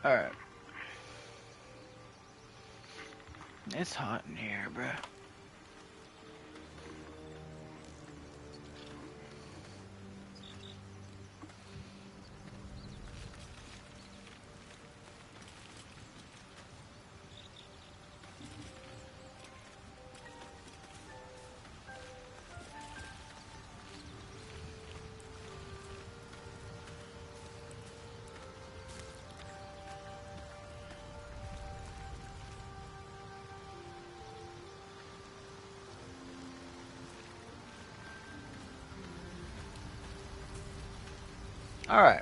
Alright. It's hot in here, bruh. Alright.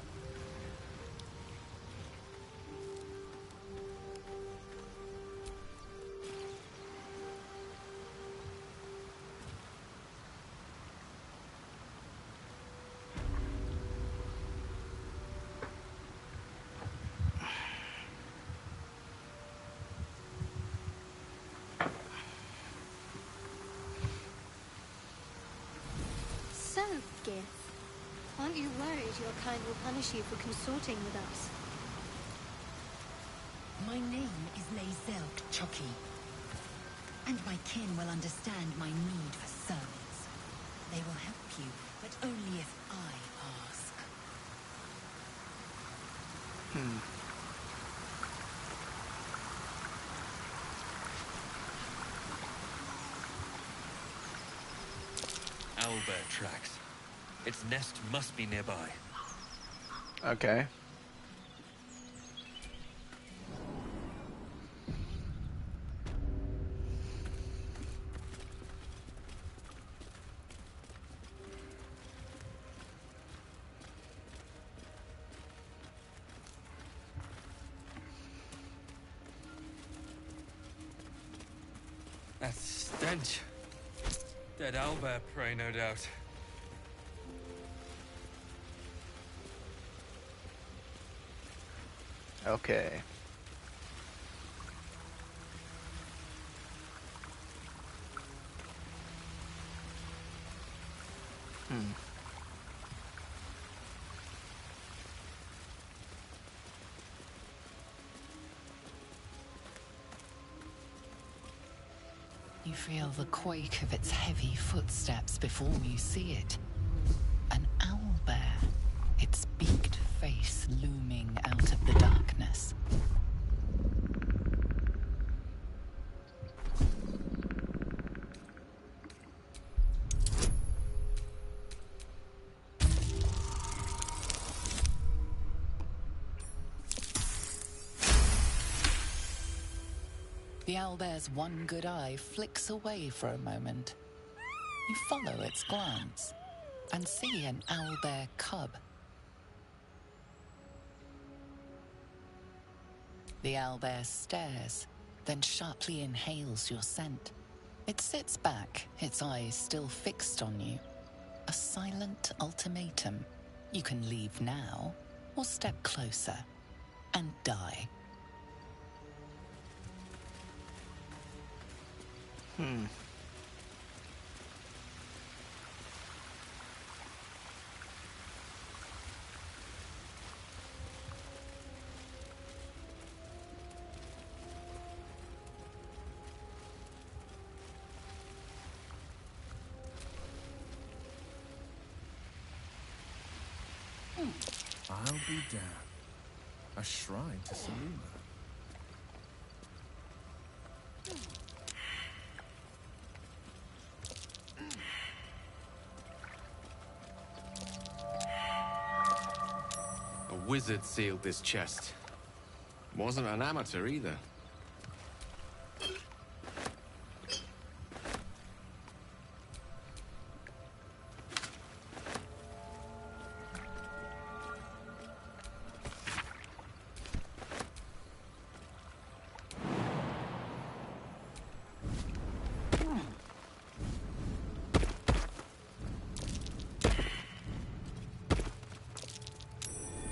So, Gith, aren't you worried your kind will punish you for consorting with us? My name is Lae'zel Chucky, and my kin will understand my need for servants. They will help you, but only if I ask. Owlbear tracks. Its nest must be nearby. Okay. That stench. Dead owlbear prey, no doubt. Okay. You feel the quake of its heavy footsteps before you see it. An owlbear, its beaked face looming out of the darkness. The owlbear's one good eye flicks away for a moment. You follow its glance and see an owlbear cub. The owlbear stares, then sharply inhales your scent. It sits back, its eyes still fixed on you. A silent ultimatum. You can leave now, or step closer and die. I'll be damned. A shrine to Selima. A wizard sealed this chest. Wasn't an amateur either.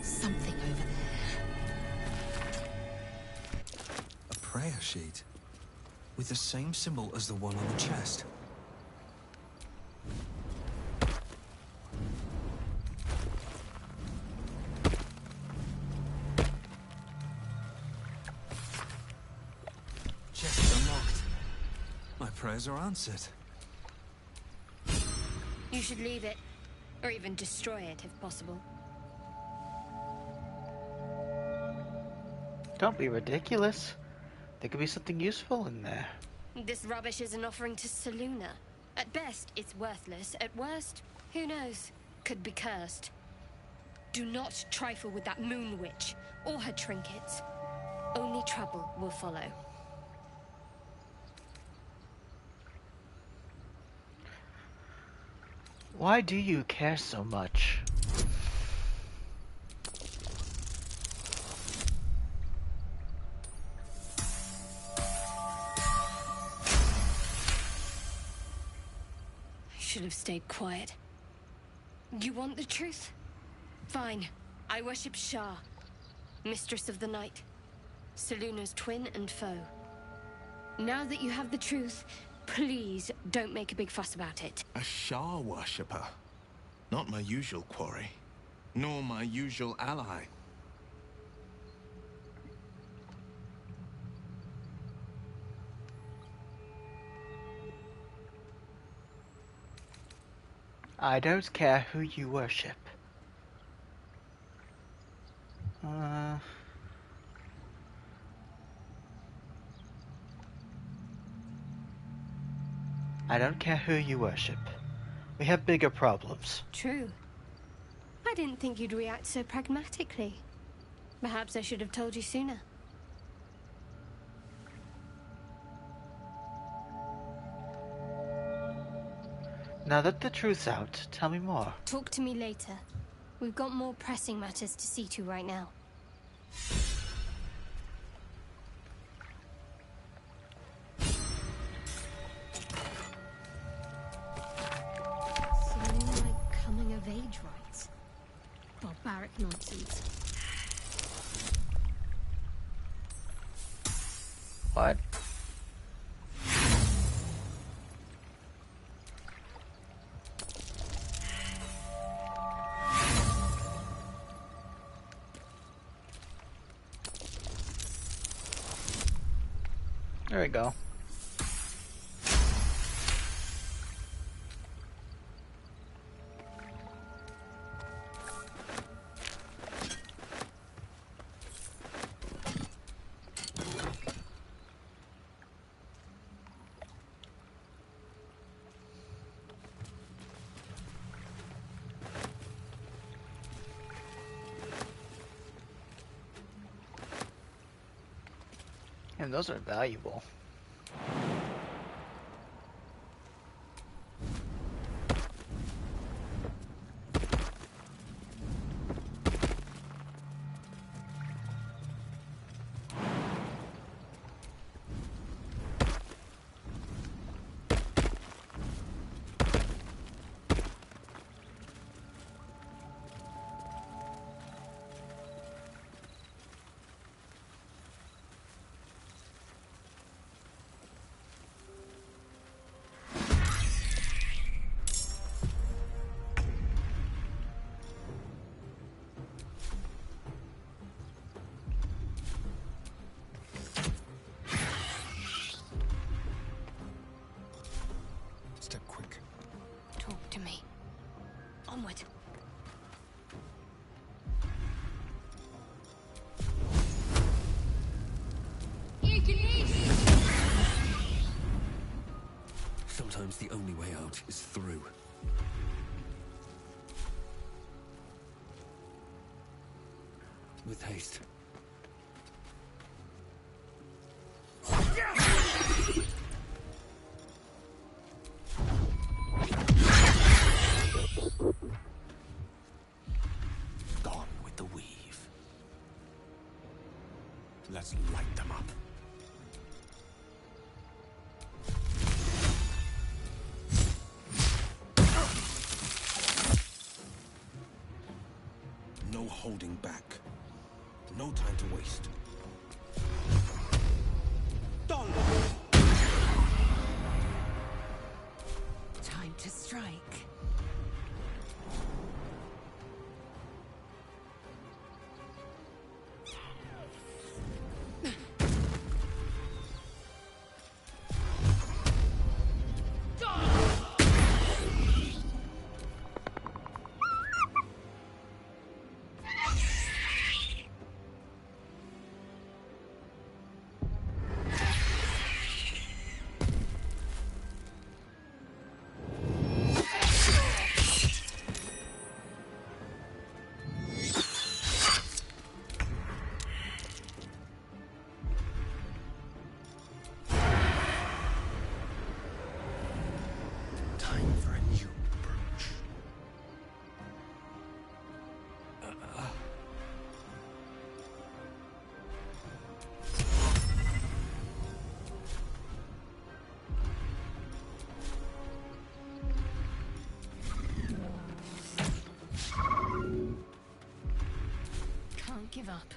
Something over there. A prayer sheet. With the same symbol as the one on the chest. prayers are answered. You should leave it, or even destroy it if possible. Don't be ridiculous. There could be something useful in there. This rubbish is an offering to Selûne. At best, it's worthless. At worst, who knows? Could be cursed. Do not trifle with that moon witch or her trinkets. Only trouble will follow. Why do you care so much? I should have stayed quiet. You want the truth? Fine. I worship Shah, Mistress of the Night, Selûne's twin and foe. Now that you have the truth, please don't make a big fuss about it. A Shah worshipper. Not my usual quarry, nor my usual ally. I don't care who you worship. I don't care who you worship. We have bigger problems. True. I didn't think you'd react so pragmatically. Perhaps I should have told you sooner. Now that the truth's out, tell me more. Talk to me later. We've got more pressing matters to see to right now. Something like coming of age rites. Barbaric nonsense. What? There we go. And those are valuable. Step quick. Talk to me. Onward. Sometimes the only way out is through. With haste. Gone with the weave. Let's light them up. No holding back. No time to waste. Time to strike. give up.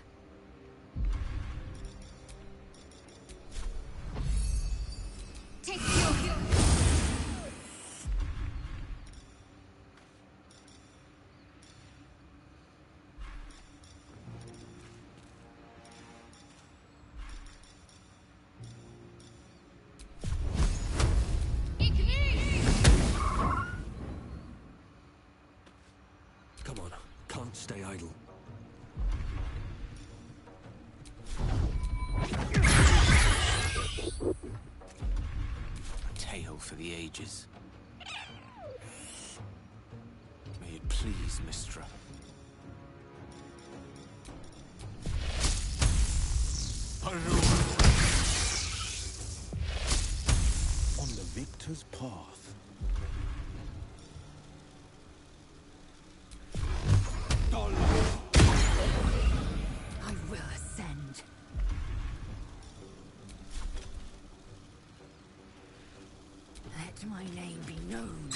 Take your... Come on, can't stay idle. A tale for the ages. May it please, Mistra. On the victor's path. I will ascend. Let my name be known.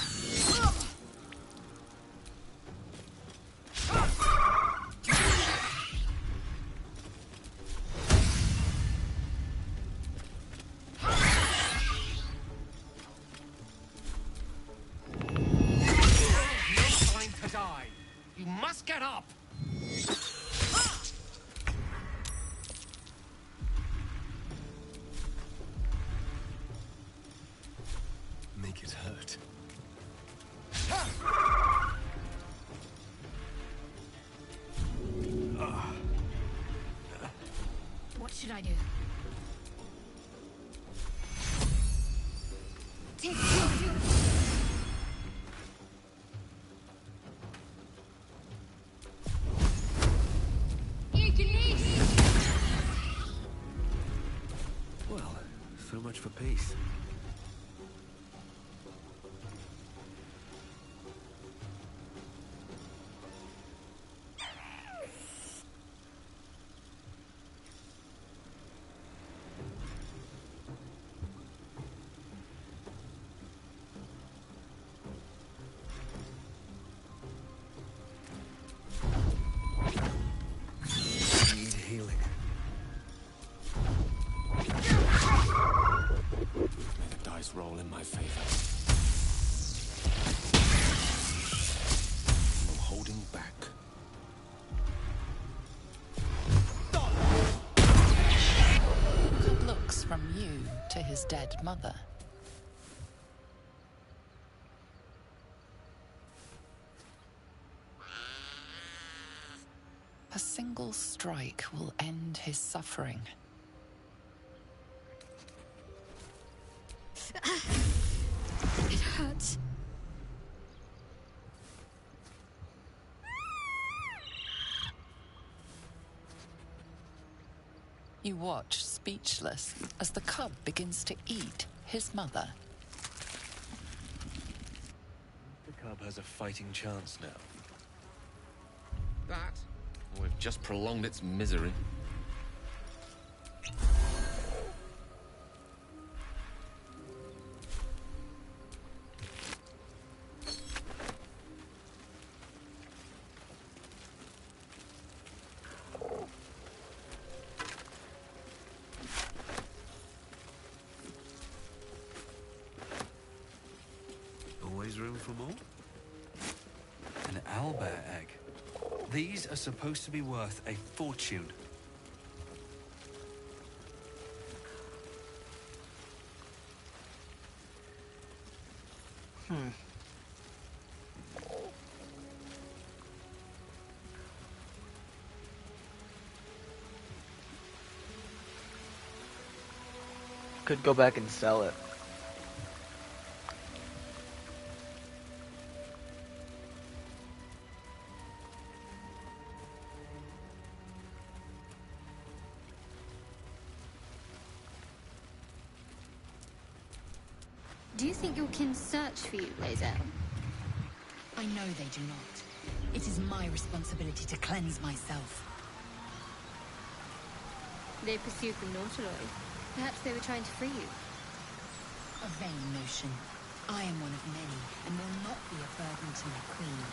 You must get up! Make it hurt. What should I do? Take your... Well, so much for peace. Need healing. May the dice roll in my favor. No holding back. Good looks from you to his dead mother. A single strike will end his suffering. It hurts. You watch, speechless, as the cub begins to eat his mother. The cub has a fighting chance now. That? We've just prolonged its misery. Always room for more? An owlbear egg. These are supposed to be worth a fortune. Could go back and sell it. Do you think your kin search for you, Lae'zel? I know they do not. It is my responsibility to cleanse myself. They pursued the Nautiloid. Perhaps they were trying to free you. A vain notion. I am one of many, and will not be a burden to my queen.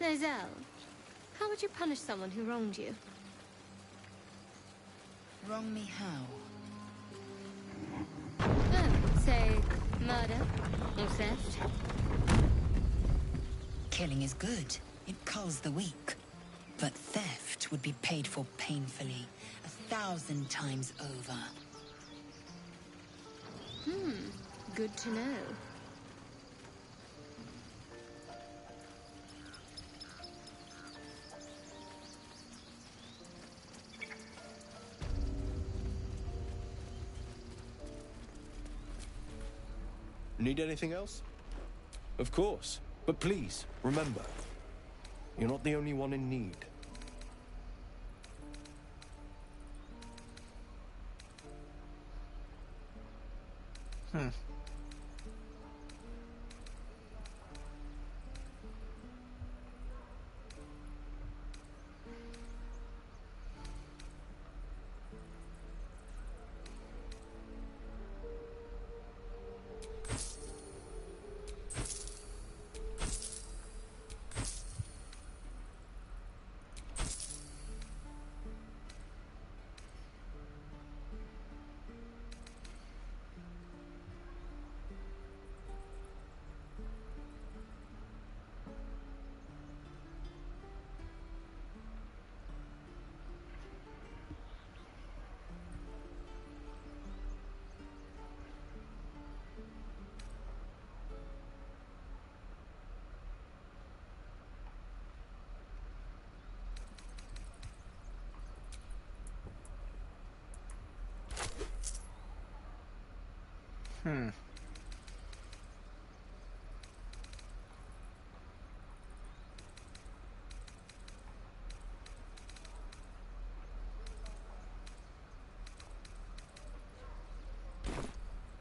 Lae'zel, how would you punish someone who wronged you? Wrong me how? Oh, say, murder or theft? Killing is good. It culls the weak. But theft would be paid for painfully, 1,000 times over. Good to know. Need anything else? Of course. But please, remember, you're not the only one in need. Hmm.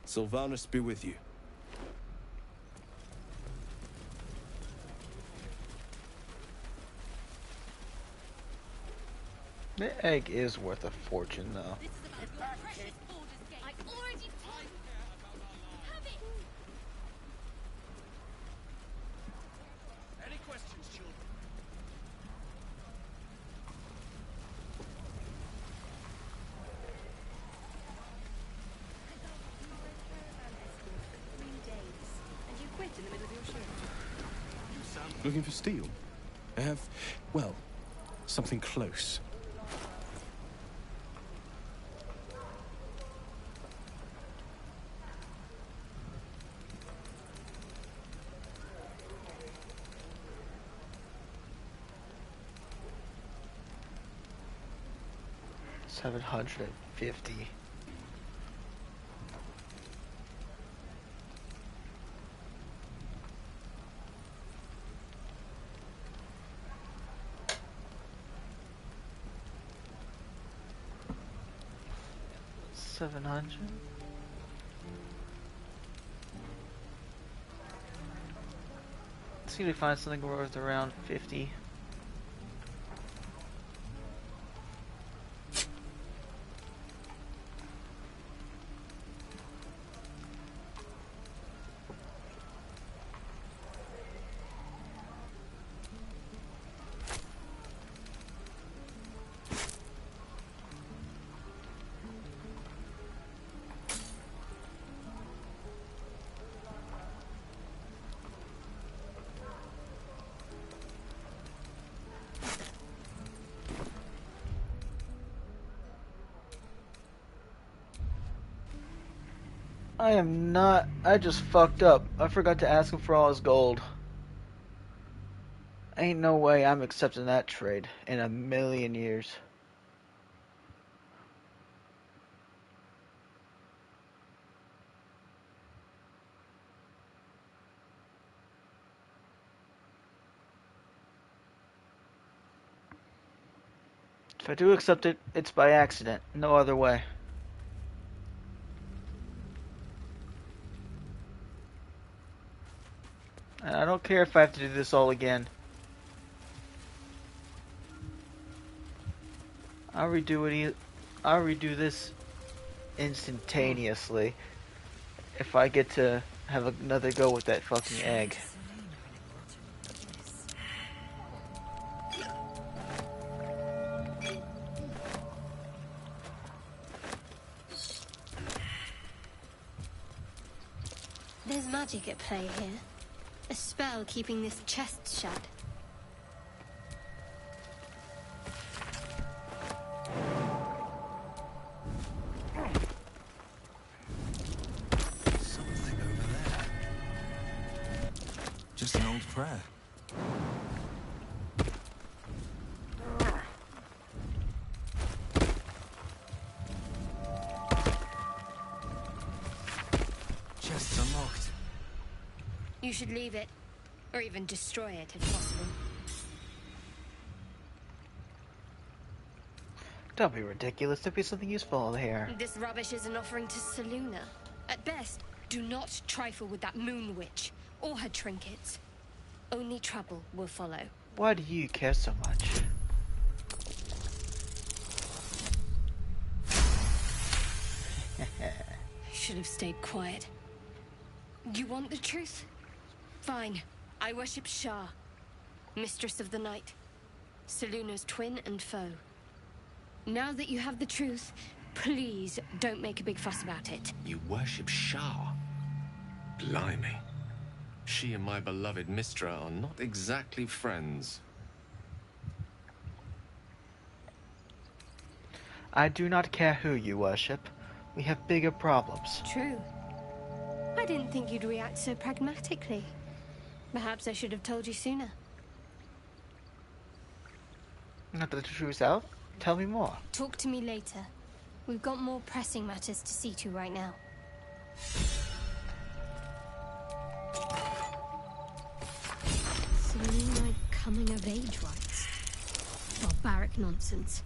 Sylvanus be with you. The egg is worth a fortune, though. Any questions, children? Looking for steel? I have, well, something close. $750. $700. Let's see if we find something worth around 50. I just fucked up. I forgot to ask him for all his gold. Ain't no way I'm accepting that trade in a million years. If I do accept it, it's by accident. No other way. And I don't care if I have to do this all again. I'll redo this instantaneously if I get to have another go with that fucking egg. There's magic at play here. A spell keeping this chest shut. Something over there. Just an old prayer. Chest's unlocked. You should leave it, or even destroy it if possible. Don't be ridiculous. There'll be something useful here. This rubbish is an offering to Seluna. At best, do not trifle with that moon witch, or her trinkets. Only trouble will follow. Why do you care so much? Should have stayed quiet. You want the truth? Fine. I worship Shah, Mistress of the Night, Seluna's twin and foe. Now that you have the truth, please don't make a big fuss about it. You worship Shah? Blimey. She and my beloved Mistra are not exactly friends. I do not care who you worship. We have bigger problems. True. I didn't think you'd react so pragmatically. Perhaps I should have told you sooner. Not the truth out? Tell me more. Talk to me later. We've got more pressing matters to see to right now. Something like coming of age rites. Barbaric nonsense.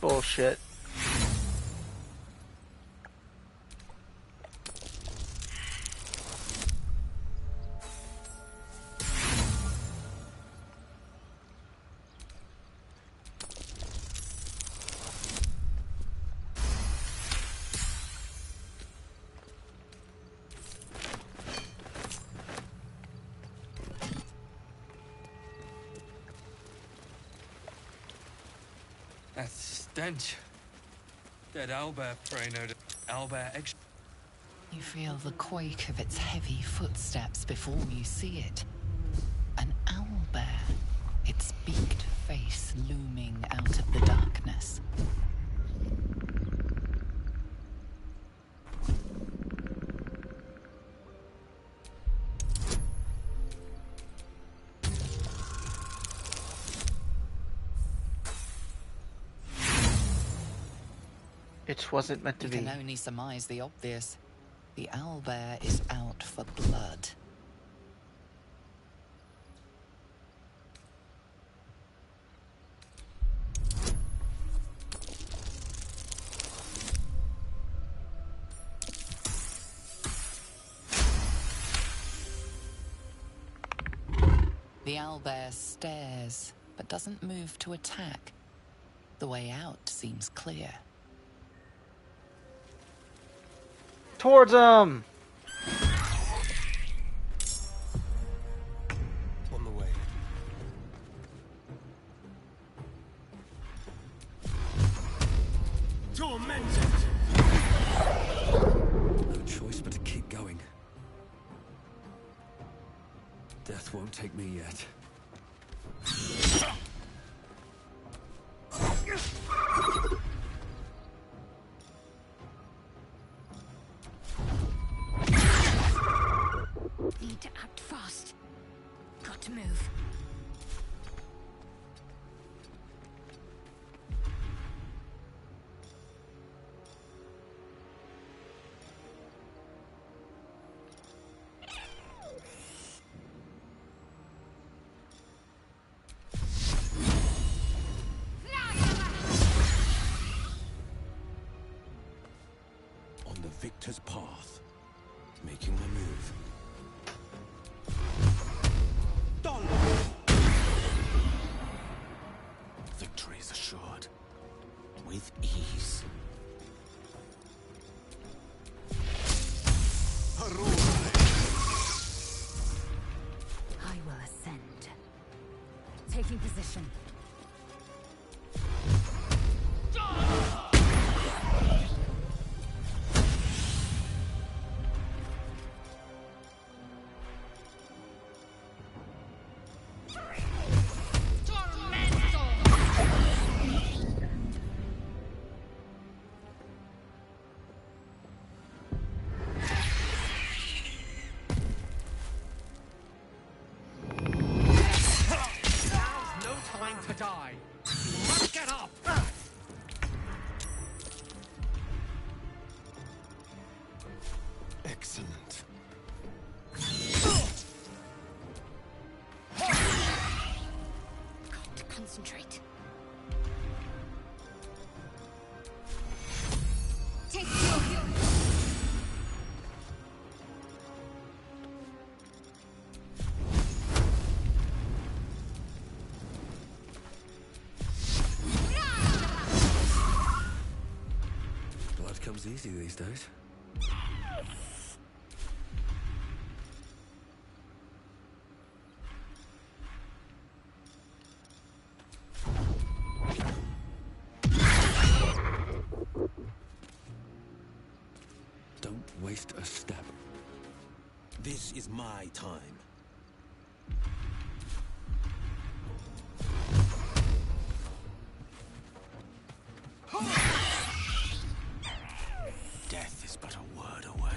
Bullshit. That stench. Dead owlbear prey no owlbear egg. You feel the quake of its heavy footsteps before you see it. An owlbear, its beaked face looming out of the darkness. It wasn't meant to You be. can only surmise the obvious. The owlbear is out for blood. The owlbear stares, but doesn't move to attack. The way out seems clear. Towards him! On the way. Tormented! No choice but to keep going. Death won't take me yet. Need to act fast. Got to move. On the victor's path. Making my move. Victory is assured. With ease. position. To die. You must get up. Excellent. Got to concentrate. Take your Blood comes easy these days. Don't waste a step. This is my time. Death is but a word away.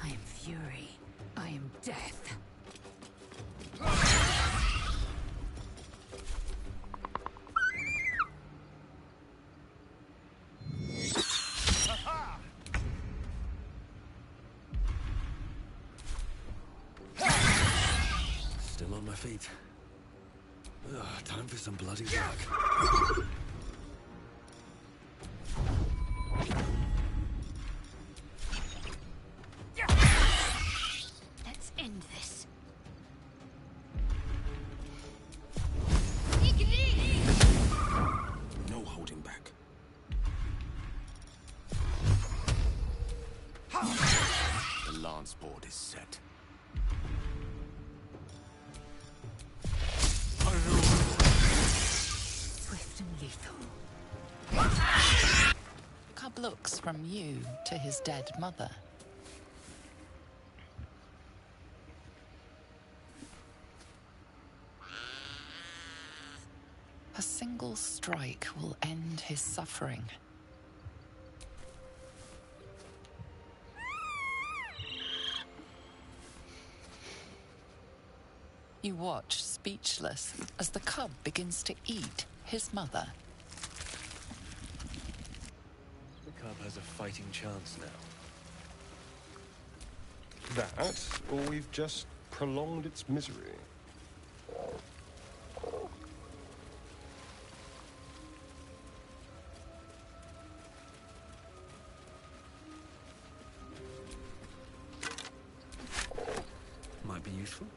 I am fury. I am death. Still on my feet. Ugh, time for some bloody work. Let's end this. No holding back. The lance board is set. Swift and lethal. Cub looks from you to his dead mother. A single strike will end his suffering. You watch, speechless, as the cub begins to eat his mother. The cub has a fighting chance now. That, or we've just prolonged its misery. Might be useful.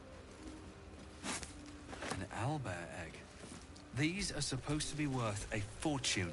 An owlbear egg. These are supposed to be worth a fortune.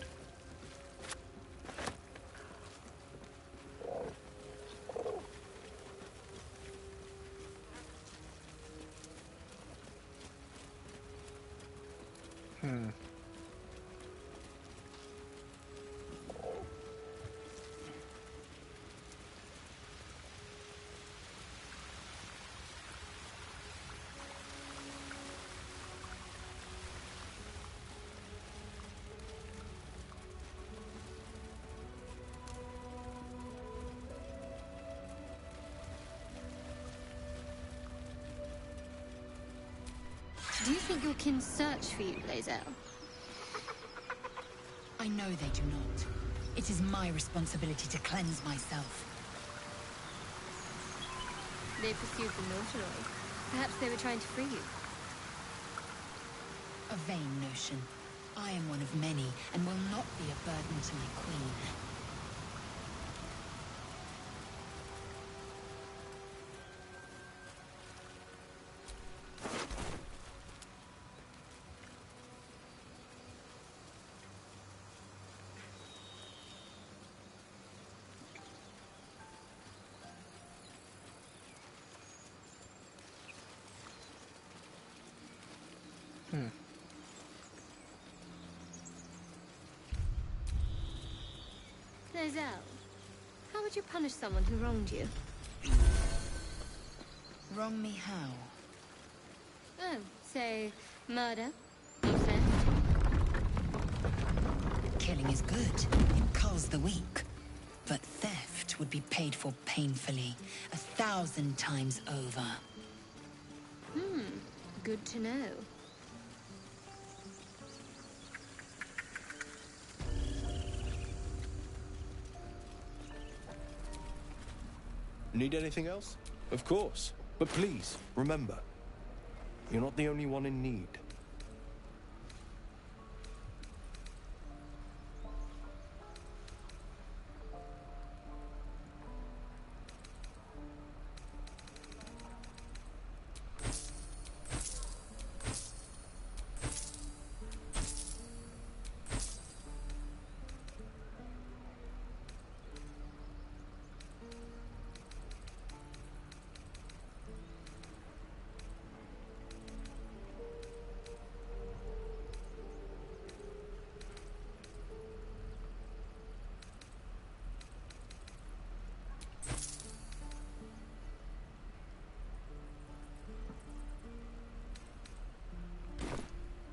Do you think your kin search for you, Lae'zel? I know they do not. It is my responsibility to cleanse myself. They pursued the Nautiloid. Perhaps they were trying to free you. A vain notion. I am one of many, and will not be a burden to my queen. Lae'zel, how would you punish someone who wronged you? Wrong me how? Oh, say, murder? Or theft? Killing is good. It culls the weak. But theft would be paid for painfully, 1,000 times over. Good to know. Need anything else? Of course. But please, remember, you're not the only one in need.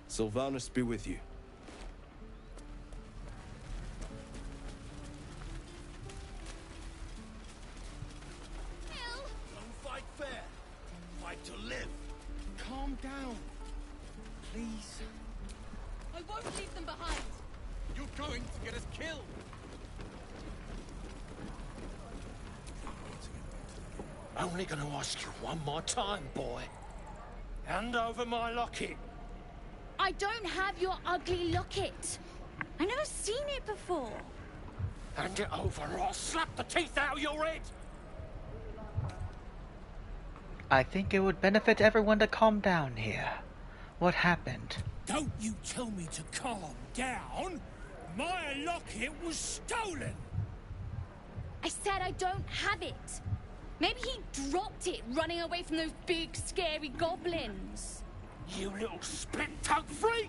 Sylvanus be with you. Don't fight fair. Fight to live. Calm down. Please. I won't leave them behind! You're going to get us killed. Only gonna ask you one more time, boy. Hand over my locket. I don't have your ugly locket. I never seen it before. Hand it over or I'll slap the teeth out of your head. I think it would benefit everyone to calm down here. What happened? Don't you tell me to calm down. My locket was stolen. I said I don't have it. Maybe he dropped it running away from those big, scary goblins. You little split-tongued freak!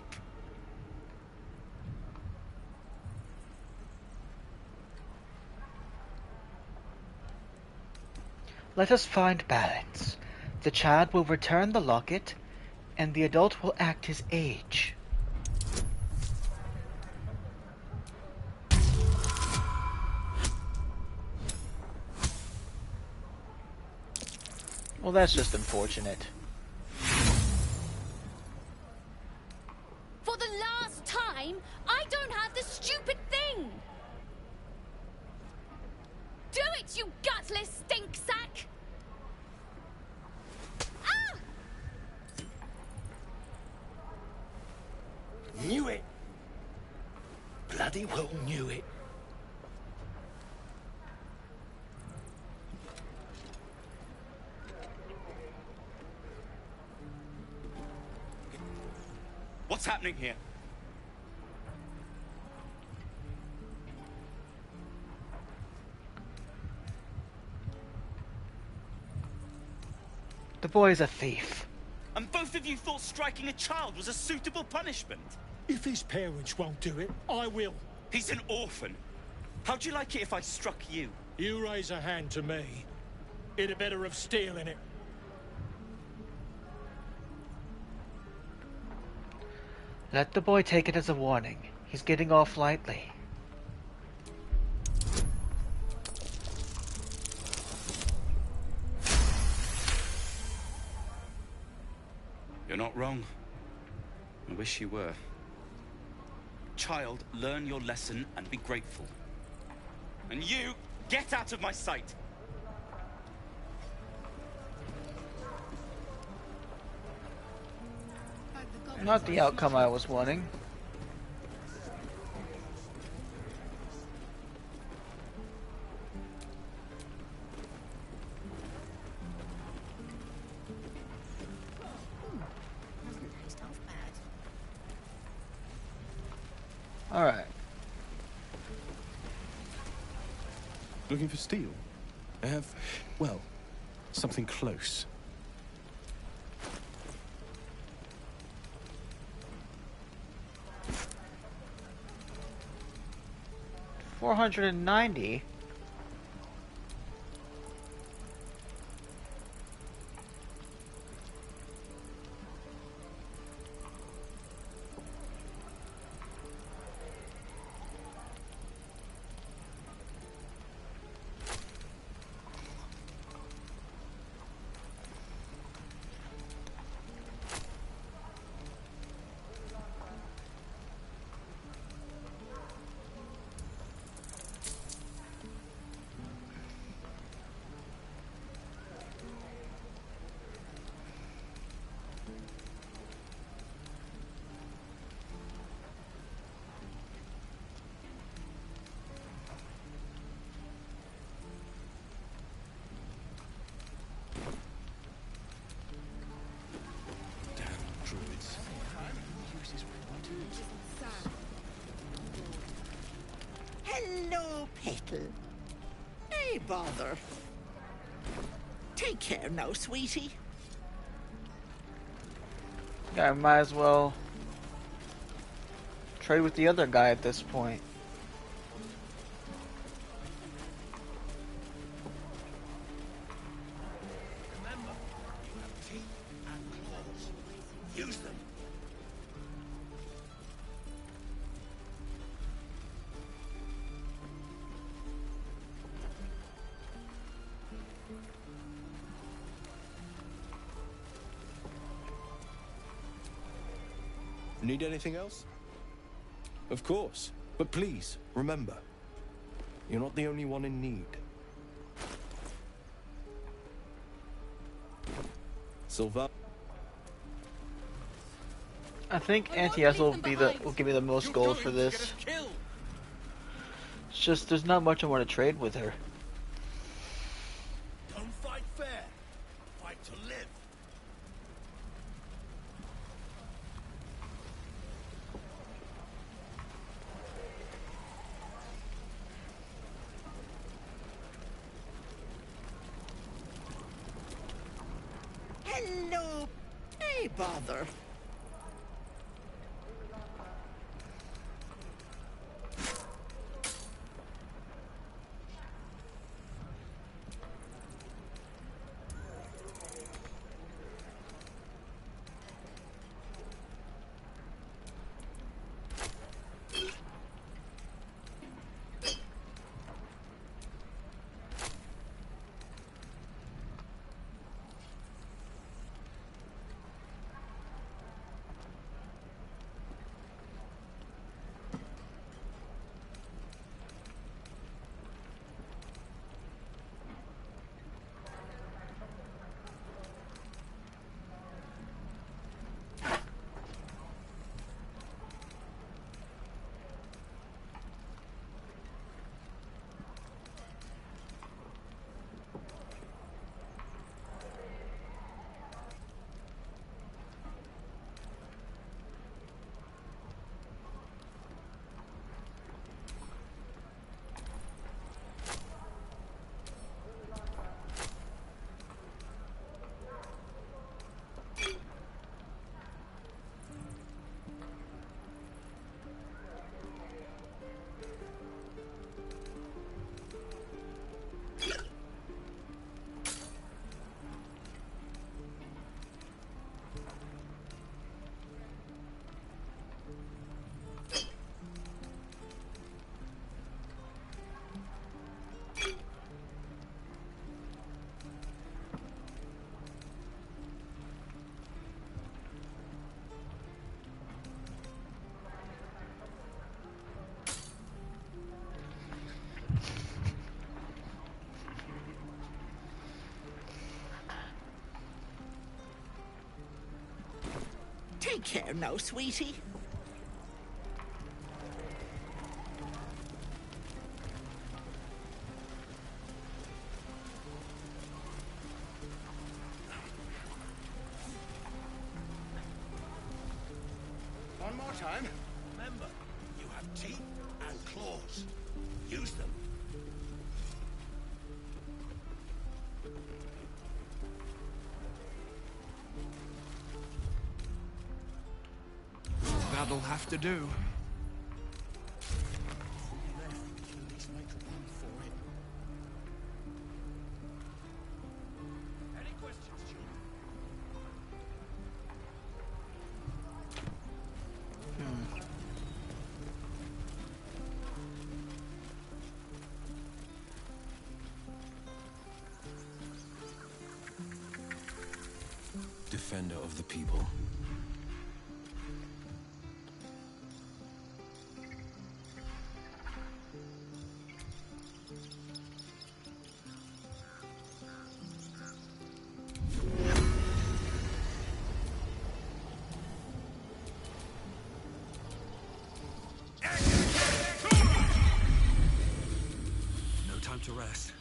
Let us find balance. The child will return the locket, and the adult will act his age. Well, that's just unfortunate. For the last time, I don't have the stupid thing! Do it, you gutless stink sack! Ah! Knew it. Bloody well knew it. What's happening here? The boy is a thief. And both of you thought striking a child was a suitable punishment? If his parents won't do it, I will. He's an orphan. How'd you like it if I struck you? You raise a hand to me, it'd better have steel in it. Let the boy take it as a warning. He's getting off lightly. You're not wrong. I wish you were. Child, learn your lesson and be grateful. And you, get out of my sight! Not the outcome I was wanting. Alright. Looking for steel? I have, well, something close. 490. Hello, Petal. Hey, Baldur. Take care now, sweetie. Yeah, I might as well trade with the other guy at this point. Remember, you have teeth and claws. Use them. Need anything else? Of course. But please, remember, you're not the only one in need. Sylvan. I think Antias will give me the most gold for this. It's just there's not much I want to trade with her. Don't fight fair. Fight to live. Hello. Hey, Baldur. Take care now, sweetie. One more time. Remember, you have teeth and claws. Use them. That'll have to do. defender of the people. No time to rest.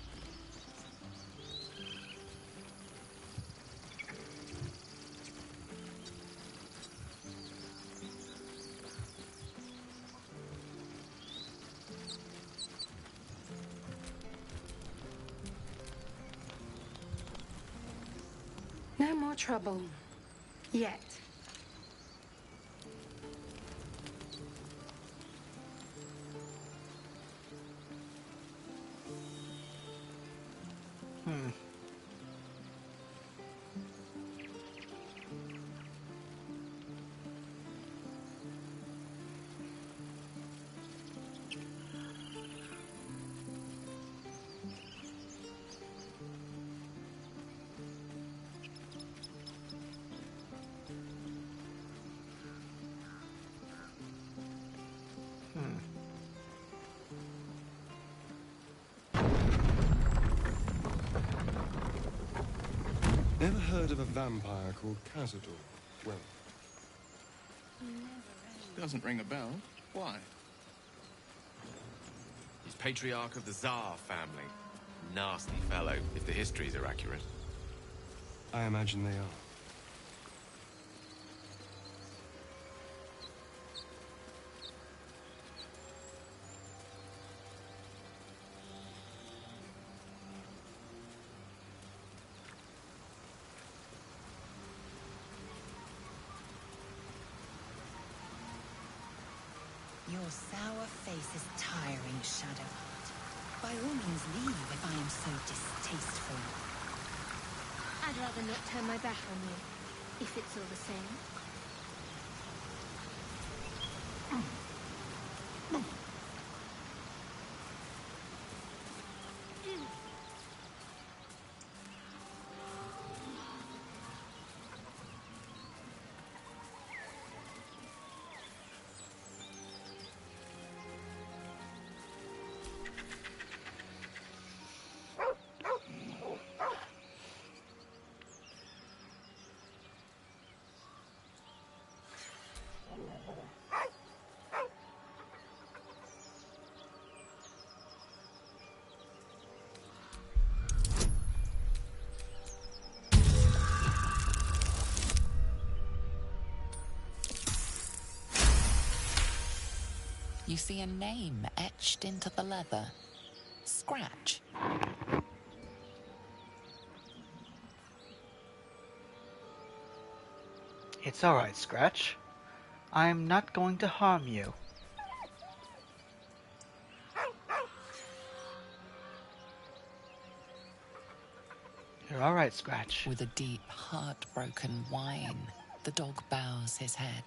No more trouble. Yet. Ever heard of a vampire called Cazador? Well, Doesn't ring a bell. Why? He's patriarch of the Tsar family. Nasty fellow, if the histories are accurate. I imagine they are. Your sour face is tiring, Shadowheart. By all means leave if I am so distasteful. I'd rather not turn my back on you, if it's all the same. You see a name etched into the leather. Scratch. It's alright, Scratch. I'm not going to harm you. You're alright, Scratch. With a deep, heartbroken whine, the dog bows his head.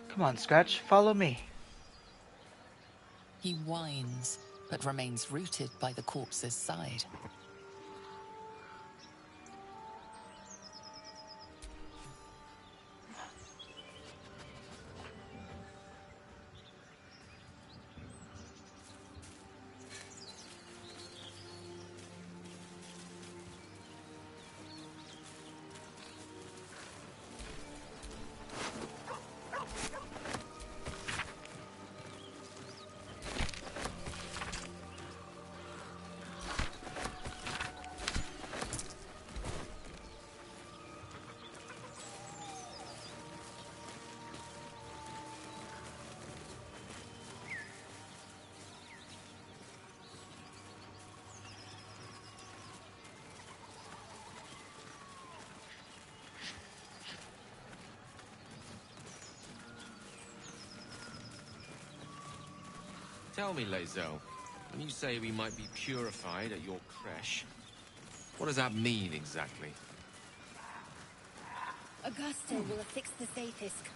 Come on, Scratch, follow me. He whines, but remains rooted by the corpse's side. Tell me, Lae'zel, when you say we might be purified at your creche, what does that mean exactly? Augusta will affix the Zaithisk,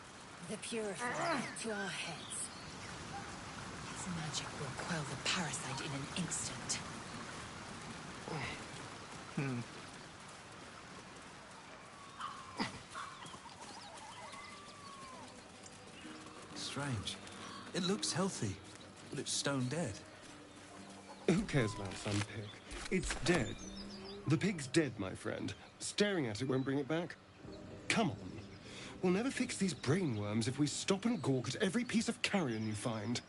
the purifier, to our heads. It's This magic will quell the parasite in an instant. Strange. It looks healthy, but it's stone dead. Who cares about some pig? It's dead. The pig's dead, my friend. Staring at it won't bring it back. Come on. We'll never fix these brainworms if we stop and gawk at every piece of carrion you find.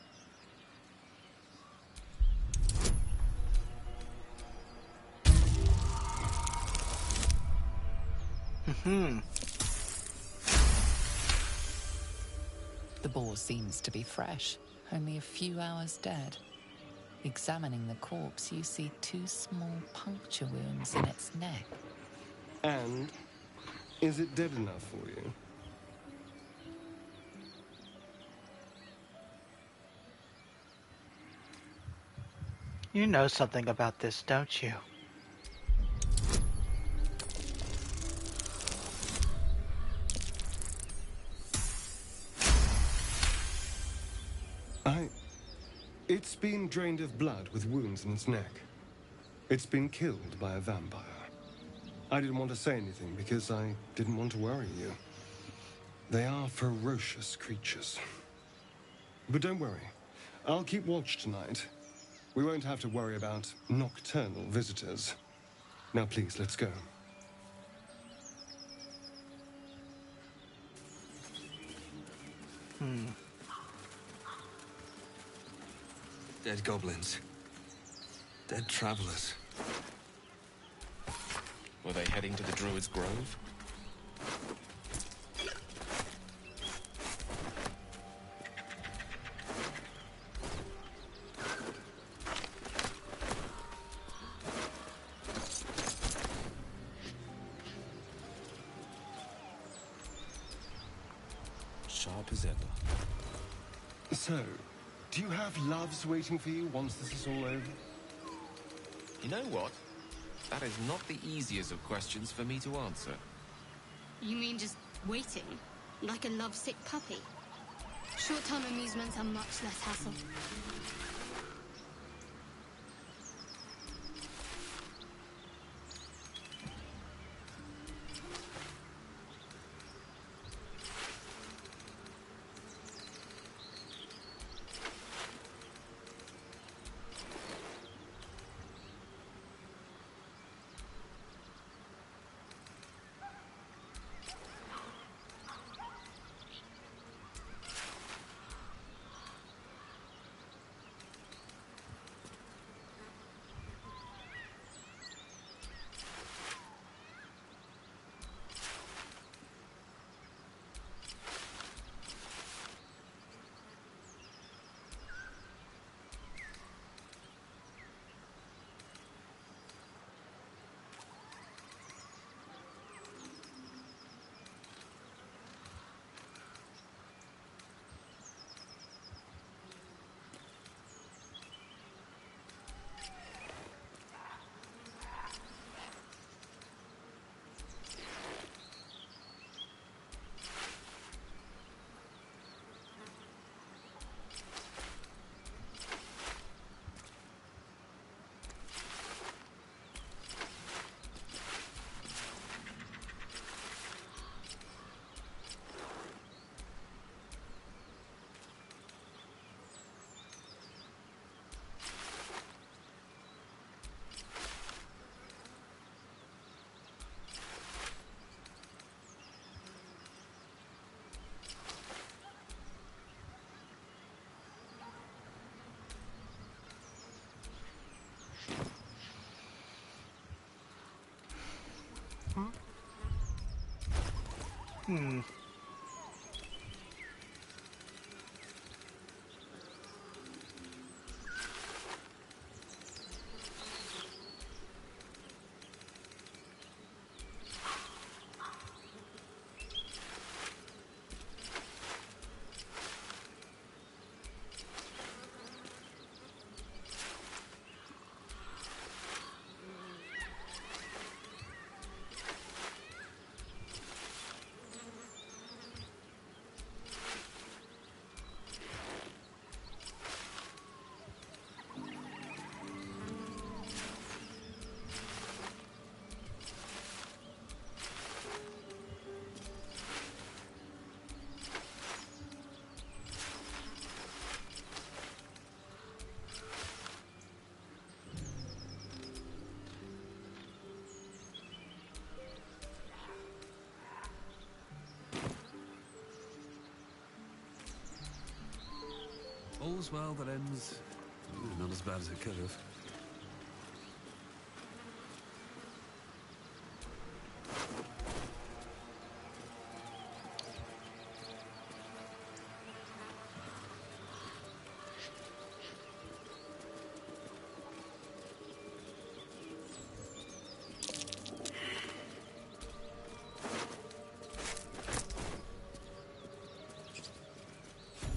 The boar seems to be fresh, only a few hours dead. Examining the corpse, you see 2 small puncture wounds in its neck. And is it dead enough for you? You know something about this, don't you? It's been drained of blood with wounds in its neck. It's been killed by a vampire. I didn't want to say anything because I didn't want to worry you. They are ferocious creatures. But don't worry. I'll keep watch tonight. We won't have to worry about nocturnal visitors. Now please, let's go. Dead goblins. Dead travelers. Were they heading to the Druid's Grove? Sharp as ever. So, do you have loves waiting for you once this is all over? You know what? That is not the easiest of questions for me to answer. You mean just waiting? Like a lovesick puppy? Short-term amusements are much less hassle. all's well that ends not as bad as it could have.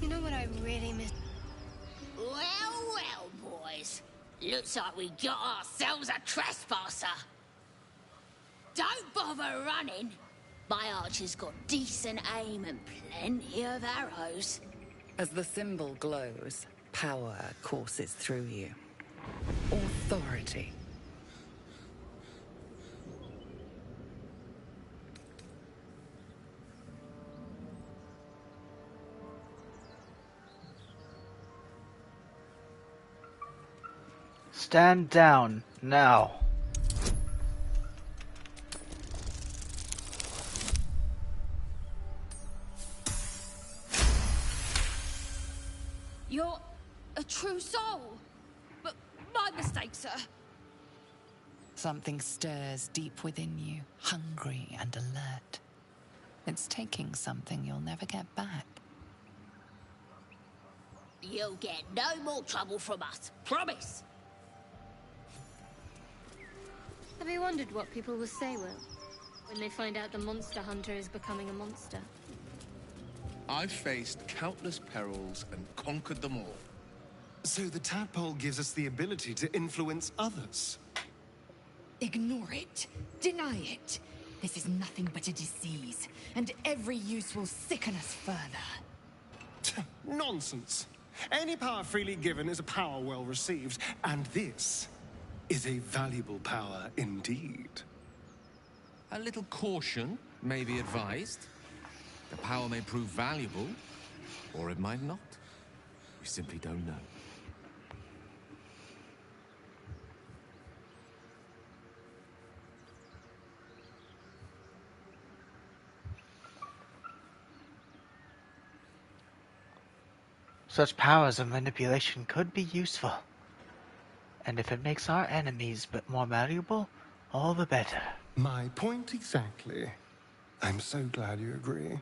You know what I really miss? Well, well, boys. Looks like we got ourselves a trespasser. Don't bother running. My archer's got decent aim and plenty of arrows. As the symbol glows, power courses through you. Authority. Stand down, now. You're a true soul. But my mistake, sir. Something stirs deep within you, hungry and alert. It's taking something you'll never get back. You'll get no more trouble from us. Promise. Have you wondered what people will say, Will, when they find out the monster hunter is becoming a monster? I've faced countless perils and conquered them all. So the tadpole gives us the ability to influence others. Ignore it. Deny it. This is nothing but a disease, and every use will sicken us further. Nonsense. Any power freely given is a power well received, and this is a valuable power indeed. A little caution may be advised. The power may prove valuable, or it might not. We simply don't know. Such powers of manipulation could be useful. And if it makes our enemies but more valuable, all the better. My point exactly. I'm so glad you agree.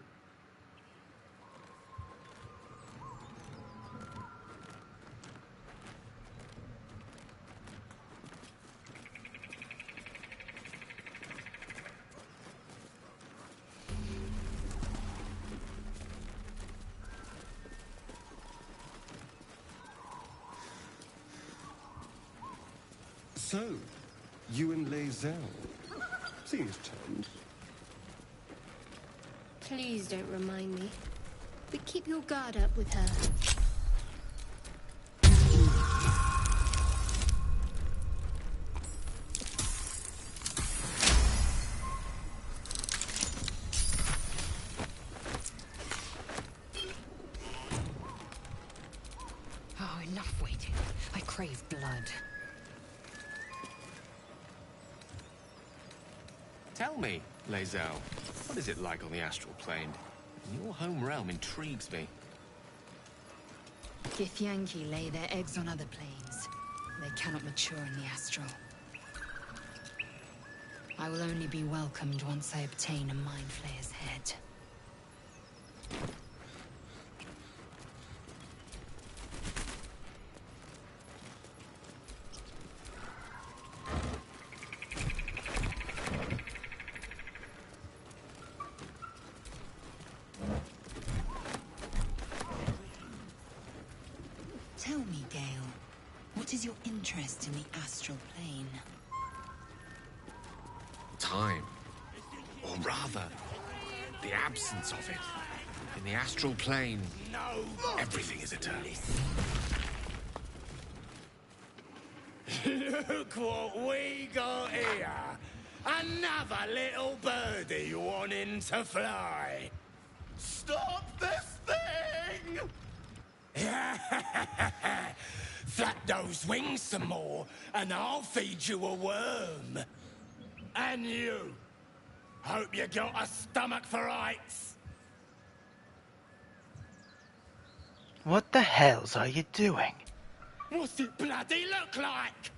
So, you and Lae'zel. Seems turned. Please don't remind me. But keep your guard up with her. Oh, enough waiting. I crave blood. Tell me, Lae'zel, what is it like on the astral plane? Your home realm intrigues me. Githyanki lay their eggs on other planes. They cannot mature in the astral. I will only be welcomed once I obtain a Mind Flayer's head. Tell me, Gale, what is your interest in the astral plane? Time. Or rather, the absence of it. In the astral plane, everything is eternal. Look what we got here. Another little birdie wanting to fly. Stop this thing! Flap those wings some more, and I'll feed you a worm. And you. Hope you got a stomach for heights. What the hells are you doing? What's it bloody look like?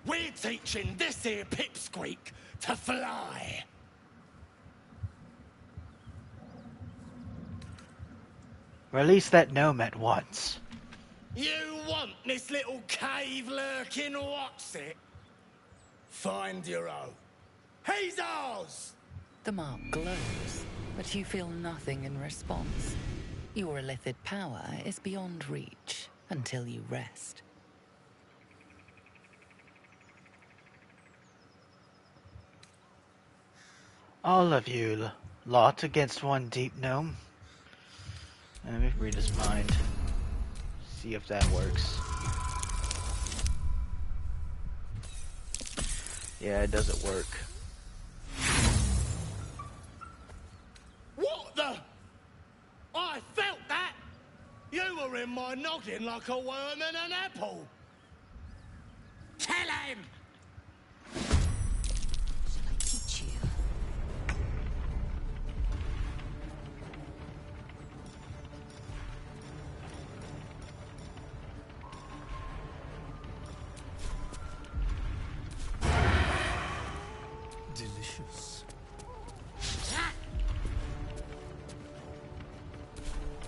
We're teaching this here pipsqueak to fly. Release that gnome at once. You want this little cave lurking what's it? Find your own. He's ours! The mark glows, but you feel nothing in response. Your illithid power is beyond reach until you rest. All of you lot against one deep gnome. Let me read his mind. See if that works. Yeah, it doesn't work. What the? I felt that! You were in my noggin like a worm in an apple! Kill him! Shall I teach you? Delicious.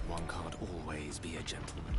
One can't always be a gentleman.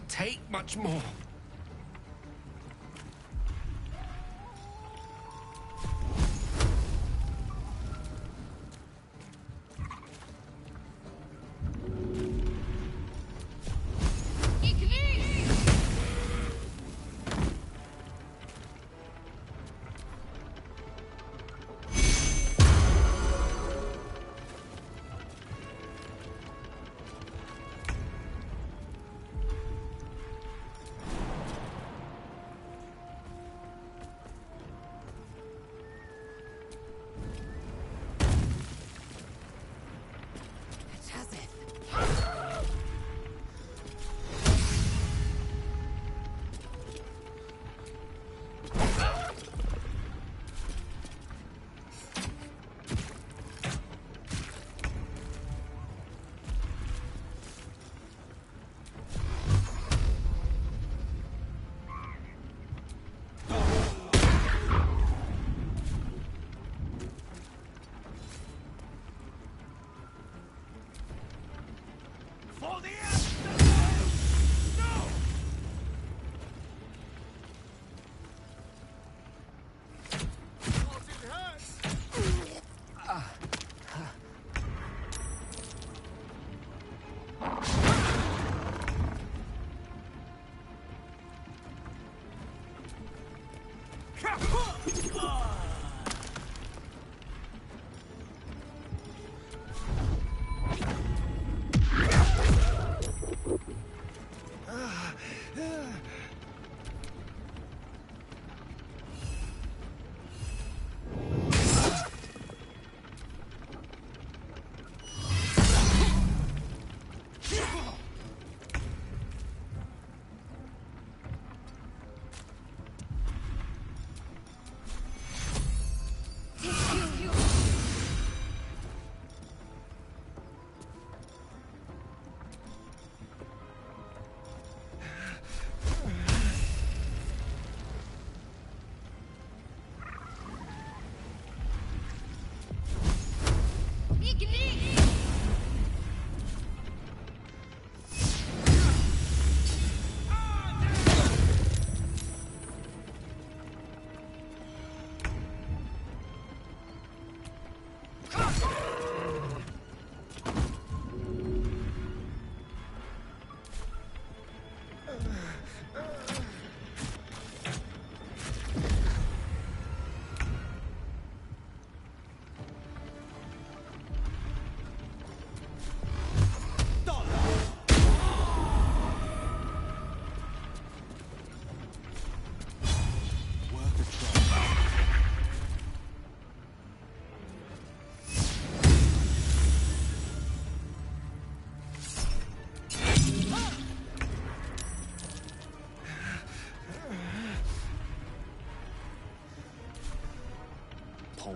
Take much more.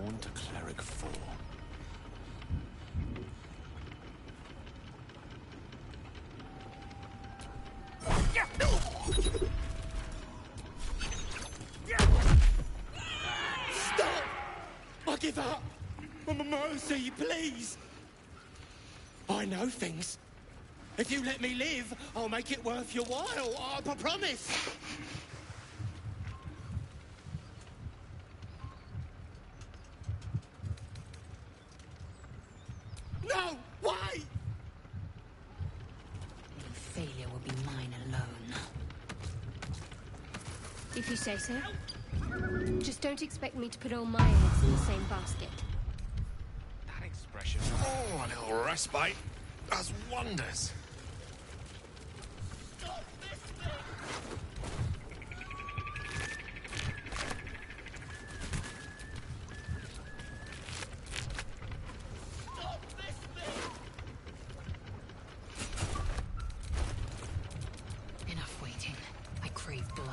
born to Cleric 4. Stop! I give up! Mercy, please! I know things. If you let me live, I'll make it worth your while. I promise. No! Why? Failure will be mine alone. If you say so. Just don't expect me to put all my eggs in the same basket. That expression. Oh, a little respite does wonders. Enough waiting. I crave blood.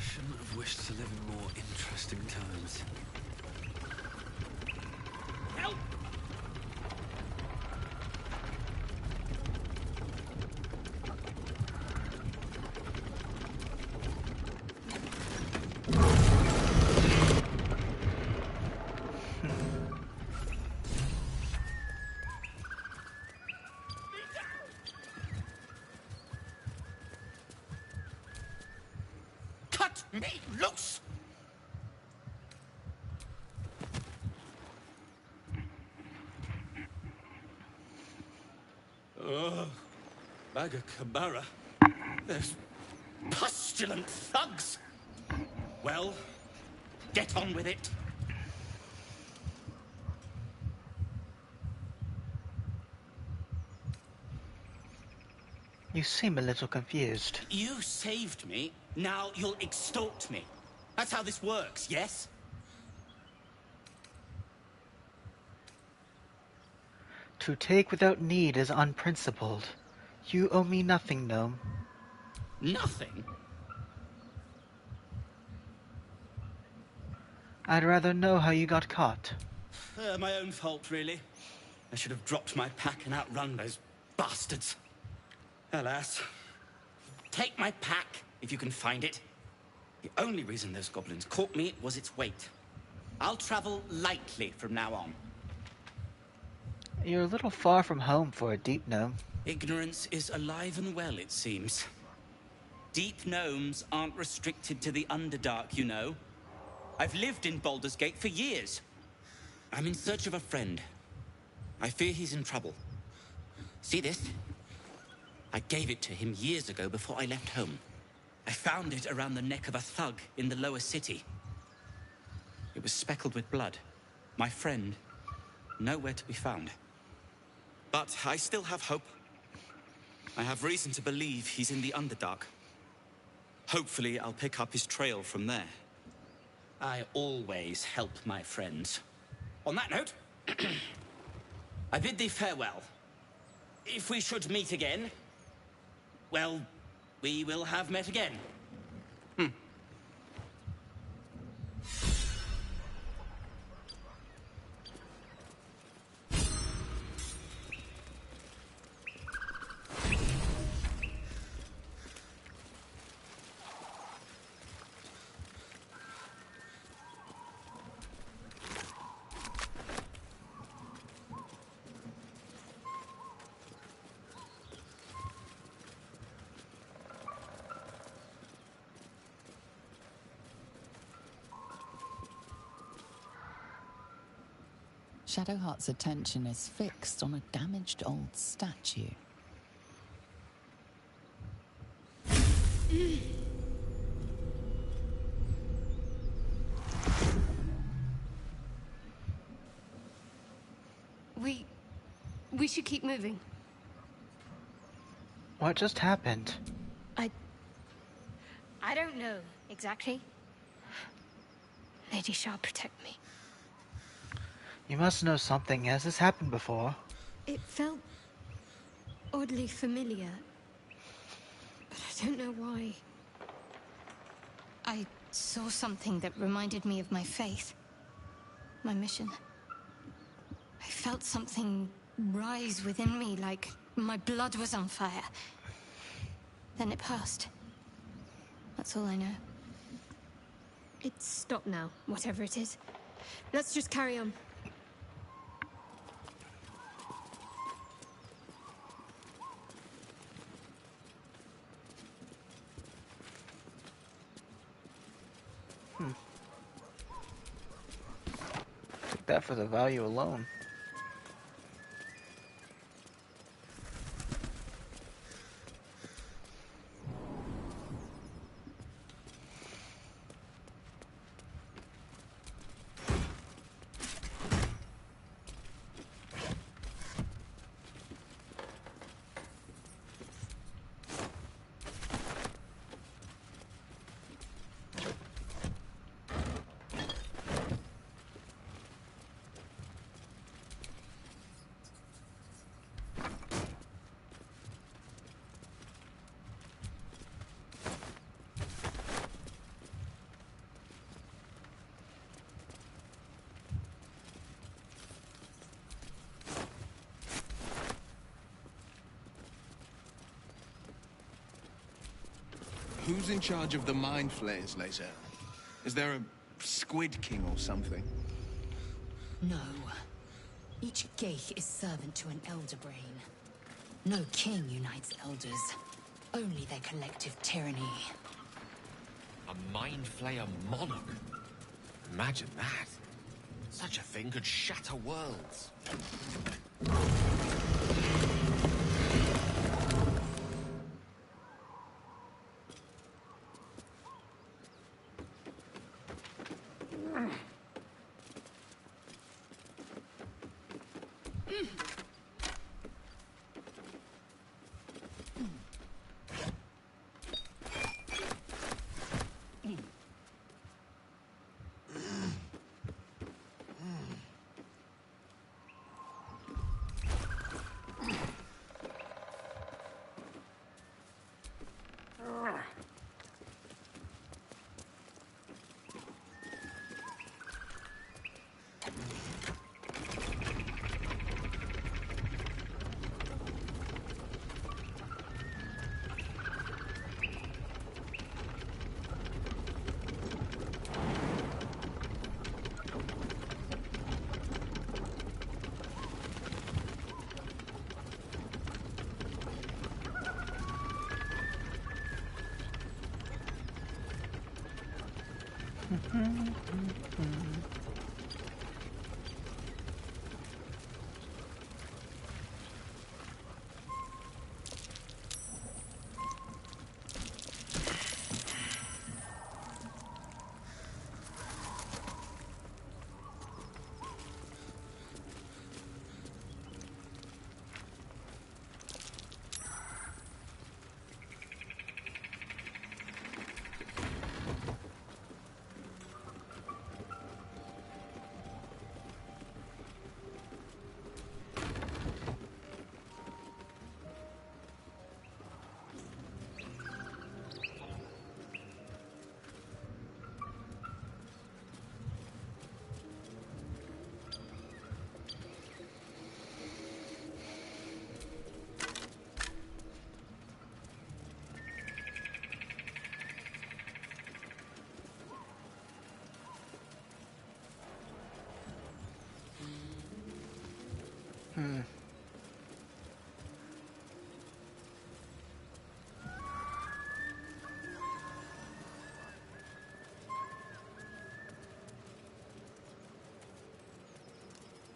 Shouldn't have wished to live in more interesting times. Help! Cut me loose! Bagakabara. There's pustulant thugs. Well, get on with it. You seem a little confused. You saved me, now you'll extort me. That's how this works, yes? To take without need is unprincipled. You owe me nothing, gnome. Nothing? I'd rather know how you got caught. My own fault, really. I should have dropped my pack and outrun those bastards. Alas. Take my pack, if you can find it. The only reason those goblins caught me was its weight. I'll travel lightly from now on. You're a little far from home for a deep gnome. Ignorance is alive and well, it seems. Deep gnomes aren't restricted to the Underdark, you know. I've lived in Baldur's Gate for years. I'm in search of a friend. I fear he's in trouble. See this? I gave it to him years ago before I left home. I found it around the neck of a thug in the lower city. It was speckled with blood. My friend, nowhere to be found. But I still have hope. I have reason to believe he's in the Underdark. Hopefully, I'll pick up his trail from there. I always help my friends. On that note, I bid thee farewell. If we should meet again, well, we will have met again. Shadowheart's attention is fixed on a damaged old statue. We should keep moving. What just happened? I don't know exactly. Lady Shah, protect me. You must know something. Has this happened before? It felt oddly familiar. But I don't know why. I saw something that reminded me of my faith. My mission. I felt something rise within me, like my blood was on fire. Then it passed. That's all I know. It's stopped now, whatever it is. Let's just carry on. Take that for the value alone. Who's in charge of the mind flayers, Laser? Is there a Squid King or something? No. Each Geich is servant to an elder brain. No king unites elders. Only their collective tyranny. A mind flayer monarch? Imagine that. Such a thing could shatter worlds.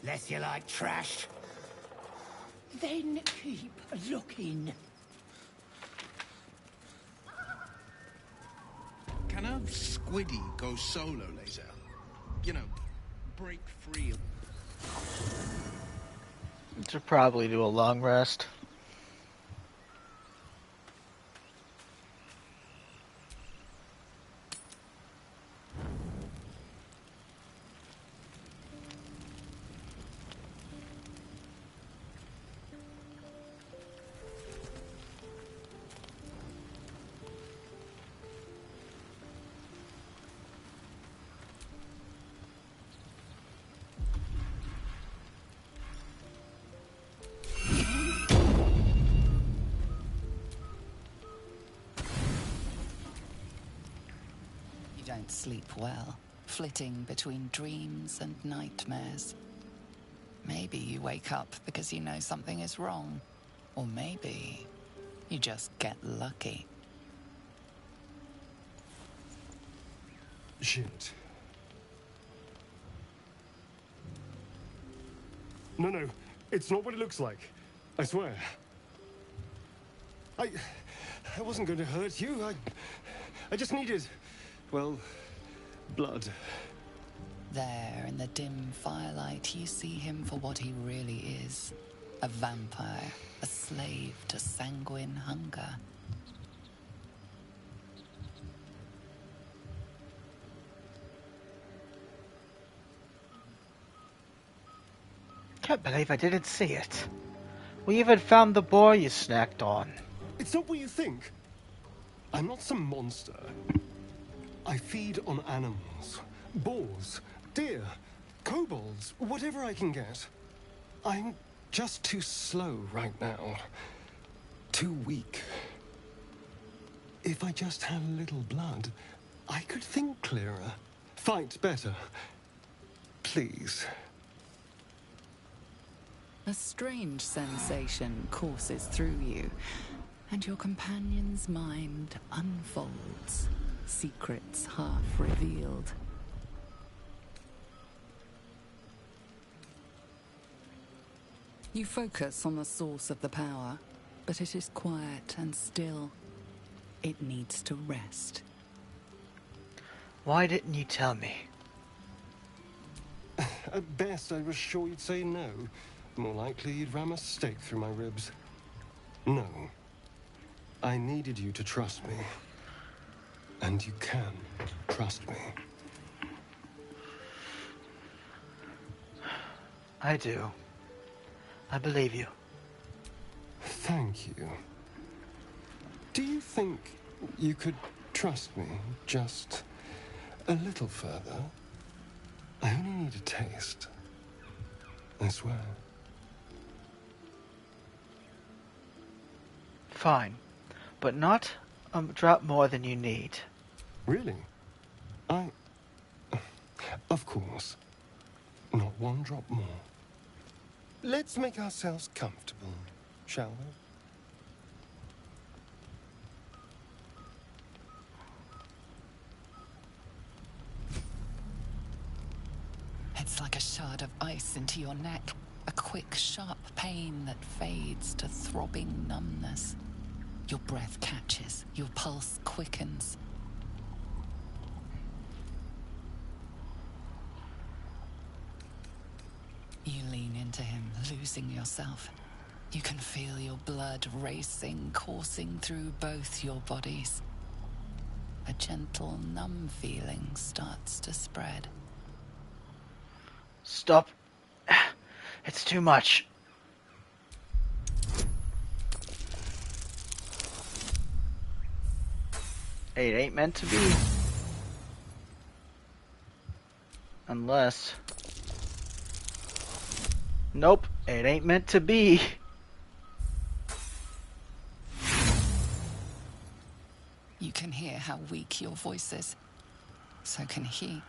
Less you like trash. Then keep looking. Can a squiddy go solo, Laser? You know, break free of... Should probably do a long rest. don't sleep well, flitting between dreams and nightmares. Maybe you wake up because you know something is wrong. Or maybe you just get lucky. Shit. No, it's not what it looks like. I swear. I wasn't going to hurt you. I just needed, well, blood. There, in the dim firelight, you see him for what he really is. A vampire, a slave to sanguine hunger. Can't believe I didn't see it. We even found the boar you snacked on. It's not what you think. I'm not some monster. I feed on animals. Boars, deer, kobolds, whatever I can get. I'm just too slow right now. Too weak. If I just had a little blood, I could think clearer. Fight better. Please. A strange sensation courses through you, and your companion's mind unfolds, secrets half revealed. You focus on the source of the power, but it is quiet and still. It needs to rest. Why didn't you tell me? At best, I was sure you'd say no. More likely, you'd ram a stake through my ribs. No. I needed you to trust me. And you can trust me. I do. I believe you. Thank you. Do you think you could trust me just a little further? I only need a taste. I swear. Fine. But not a drop more than you need. Really? Of course. Not one drop more. Let's make ourselves comfortable, shall we? It's like a shard of ice into your neck. A quick, sharp pain that fades to throbbing numbness. Your breath catches, your pulse quickens. You lean into him, losing yourself. You can feel your blood racing, coursing through both your bodies. A gentle, numb feeling starts to spread. Stop. It's too much. It ain't meant to be. Unless... Nope, it ain't meant to be. You can hear how weak your voice is. So can he.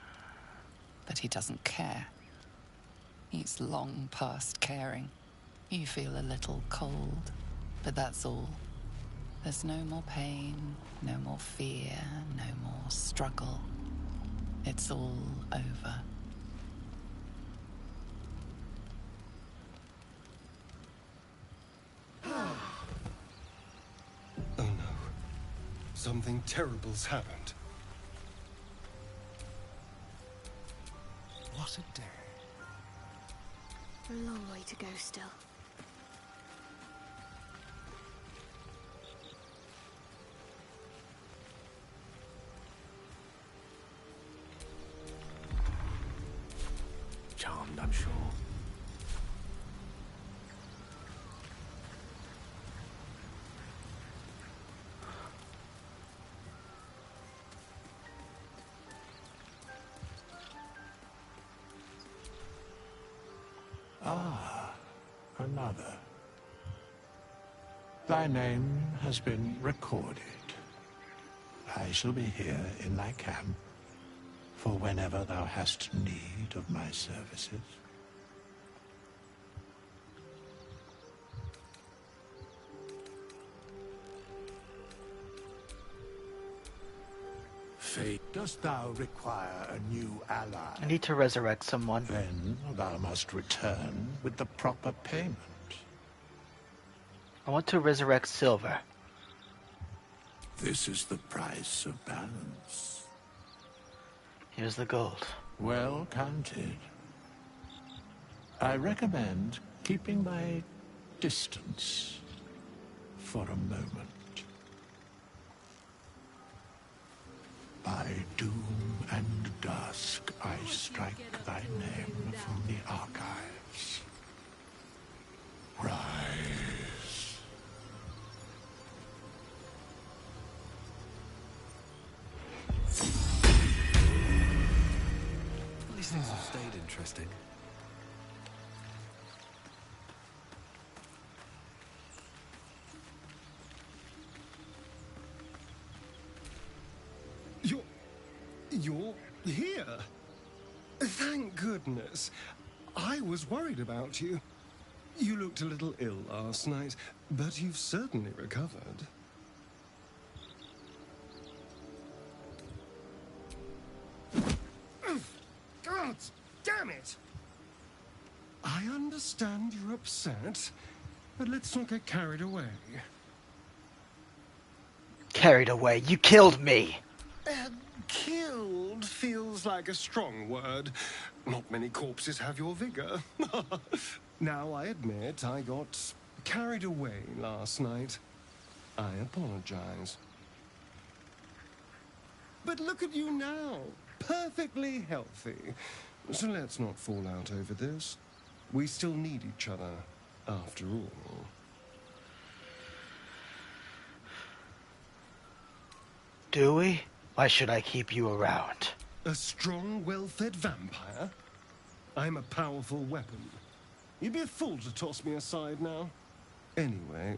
But he doesn't care. He's long past caring. You feel a little cold, but that's all. There's no more pain, no more fear, no more struggle. It's all over. Oh no. Something terrible's happened. What a day. A long way to go still. Charmed, I'm sure. Ah, another. Thy name has been recorded. I shall be here in thy camp for whenever thou hast need of my services. Fate, dost thou require a new ally? I need to resurrect someone. Then thou must return with the proper payment. I want to resurrect Silver. This is the price of balance. Here's the gold. Well counted. I recommend keeping my distance for a moment. By doom and dusk I strike thy name from the archives. Rise. These things have stayed interesting. You're here? Thank goodness. I was worried about you. You looked a little ill last night, but you've certainly recovered. God damn it! I understand you're upset, but let's not get carried away. Carried away. You killed me. Killed feels like a strong word. Not many corpses have your vigor. Now, I admit I got carried away last night. I apologize. But look at you now. Perfectly healthy. So let's not fall out over this. We still need each other, after all. Do we? Why should I keep you around? A strong, well-fed vampire? I'm a powerful weapon. You'd be a fool to toss me aside now. Anyway,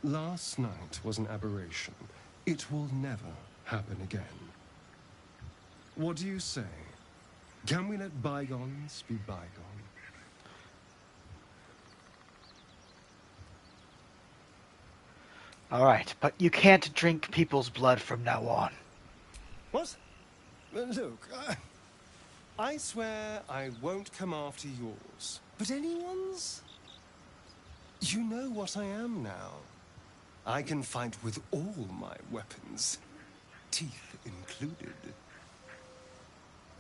last night was an aberration. It will never happen again. What do you say? Can we let bygones be bygones? Alright, but you can't drink people's blood from now on. What? Look, I swear I won't come after yours. But anyone's? You know what I am now. I can fight with all my weapons, teeth included.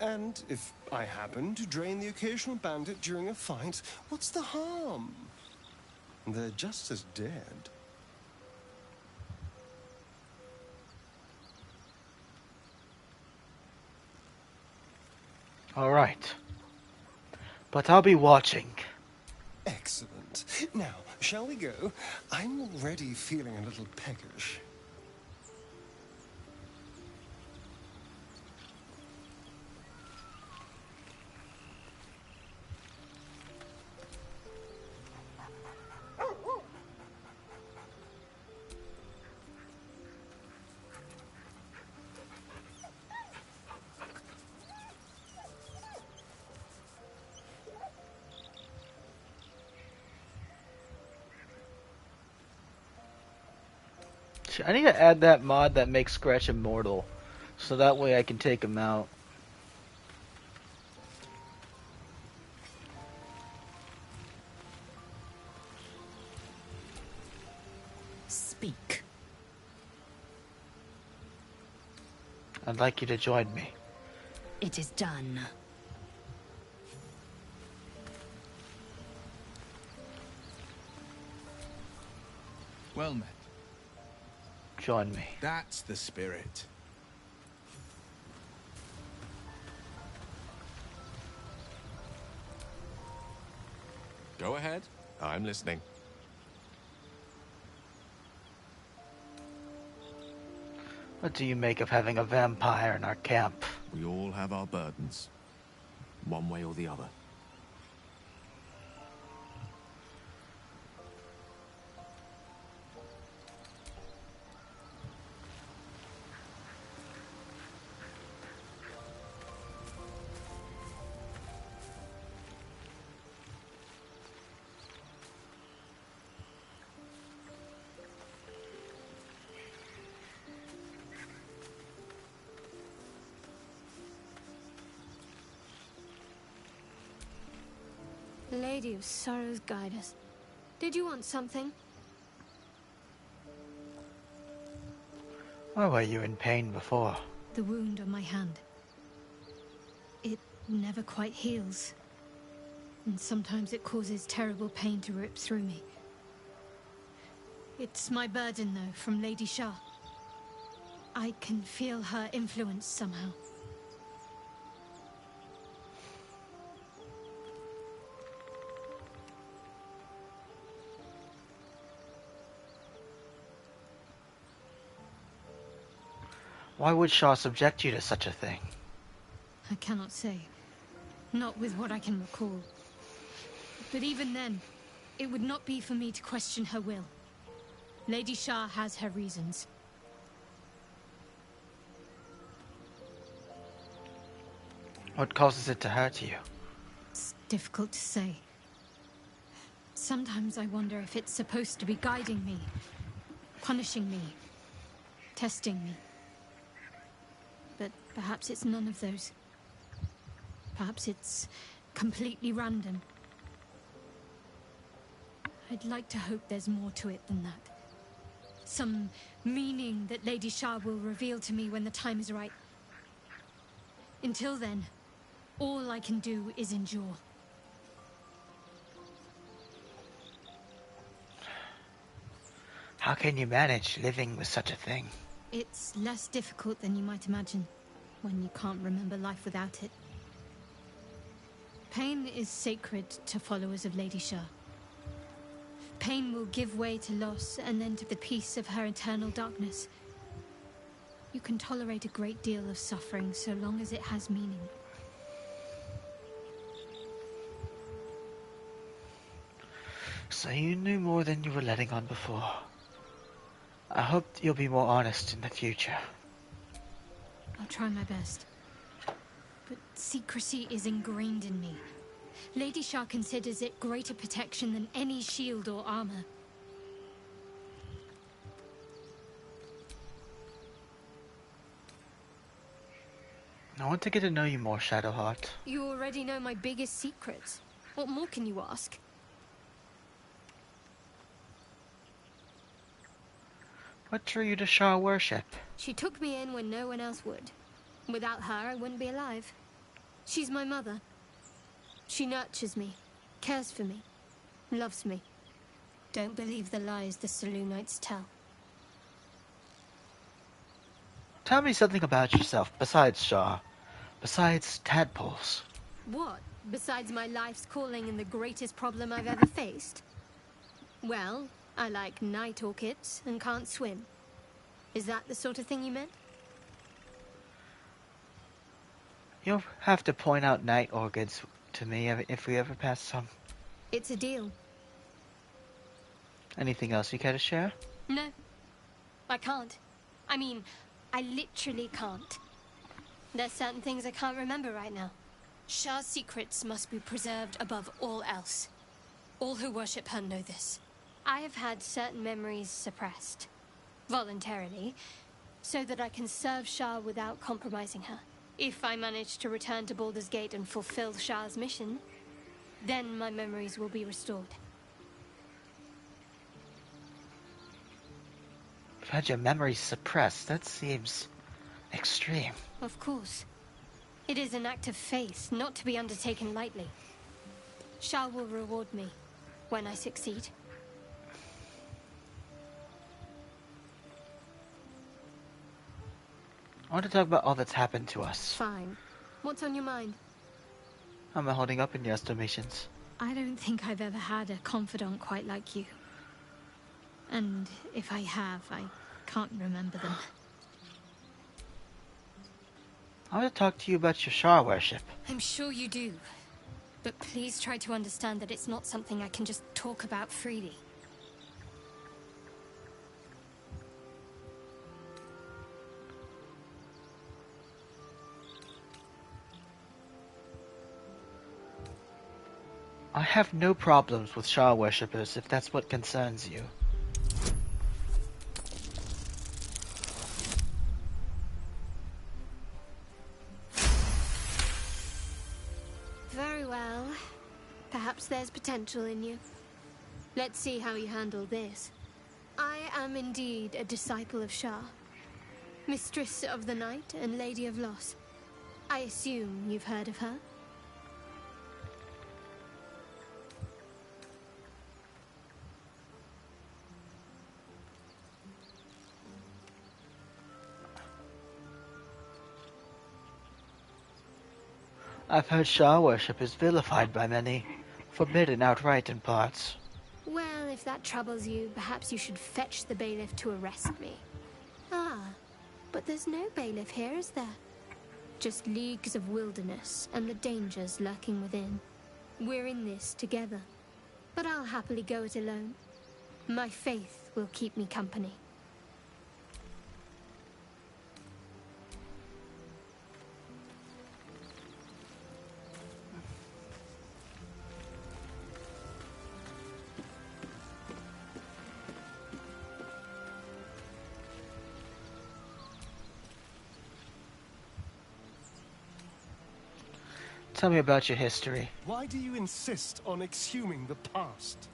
And if I happen to drain the occasional bandit during a fight, what's the harm? They're just as dead. Alright. But I'll be watching. Excellent. Now, shall we go? I'm already feeling a little peckish. I need to add that mod that makes Scratch immortal, so that way I can take him out. Speak. I'd like you to join me. It is done. Well met. Join me. That's the spirit. Go ahead. I'm listening. What do you make of having a vampire in our camp? We all have our burdens, one way or the other. Lady of Sorrows, guide us. Did you want something? Or were you in pain before? The wound on my hand. It never quite heals. And sometimes it causes terrible pain to rip through me. It's my burden, though, from Lady Shah. I can feel her influence somehow. Why would Shah subject you to such a thing? I cannot say. Not with what I can recall. But even then, it would not be for me to question her will. Lady Shah has her reasons. What causes it to hurt you? It's difficult to say. Sometimes I wonder if it's supposed to be guiding me, punishing me, testing me. But perhaps it's none of those. Perhaps it's completely random. I'd like to hope there's more to it than that. Some meaning that Lady Shah will reveal to me when the time is right. Until then, all I can do is endure. How can you manage living with such a thing? It's less difficult than you might imagine, when you can't remember life without it. Pain is sacred to followers of Lady Shah. Pain will give way to loss and then to the peace of her eternal darkness. You can tolerate a great deal of suffering so long as it has meaning. So you knew more than you were letting on before. I hope you'll be more honest in the future. I'll try my best. But secrecy is ingrained in me. Lady Shah considers it greater protection than any shield or armor. I want to get to know you more, Shadowheart. You already know my biggest secrets. What more can you ask? What drew you to Shah worship? She took me in when no one else would. Without her, I wouldn't be alive. She's my mother. She nurtures me, cares for me, loves me. Don't believe the lies the Selûnites tell. Tell me something about yourself besides Shah. Besides tadpoles. What? Besides my life's calling and the greatest problem I've ever faced? Well, I like night orchids and can't swim. Is that the sort of thing you meant? You'll have to point out night orchids to me if we ever pass some. It's a deal. Anything else you care to share? No. I can't. I mean, I literally can't. There's certain things I can't remember right now. Shah's secrets must be preserved above all else. All who worship her know this. I have had certain memories suppressed. Voluntarily. So that I can serve Shah without compromising her. If I manage to return to Baldur's Gate and fulfill Shah's mission, then my memories will be restored. You've had your memories suppressed. That seems extreme. Of course. It is an act of faith, not to be undertaken lightly. Shah will reward me when I succeed. I want to talk about all that's happened to us. Fine. What's on your mind? How am I holding up in your estimations? I don't think I've ever had a confidant quite like you. And if I have, I can't remember them. I want to talk to you about your Shah worship. I'm sure you do. But please try to understand that it's not something I can just talk about freely. I have no problems with Shah worshippers if that's what concerns you. Perhaps there's potential in you. Let's see how you handle this. I am indeed a disciple of Shah, Mistress of the Night and Lady of Loss. I assume you've heard of her? I've heard Shah worship is vilified by many, forbidden outright in parts. Well, if that troubles you, perhaps you should fetch the bailiff to arrest me. Ah, but there's no bailiff here, is there? Just leagues of wilderness and the dangers lurking within. We're in this together, but I'll happily go it alone. My faith will keep me company. Tell me about your history. Why do you insist on exhuming the past?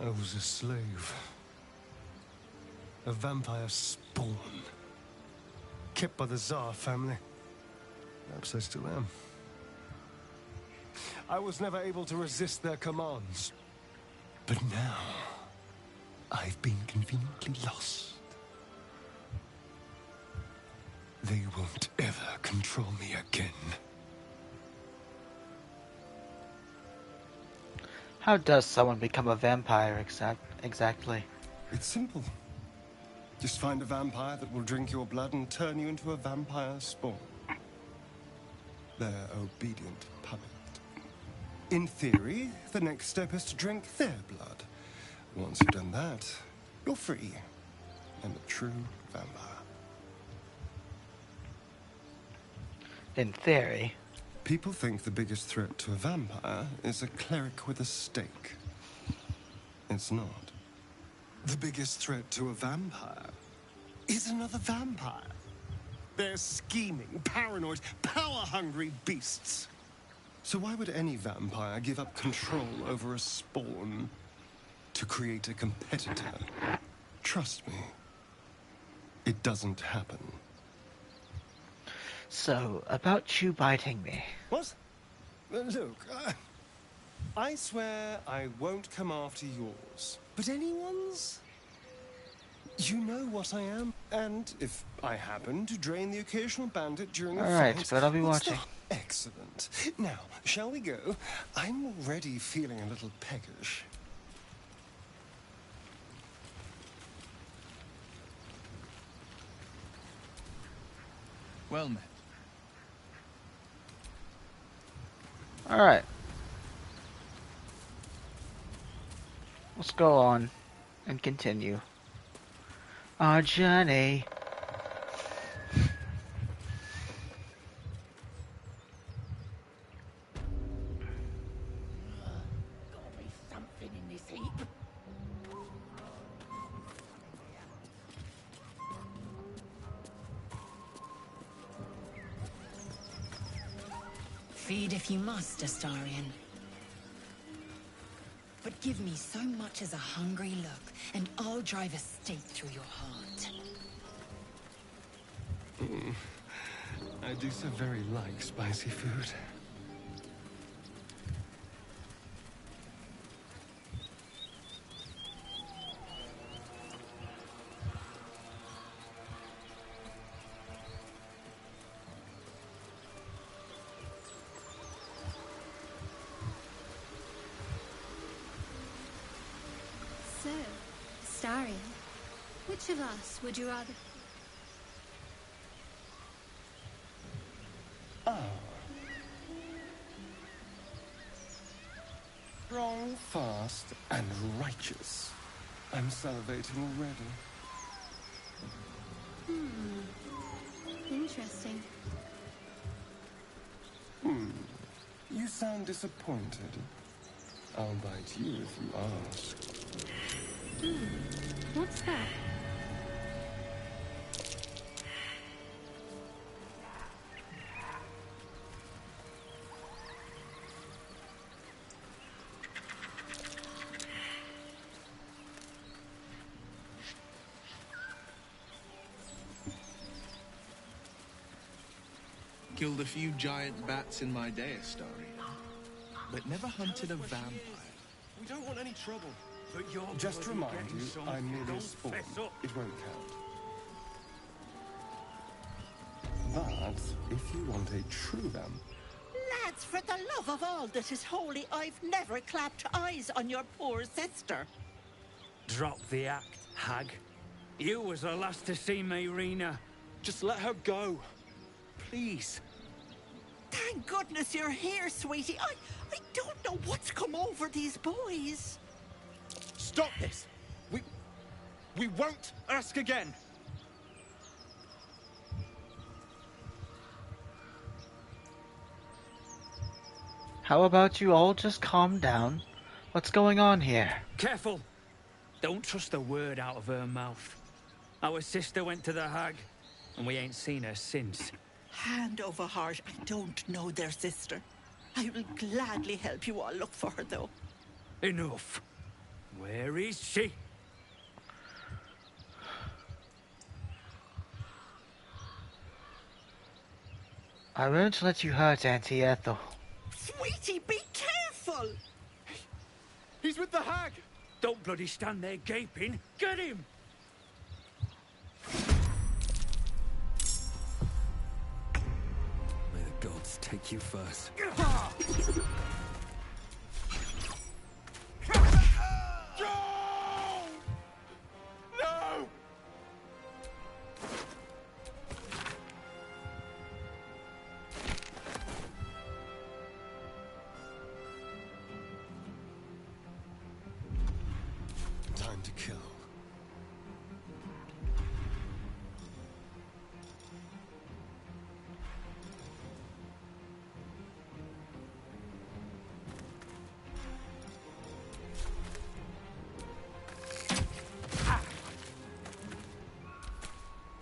I was a slave. A vampire spawn. Kept by the Tsar family. Perhaps I still am. I was never able to resist their commands. But now, I've been conveniently lost. They won't ever control me again. How does someone become a vampire exactly? It's simple. Just find a vampire that will drink your blood and turn you into a vampire spawn. Their obedient puppet. In theory, the next step is to drink their blood. Once you've done that, you're free and a true vampire. In theory. People think the biggest threat to a vampire is a cleric with a stake. It's not. The biggest threat to a vampire is another vampire. They're scheming, paranoid, power-hungry beasts. So why would any vampire give up control over a spawn to create a competitor? Trust me, it doesn't happen. So, about you biting me. What? Look, I swear I won't come after yours. But anyone's? You know what I am. And if I happen to drain the occasional bandit during a fight... Alright, but I'll be watching. Excellent. Now, shall we go? I'm already feeling a little peckish. Well met. Alright. Let's go on and continue our journey. Gotta be something in this heap. Feed if you must, Astarion. But give me so much as a hungry look, and I'll drive a stake through your heart. I do so very like spicy food. So, Astarion, which of us would you rather... Strong, fast, and righteous. I'm salivating already. Interesting. You sound disappointed. I'll bite you if you ask. What's that? Killed a few giant bats in my day, story, but never hunted a vampire. We don't want any trouble. But you're Just to bloody remind getting you, some. I'm merely a Don't spawn. fess up. It won't count. But if you want a true vamp, Lads, for the love of all that is holy, I've never clapped eyes on your poor sister. Drop the act, hag. You was the last to see me, Rena. Just let her go. Please. Thank goodness you're here, sweetie. I don't know what's come over these boys. Stop this. We won't ask again. How about you all just calm down? What's going on here? Careful! Don't trust a word out of her mouth. Our sister went to the hag, and we ain't seen her since. Hand over heart, I don't know their sister. I will gladly help you all look for her, though. Enough. Where is she? I won't let you hurt Auntie Ethel. Sweetie, be careful! He's with the hag! Don't bloody stand there gaping. Get him! May the gods take you first. No! time to kill.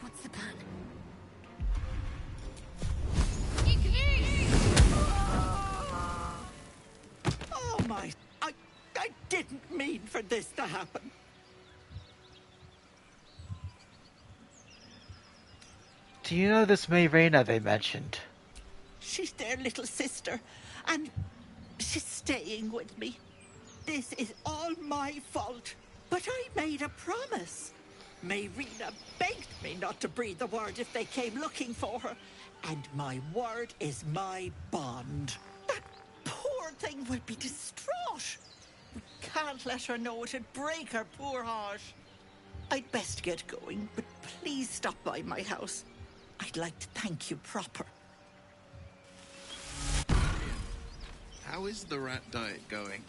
What's the plan? Oh my... I didn't mean for this to happen. Do you know this Mayrena they mentioned? She's their little sister, and she's staying with me. This is all my fault, but I made a promise. Mayrena begged me not to breathe a word if they came looking for her, and my word is my bond. That poor thing will be distraught. We can't let her know it'd break her poor heart. I'd best get going, but please stop by my house. I'd like to thank you proper. How is the rat diet going?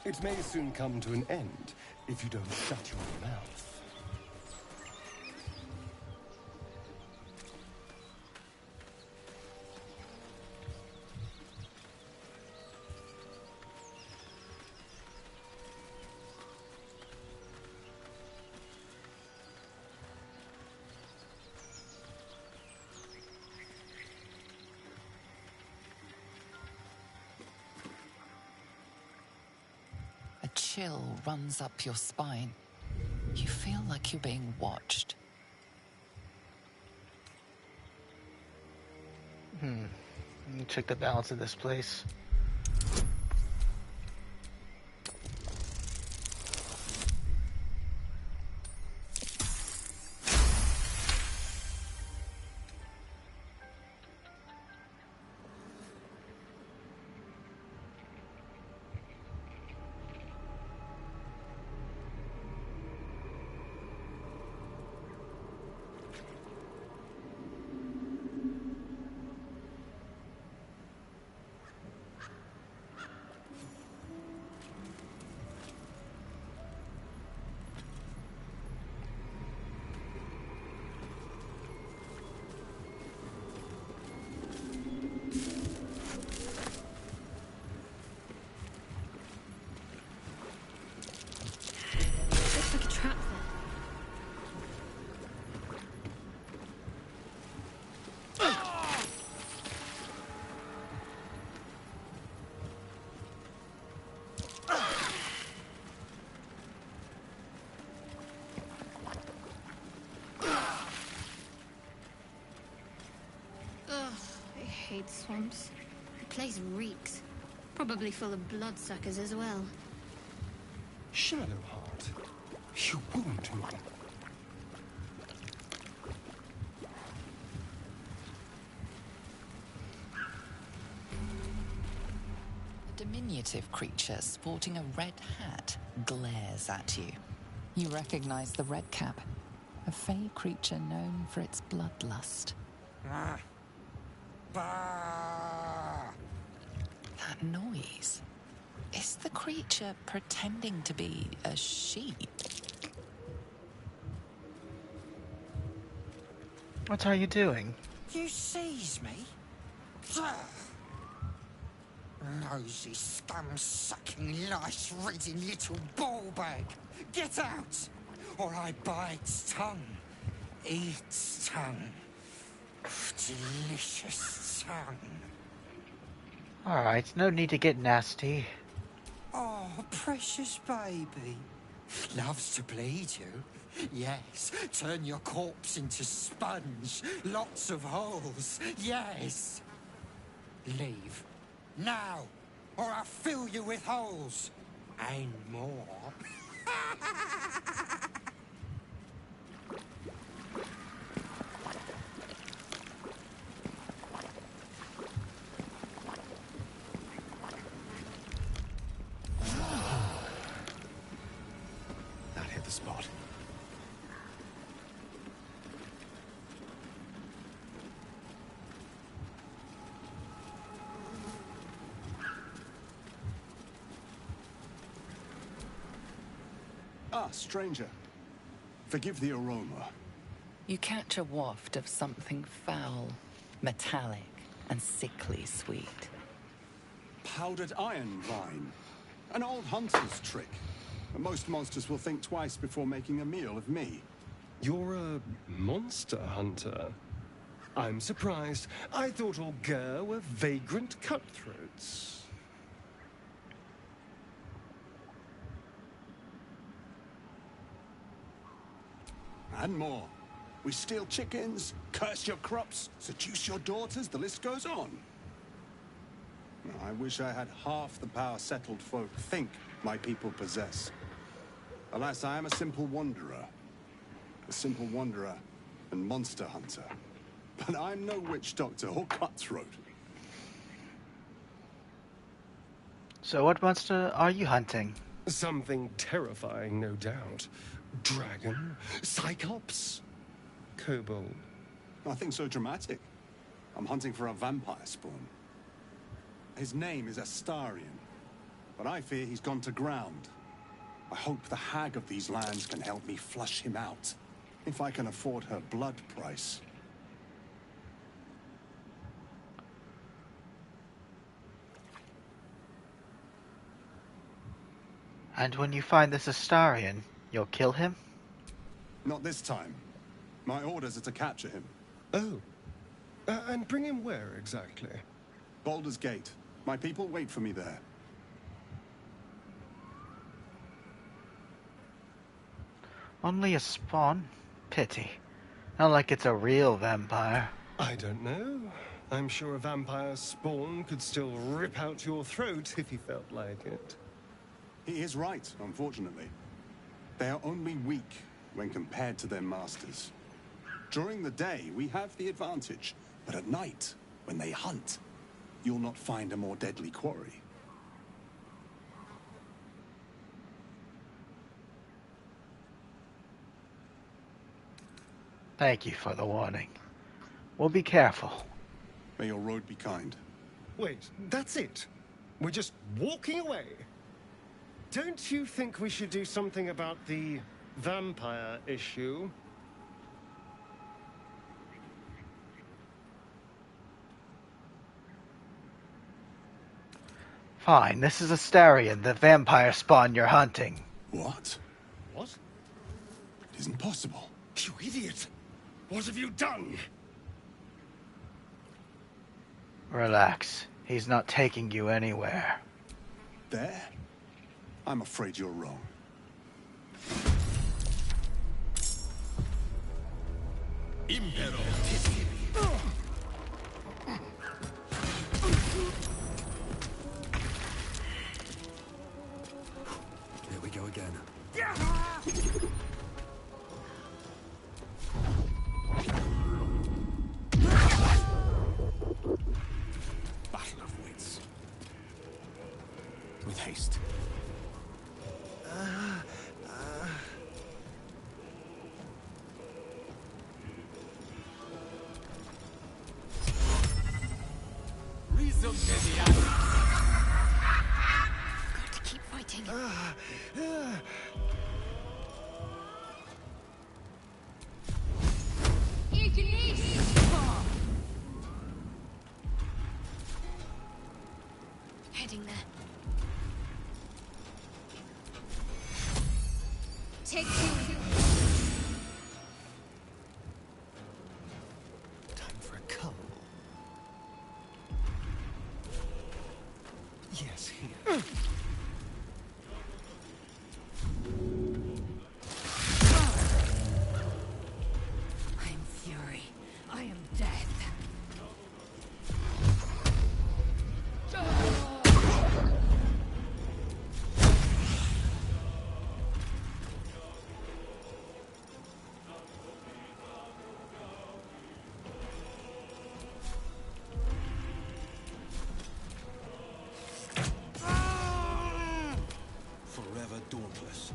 It may soon come to an end if you don't shut your mouth. A chill runs up your spine. You feel like you're being watched. Let me check the balance of this place. decayed swamps. The place reeks. Probably full of bloodsuckers as well. Shadowheart, you wound me. A diminutive creature sporting a red hat glares at you. You recognize the red cap, a fey creature known for its bloodlust. That noise. Is the creature pretending to be a sheep? What are you doing? You seize me? Nosy, scum-sucking, lice-reading little ball-bag. Get out! Or I bite its tongue. Eat its tongue. Delicious tongue. Alright, no need to get nasty. Oh, precious baby. Loves to bleed you. Yes, turn your corpse into sponge. Lots of holes. Yes. Leave. Now, or I'll fill you with holes. And more. That hit the spot. Ah, stranger. Forgive the aroma. You catch a waft of something foul, metallic, and sickly sweet. Powdered iron vine. An old hunter's trick. Most monsters will think twice before making a meal of me. You're a monster hunter. I'm surprised. I thought all Ger were vagrant cutthroats. And more. We steal chickens, curse your crops, seduce your daughters, the list goes on. I wish I had half the power settled folk think my people possess. Alas, I am a simple wanderer. A simple wanderer and monster hunter. But I'm no witch doctor or cutthroat. So what monster are you hunting? Something terrifying, no doubt. Dragon? Cyclops? Kobold? Nothing so dramatic. I'm hunting for a vampire spawn. His name is Astarion, but I fear he's gone to ground. I hope the hag of these lands can help me flush him out, if I can afford her blood price. And when you find this Astarion, you'll kill him? Not this time. My orders are to capture him. Oh. And bring him where, exactly? Baldur's Gate. My people wait for me there. Only a spawn? Pity. Not like it's a real vampire. I don't know. I'm sure a vampire spawn could still rip out your throat if he felt like it. He is right, unfortunately. They are only weak when compared to their masters. During the day, we have the advantage, but at night, when they hunt, you'll not find a more deadly quarry. Thank you for the warning. We'll be careful. May your road be kind. Wait, that's it? We're just walking away? Don't you think we should do something about the vampire issue? Fine, this is Astarion, the vampire spawn you're hunting. What? What? It isn't possible. You idiot! What have you done? Relax. He's not taking you anywhere. There? I'm afraid you're wrong. Impero. go again. Battle of wits. With haste. Got to keep fighting. Heading there. Take you. Time for a cull. Yes, here. I am fury. I am death. Forever dauntless.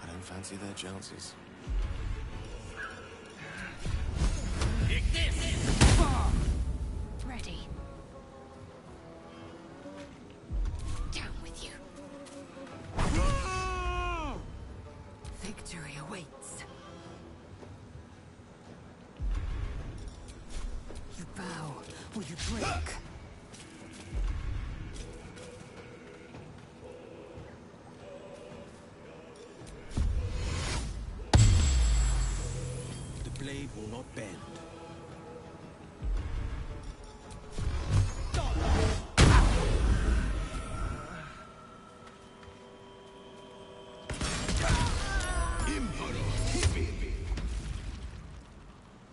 I don't fancy their chances. Ready. Down with you. Victory awaits. You bow, will you break? The blade will not bend.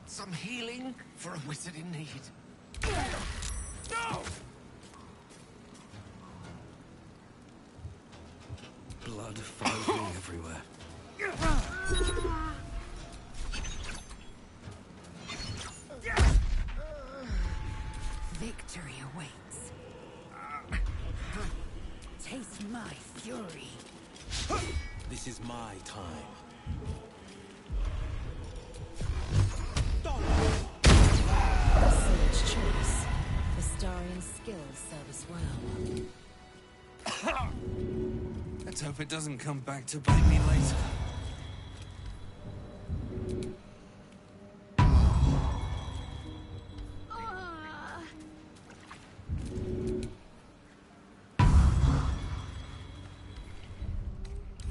Some healing for a wizard in need. No! Blood follows me everywhere. Victory awaits. Taste my fury. This is my time. Sage choice. Vistarian skills serve us well. Let's hope it doesn't come back to bite me later.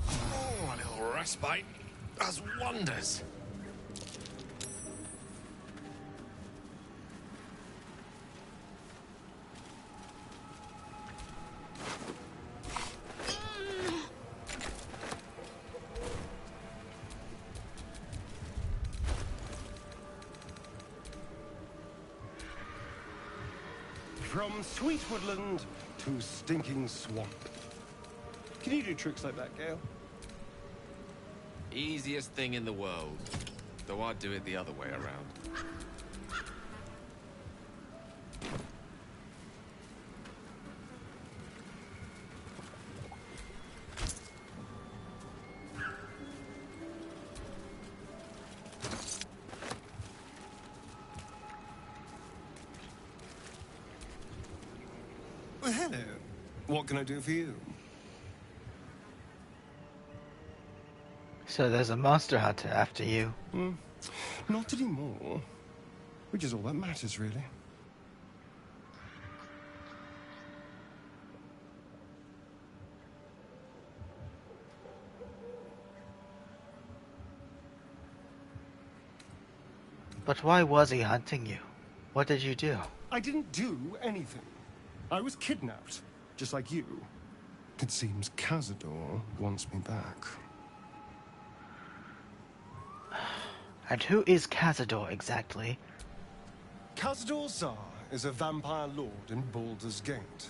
Oh, a little respite does wonders. From sweet woodland to stinking swamp. Can you do tricks like that, Gale? Easiest thing in the world. Though I'd do it the other way around. Well, hello. What can I do for you? So there's a monster hunter after you. Not anymore. Which is all that matters, really. But why was he hunting you? What did you do? I didn't do anything. I was kidnapped, just like you. It seems Cazador wants me back. And who is Cazador exactly? Cazador Zar is a vampire lord in Baldur's Gate.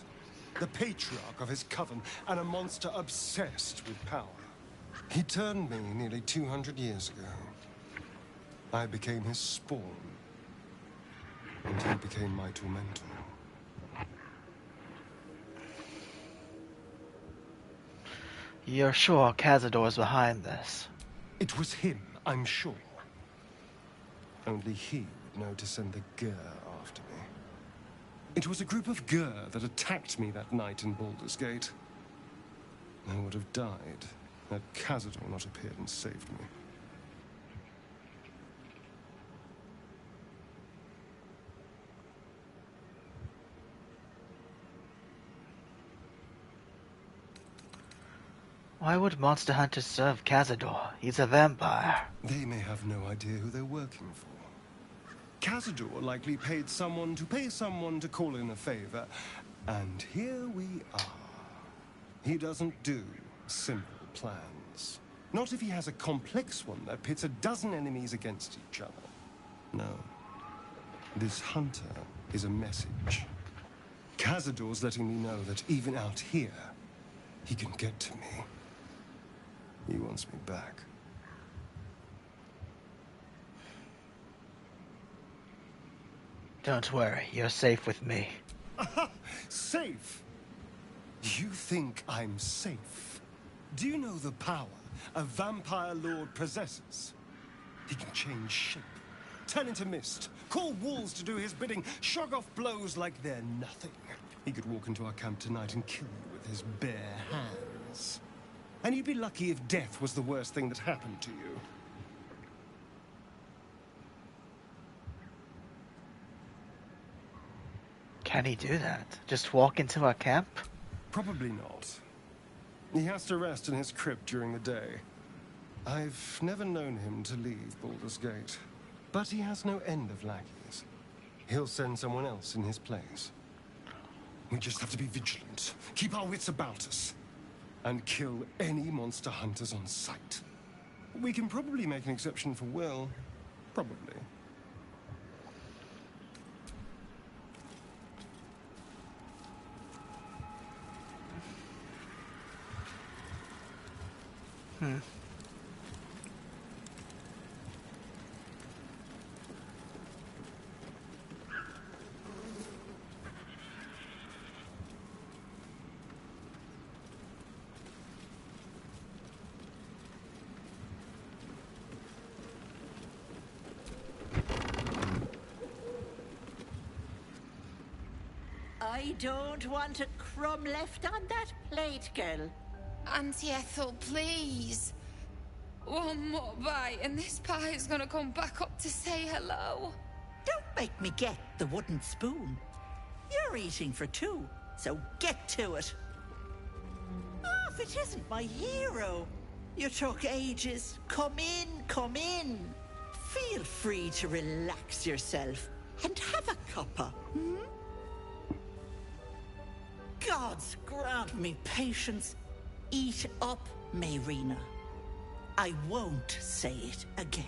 The patriarch of his coven and a monster obsessed with power. He turned me nearly 200 years ago. I became his spawn. And he became my tormentor. You're sure Cazador's behind this? It was him, I'm sure. Only he would know to send the Gur after me. It was a group of Gur that attacked me that night in Baldur's Gate. I would have died had Cazador not appeared and saved me. Why would monster hunters serve Cazador? He's a vampire. They may have no idea who they're working for. Cazador likely paid someone to pay someone to call in a favor. And here we are. He doesn't do simple plans. Not if he has a complex one that pits a dozen enemies against each other. No. This hunter is a message. Cazador's letting me know that even out here, he can get to me. He wants me back. Don't worry, you're safe with me. Safe? You think I'm safe? Do you know the power a vampire lord possesses? He can change shape, turn into mist, call wolves to do his bidding, shrug off blows like they're nothing. He could walk into our camp tonight and kill you with his bare hands. And you'd be lucky if death was the worst thing that happened to you. Can he do that? Just walk into our camp? Probably not. He has to rest in his crypt during the day. I've never known him to leave Baldur's Gate. But he has no end of lackeys. He'll send someone else in his place. We just have to be vigilant, keep our wits about us, and kill any monster hunters on sight. We can probably make an exception for Will. Probably. I don't want a crumb left on that plate, girl. Auntie Ethel, please. One more bite and this pie is gonna come back up to say hello. Don't make me get the wooden spoon. You're eating for two, so get to it. Oh, if it isn't my hero. You took ages. Come in, come in. Feel free to relax yourself and have a cuppa, hmm? Gods grant me patience. Eat up, Mayrina. I won't say it again.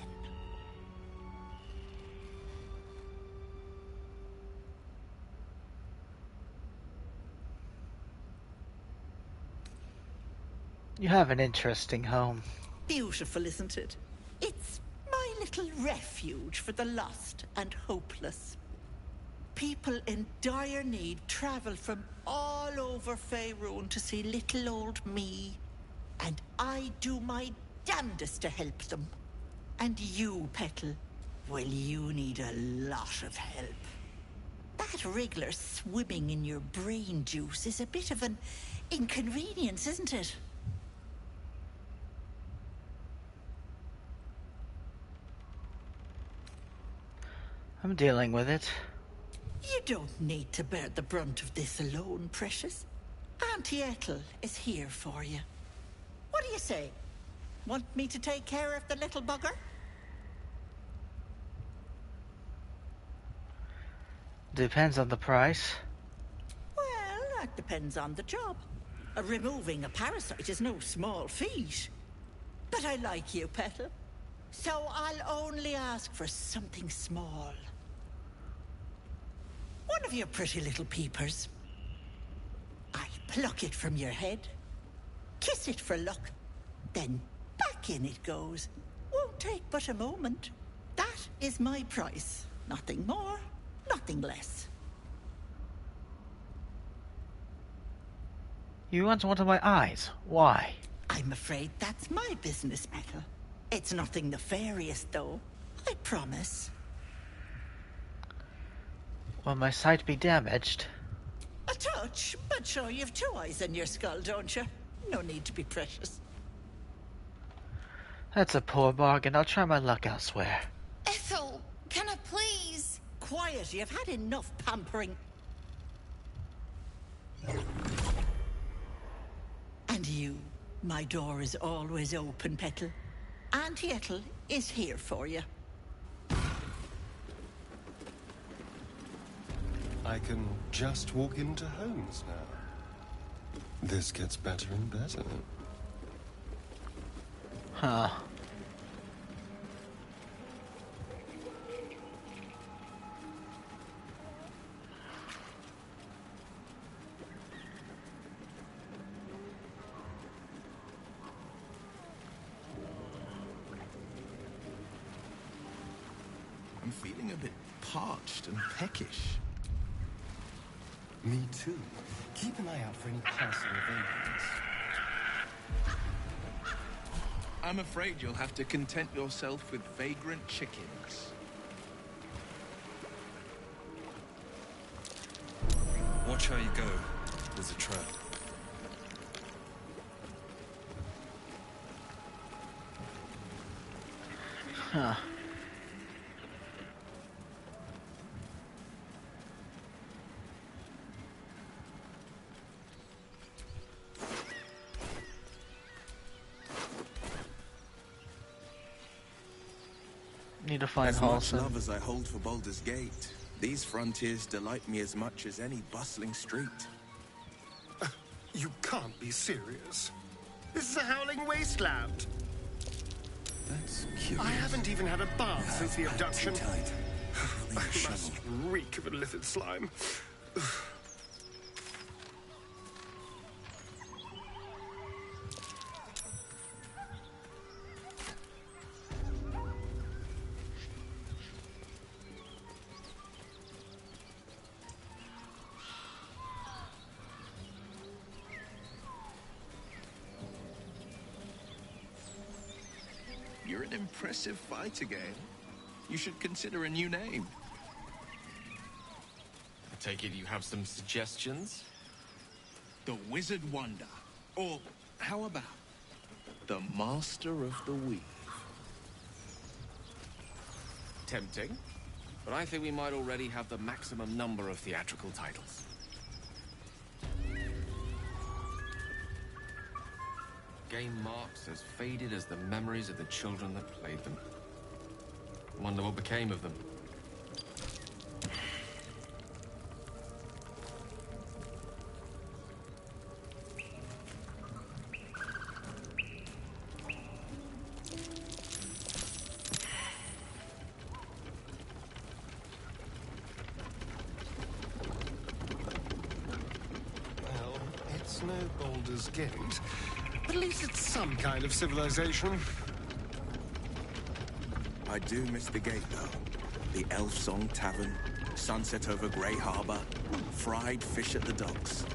You have an interesting home. Beautiful, isn't it? It's my little refuge for the lost and hopeless. People in dire need travel from all over Faerun to see little old me. And I do my damnedest to help them. And you, Petal, well, you need a lot of help. That wriggler swimming in your brain juice is a bit of an inconvenience, isn't it? I'm dealing with it. You don't need to bear the brunt of this alone, precious. Auntie Ethel is here for you. What do you say? Want me to take care of the little bugger? Depends on the price. Well, that depends on the job. Removing a parasite is no small feat. But I like you, Petal. So I'll only ask for something small. One of your pretty little peepers. I pluck it from your head, kiss it for luck, then back in it goes. Won't take but a moment. That is my price. Nothing more, nothing less. You want one of my eyes? Why? I'm afraid that's my business, Petal. It's nothing nefarious, though. I promise. Will my sight be damaged? A touch, but sure you've 2 eyes in your skull, don't you? No need to be precious. That's a poor bargain. I'll try my luck elsewhere. Ethel, can I please? Quiet, you've had enough pampering. And you, my door is always open, Petal. Auntie Ethel is here for you. I can just walk into homes now. This gets better and better. Huh. I'm feeling a bit parched and peckish. Me too. Keep an eye out for any passing vagrants. I'm afraid you'll have to content yourself with vagrant chickens. Watch how you go. There's a trap. Huh. Need to find As much Halson. love as I hold for Baldur's Gate, these frontiers delight me as much as any bustling street. You can't be serious. This is a howling wasteland. That's curious. I haven't even had a bath since the abduction. Tight. I must reek of illicit slime. You're an impressive fighter, Gale. You should consider a new name. I take it you have some suggestions? The Wizard Wonder. Or how about the Master of the Weave? Tempting. But I think we might already have the maximum number of theatrical titles. Game marks as faded as the memories of the children that played them. Wonder what became of them. Well, it's no Baldur's Gate. At least it's some kind of civilization. I do miss the gate, though. The Elf Song Tavern, sunset over Grey Harbor, fried fish at the docks.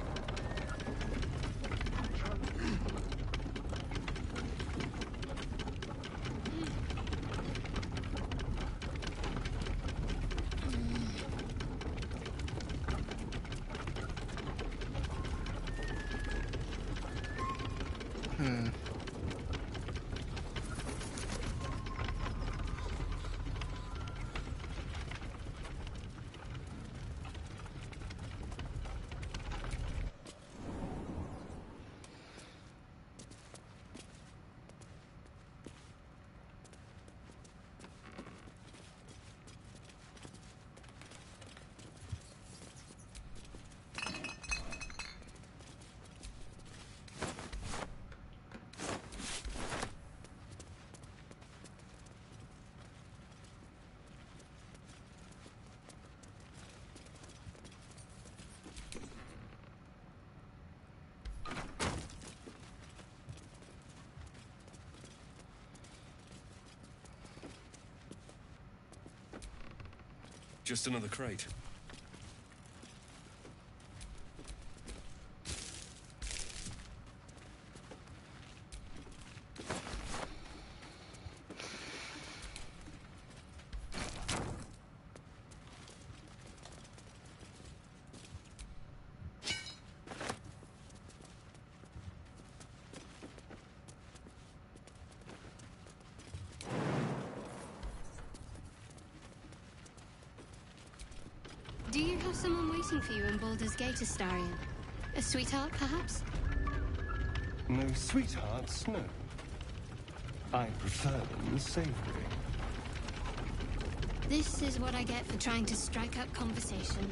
Just another crate. Do you have someone waiting for you in Baldur's Gate, Astarion? A sweetheart, perhaps? No sweethearts, no. I prefer them savory. This is what I get for trying to strike up conversation.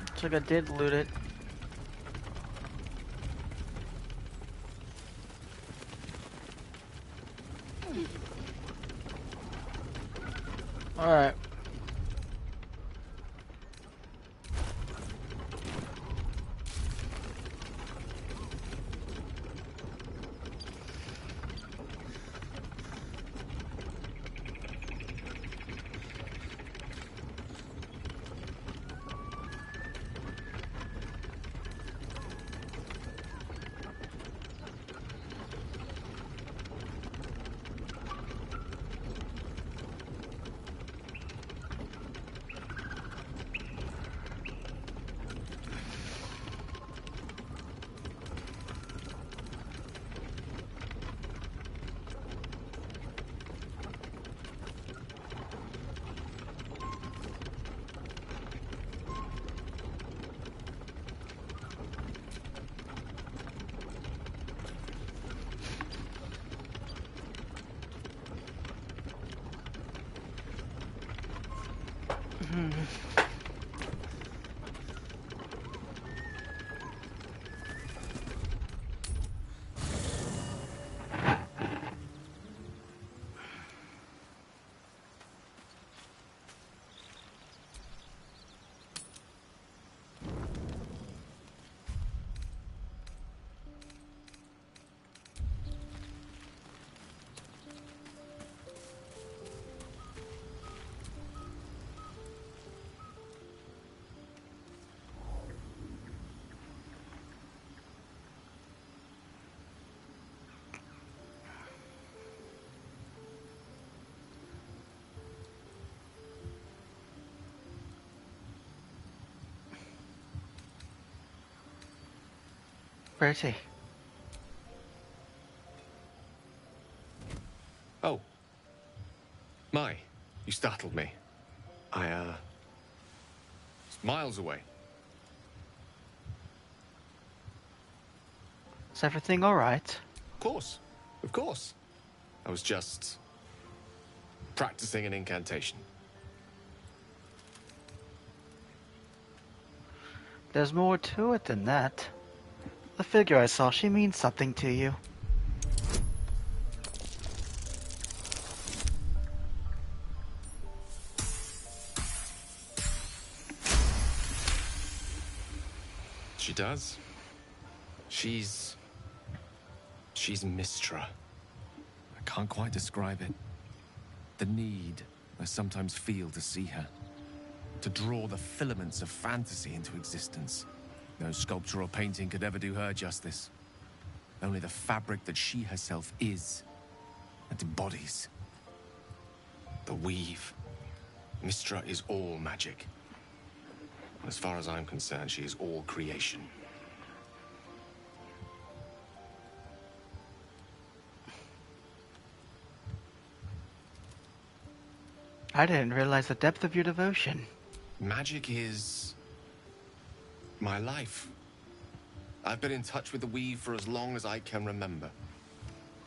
Looks like I did loot it. Alright. Pretty. Oh. My, you startled me. It's miles away. Is everything alright? Of course. Of course. I was just practicing an incantation. There's more to it than that. The figure I saw, she means something to you. She does. She's Mistra. I can't quite describe it. The need I sometimes feel to see her. To draw the filaments of fantasy into existence. No sculpture or painting could ever do her justice. Only the fabric that she herself is and embodies. The weave. Mistra is all magic. As far as I'm concerned, she is all creation. I didn't realize the depth of your devotion. Magic is my life. I've been in touch with the weave for as long as I can remember.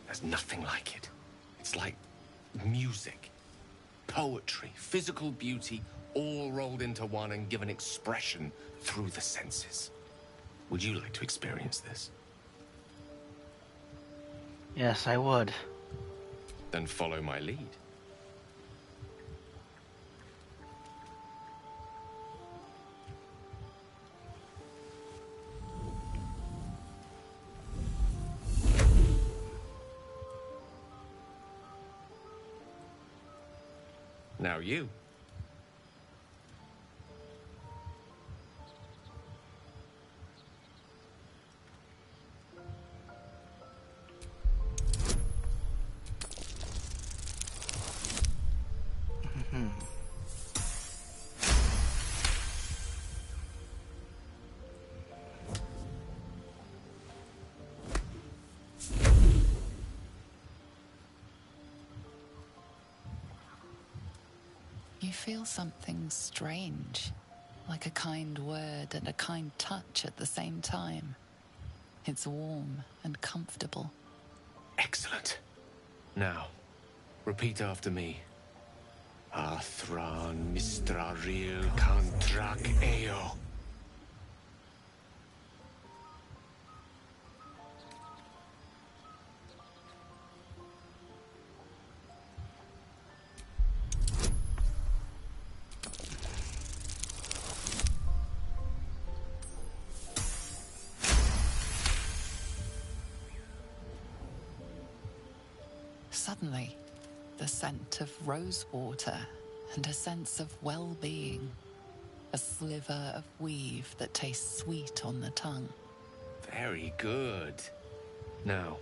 There's nothing like it. It's like music, poetry, physical beauty, all rolled into one and given expression through the senses. Would you like to experience this? Yes, I would. Then follow my lead. Now you. You feel something strange, like a kind word and a kind touch at the same time. It's warm and comfortable. Excellent. Now, repeat after me. Athran Mistraril Kantrak Eo. Suddenly, the scent of rose water and a sense of well-being. A sliver of weave that tastes sweet on the tongue. Very good. Now,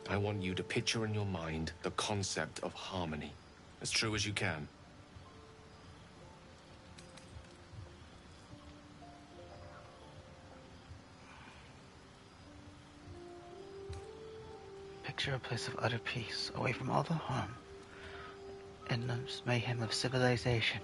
I want you to picture in your mind the concept of harmony, as true as you can. Picture a place of utter peace, away from all the harm and the mayhem of civilization.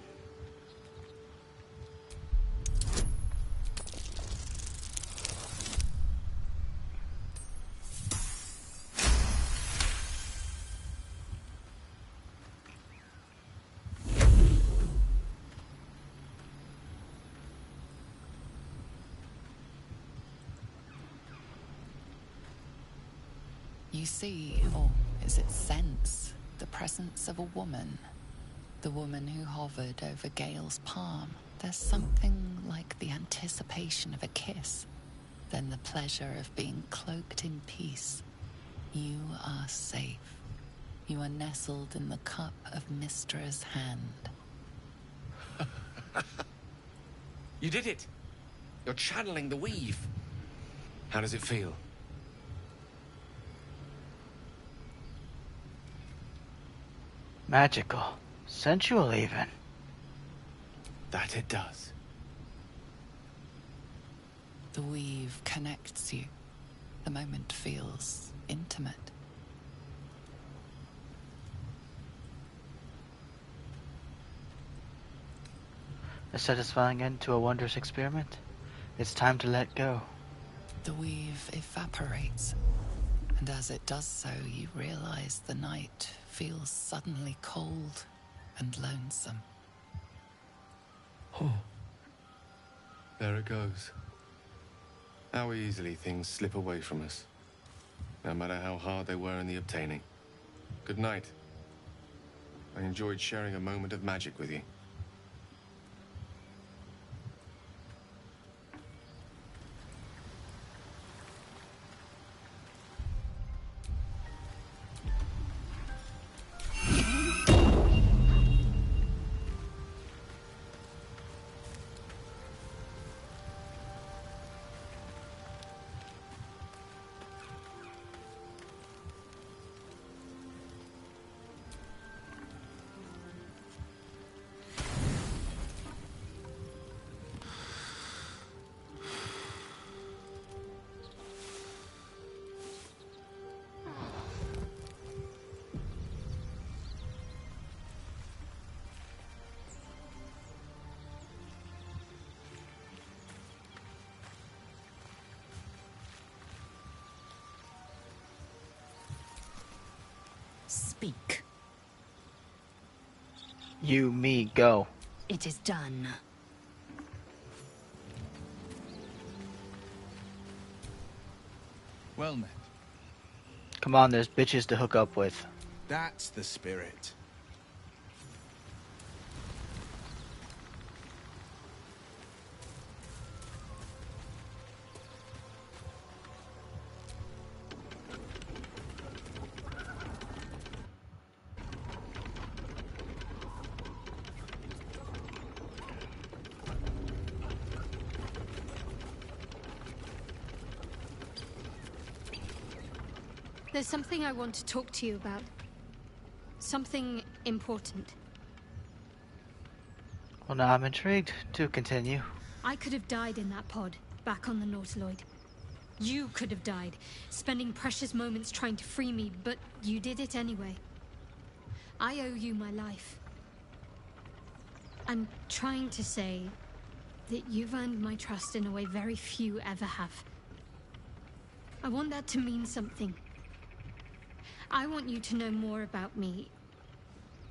You see, or is it sense, the presence of a woman. The woman who hovered over Gale's palm. There's something like the anticipation of a kiss, then the pleasure of being cloaked in peace. You are safe. You are nestled in the cup of Mystra's hand. You did it! You're channeling the weave. How does it feel? Magical. Sensual, even. That it does. The weave connects you. The moment feels intimate. A satisfying end to a wondrous experiment. It's time to let go. The weave evaporates, and as it does so, you realize the night feels suddenly cold and lonesome. Oh. There it goes. How easily things slip away from us, no matter how hard they were in the obtaining. Good night. I enjoyed sharing a moment of magic with you. speak. You, me, go. It is done. Well met. Come on, there's bitches to hook up with. That's the spirit. There's something I want to talk to you about. Something important. Well, now I'm intrigued. To continue. I could have died in that pod, back on the Nautiloid. You could have died, spending precious moments trying to free me, but you did it anyway. I owe you my life. I'm trying to say that you've earned my trust in a way very few ever have. I want that to mean something. I want you to know more about me,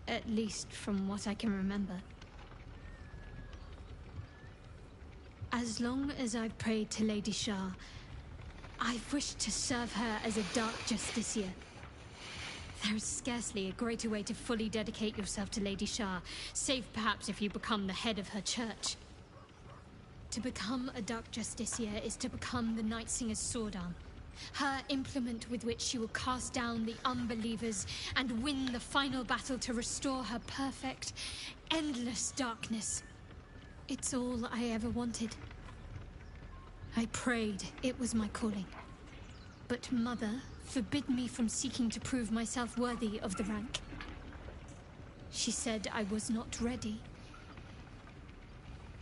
at least from what I can remember. As long as I've prayed to Lady Shah, I've wished to serve her as a Dark Justiciar. There is scarcely a greater way to fully dedicate yourself to Lady Shah, save perhaps if you become the head of her church. To become a Dark Justiciar is to become the Night Singer's sword arm, her implement with which she will cast down the unbelievers and win the final battle to restore her perfect, endless darkness. It's all I ever wanted. I prayed it was my calling. But Mother forbid me from seeking to prove myself worthy of the rank. She said I was not ready.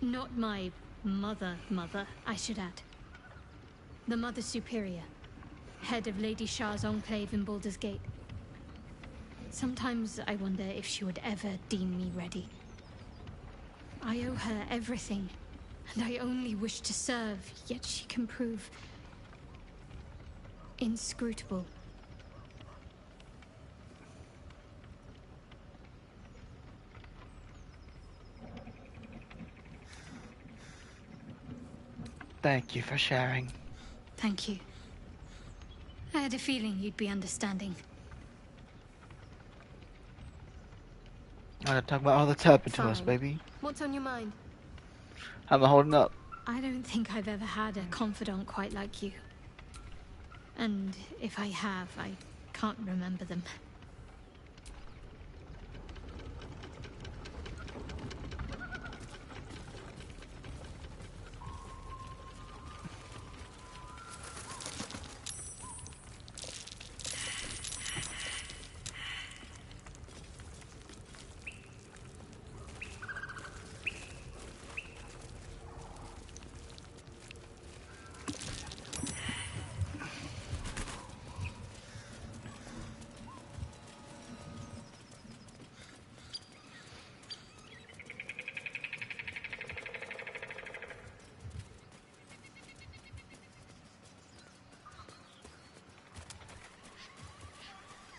Not my mother, I should add. The Mother Superior, head of Lady Shah's enclave in Baldur's Gate. Sometimes I wonder if she would ever deem me ready. I owe her everything, and I only wish to serve, yet she can prove inscrutable. Thank you for sharing. Thank you. I had a feeling you'd be understanding. I'm gonna talk about all that's happened to us, Fine. baby. What's on your mind? How am I holding up? I don't think I've ever had a confidant quite like you. And if I have, I can't remember them.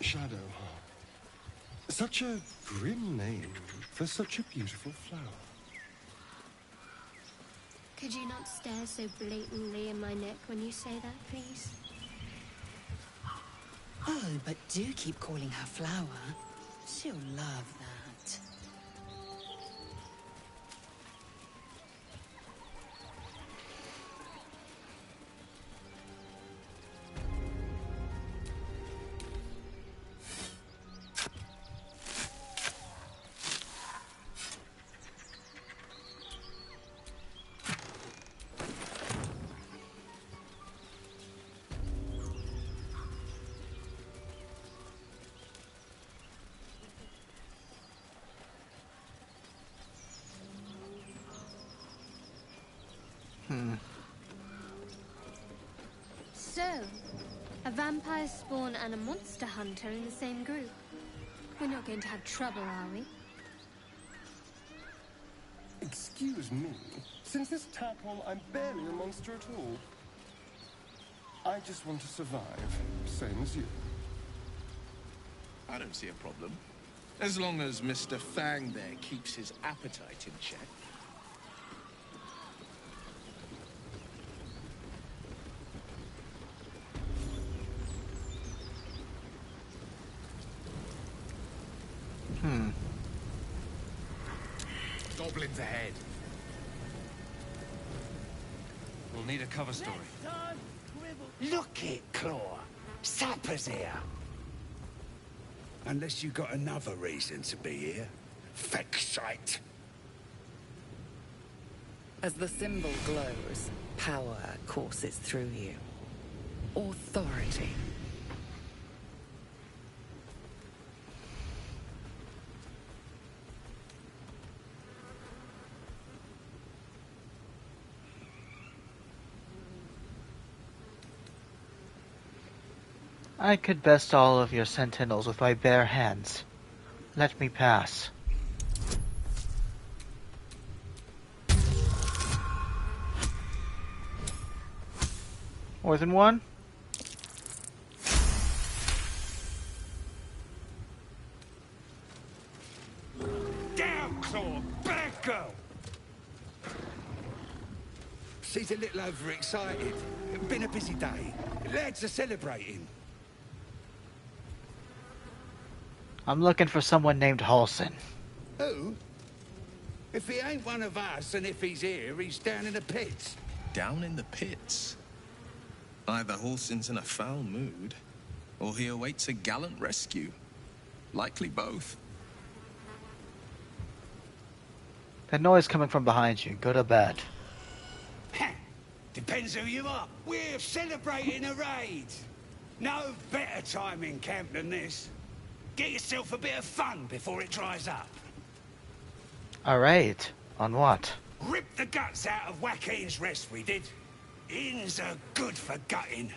Shadow. Such a grim name for such a beautiful flower. Could you not stare so blatantly in my neck when you say that, please? Oh, but do keep calling her Flower. She'll love that. So, a vampire spawn and a monster hunter in the same group. We're not going to have trouble, are we? Excuse me. Since this tadpole, I'm barely a monster at all. I just want to survive, same as you. I don't see a problem. As long as Mr. Fang there keeps his appetite in check. Goblins ahead. We'll need a cover story. Look it, Claw. Sapper's here. Unless you got another reason to be here. Fexite. As the symbol glows, power courses through you. Authority. I could best all of your sentinels with my bare hands. Let me pass. More than one? Down, Claw! Bad girl! She's a little overexcited. Been a busy day. Lads are celebrating. I'm looking for someone named Halson. Who? If he ain't one of us, and if he's here, he's down in the pits. Down in the pits? Either Halson's in a foul mood, or he awaits a gallant rescue. Likely both. That noise coming from behind you. Go to bed. Depends who you are. We're celebrating a raid. No better time in camp than this. Get yourself a bit of fun before it dries up. Alright. On what? Rip the guts out of Joaquin's rest, we did. Inns are good for gutting.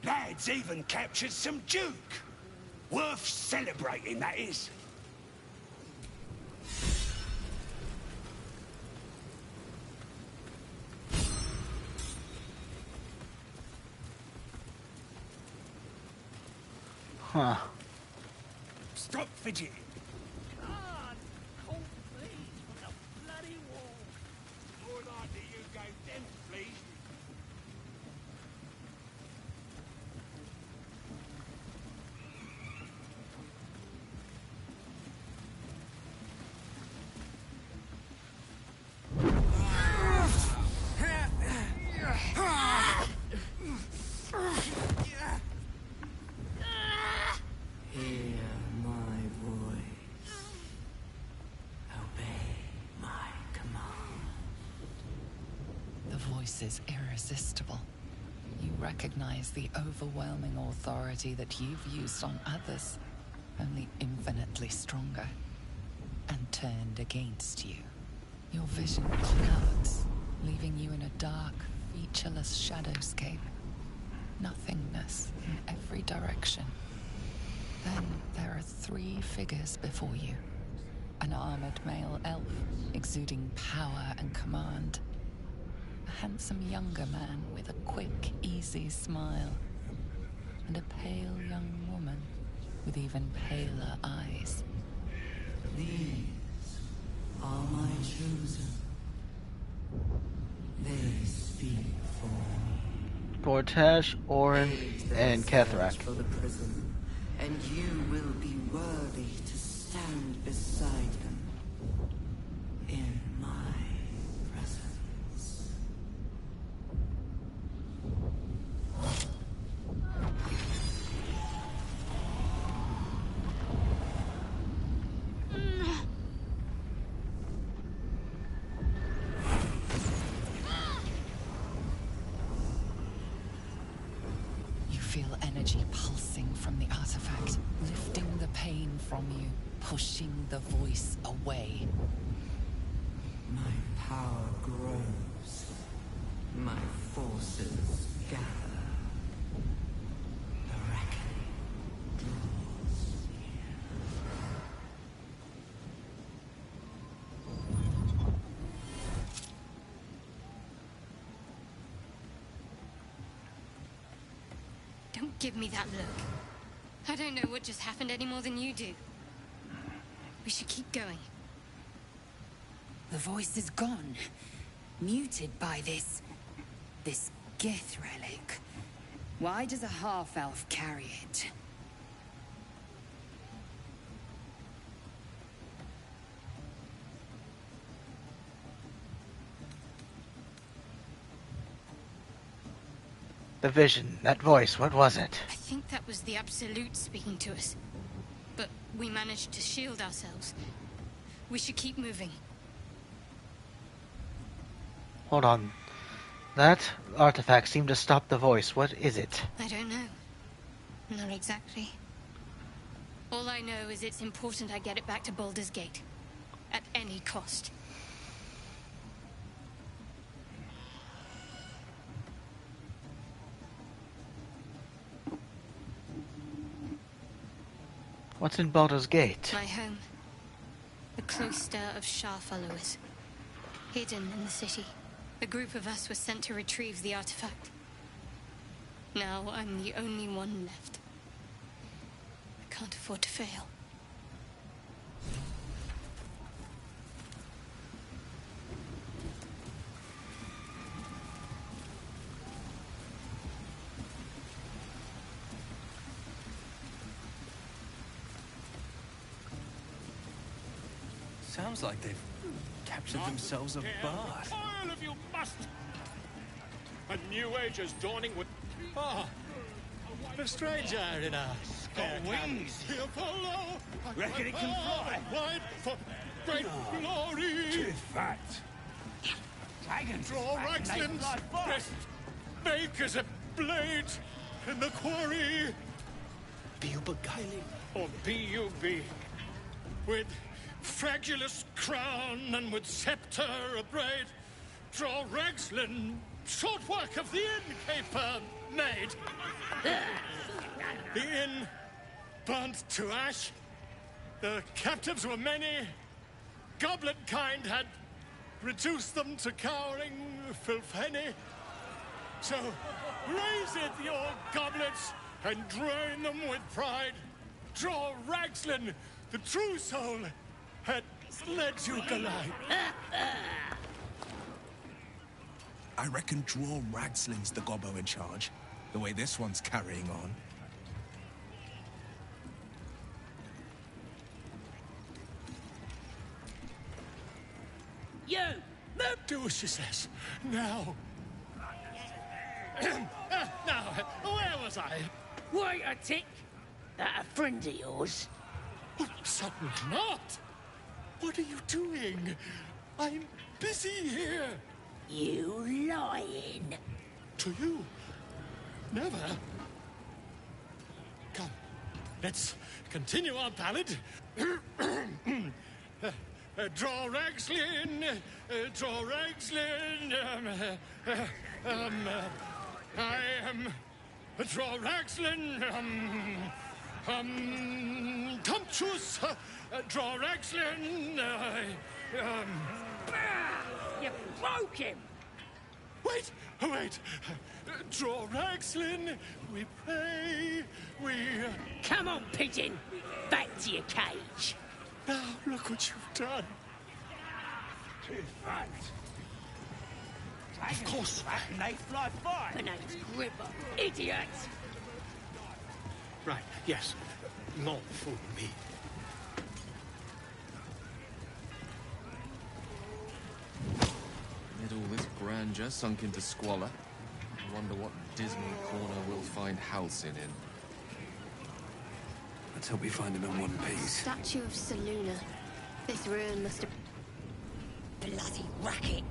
Lads even captured some Duke. Worth celebrating, that is. Huh. Stop fidgeting. Is irresistible. You recognize the overwhelming authority that you've used on others, only infinitely stronger, and turned against you. Your vision clouds, leaving you in a dark, featureless shadowscape. Nothingness in every direction. Then there are three figures before you. An armored male elf, exuding power and command. A handsome younger man with a quick, easy smile. And a pale young woman with even paler eyes. These are my chosen. They speak for me. Bortash, Orin, and Kethrak. For the prison, and you will be worthy to stand beside them in my presence. Feel energy pulsing from the artifact, lifting the pain from you, pushing the voice away. My power grows. My forces gather. The reckoning draws Don't give me that look. I don't know what just happened any more than you do. We should keep going. The voice is gone. Muted by this Gith relic. Why does a half-elf carry it? The vision, that voice, what was it? I think that was the Absolute speaking to us. But we managed to shield ourselves. We should keep moving. Hold on. That artifact seemed to stop the voice. What is it? I don't know. Not exactly. All I know is it's important I get it back to Baldur's Gate. At any cost. What's in Baldur's Gate? My home. The cloister of Shah followers. Hidden in the city. A group of us were sent to retrieve the artifact. Now I'm the only one left. I can't afford to fail. Sounds like they've captured themselves a bard. All of you must! A new age is dawning with... Ah, a stranger in a... Got wings. Here follow! Reckon it can fly? Wide for great glory! Too fat. Dragons. Draw Raxlin's best make as a blade in the quarry. Be you beguiling? Or be you be? With fragulous crown and with scepter abraid, draw Ragslin, short work of the innkeeper made. The inn burnt to ash. The captives were many. Goblet kind had reduced them to cowering filfhenny. So raise it, your goblets, and drain them with pride. Draw Ragslin, the true soul, had led you Goliath. I reckon Draw Ragslin's the gobbo in charge, the way this one's carrying on. You! Move! Do as she says. Now. Now, where was I? Wait a tick. That a friend of yours? Certainly not. What are you doing? I'm busy here. You lying. To you? Never. Come, let's continue our ballad. Draw Ragslin, draw Ragslin. I am draw Ragslin. Tumptuous, draw Ragslin. You broke him. Wait, wait. Draw Ragslin. We pray. We. Come on, pigeon. Back to your cage. Now look what you've done. Too fat. Of course. And they fly far. My name's Gripper. Idiot. Right, yes. Not fool me. Amid all this grandeur sunk into squalor, I wonder what dismal corner we'll find Halcyon in. Let's hope we find him in one piece. Statue of Seluna. This ruin must have... Bloody racket.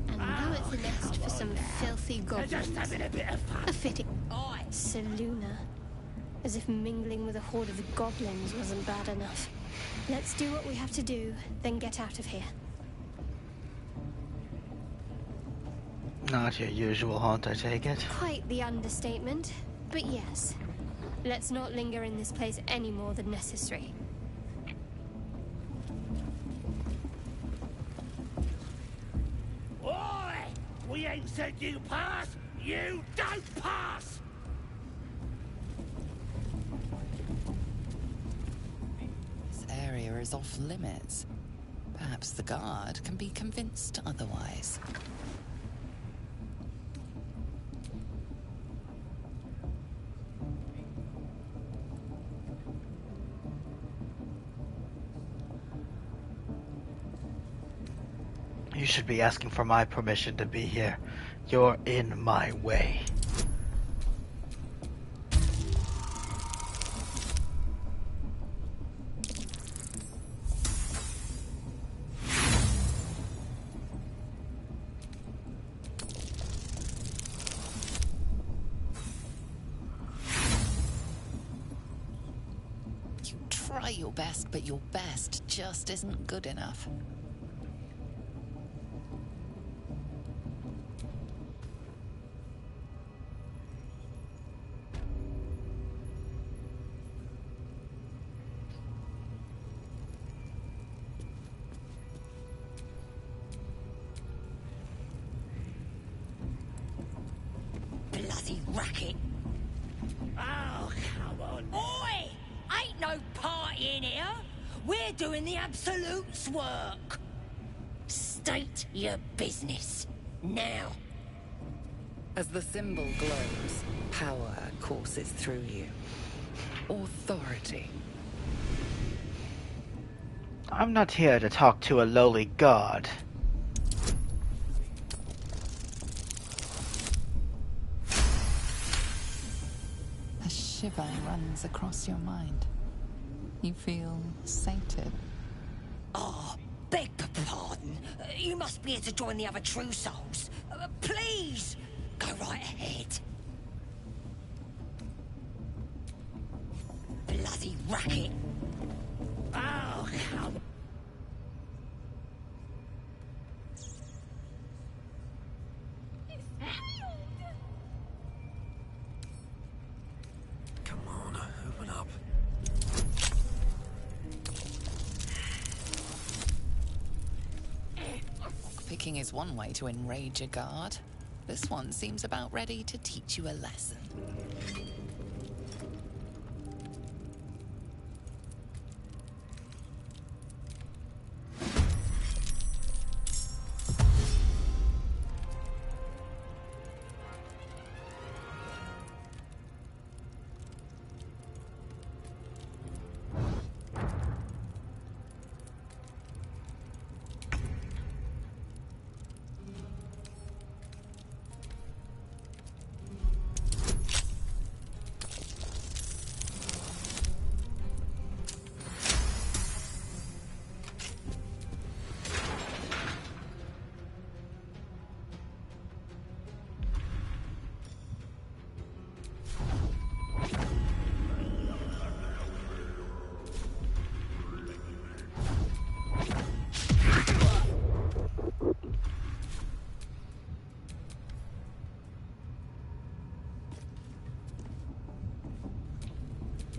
And now it's a nest for some filthy goblins. Just having a bit of fun. A fitting... Seluna. As if mingling with a horde of goblins wasn't bad enough. Let's do what we have to do, then get out of here. Not your usual haunt, I take it. Quite the understatement, but yes. Let's not linger in this place any more than necessary. Oi! We ain't said you pass! You don't pass! is off limits. Perhaps the guard can be convinced otherwise. You should be asking for my permission to be here. You're in my way. You try your best, but your best just isn't good enough. Bloody racket. Oh, come on. Oi! Ain't no party in here. We're doing the Absolute's work. State your business. Now. As the symbol glows, power courses through you. Authority. I'm not here to talk to a lowly god. A shiver runs across your mind. You feel sated. Oh, beg pardon. You must be here to join the other true souls. Please, go right ahead. Bloody racket. Oh, come. Come on, open up. Picking is one way to enrage a guard. This one seems about ready to teach you a lesson.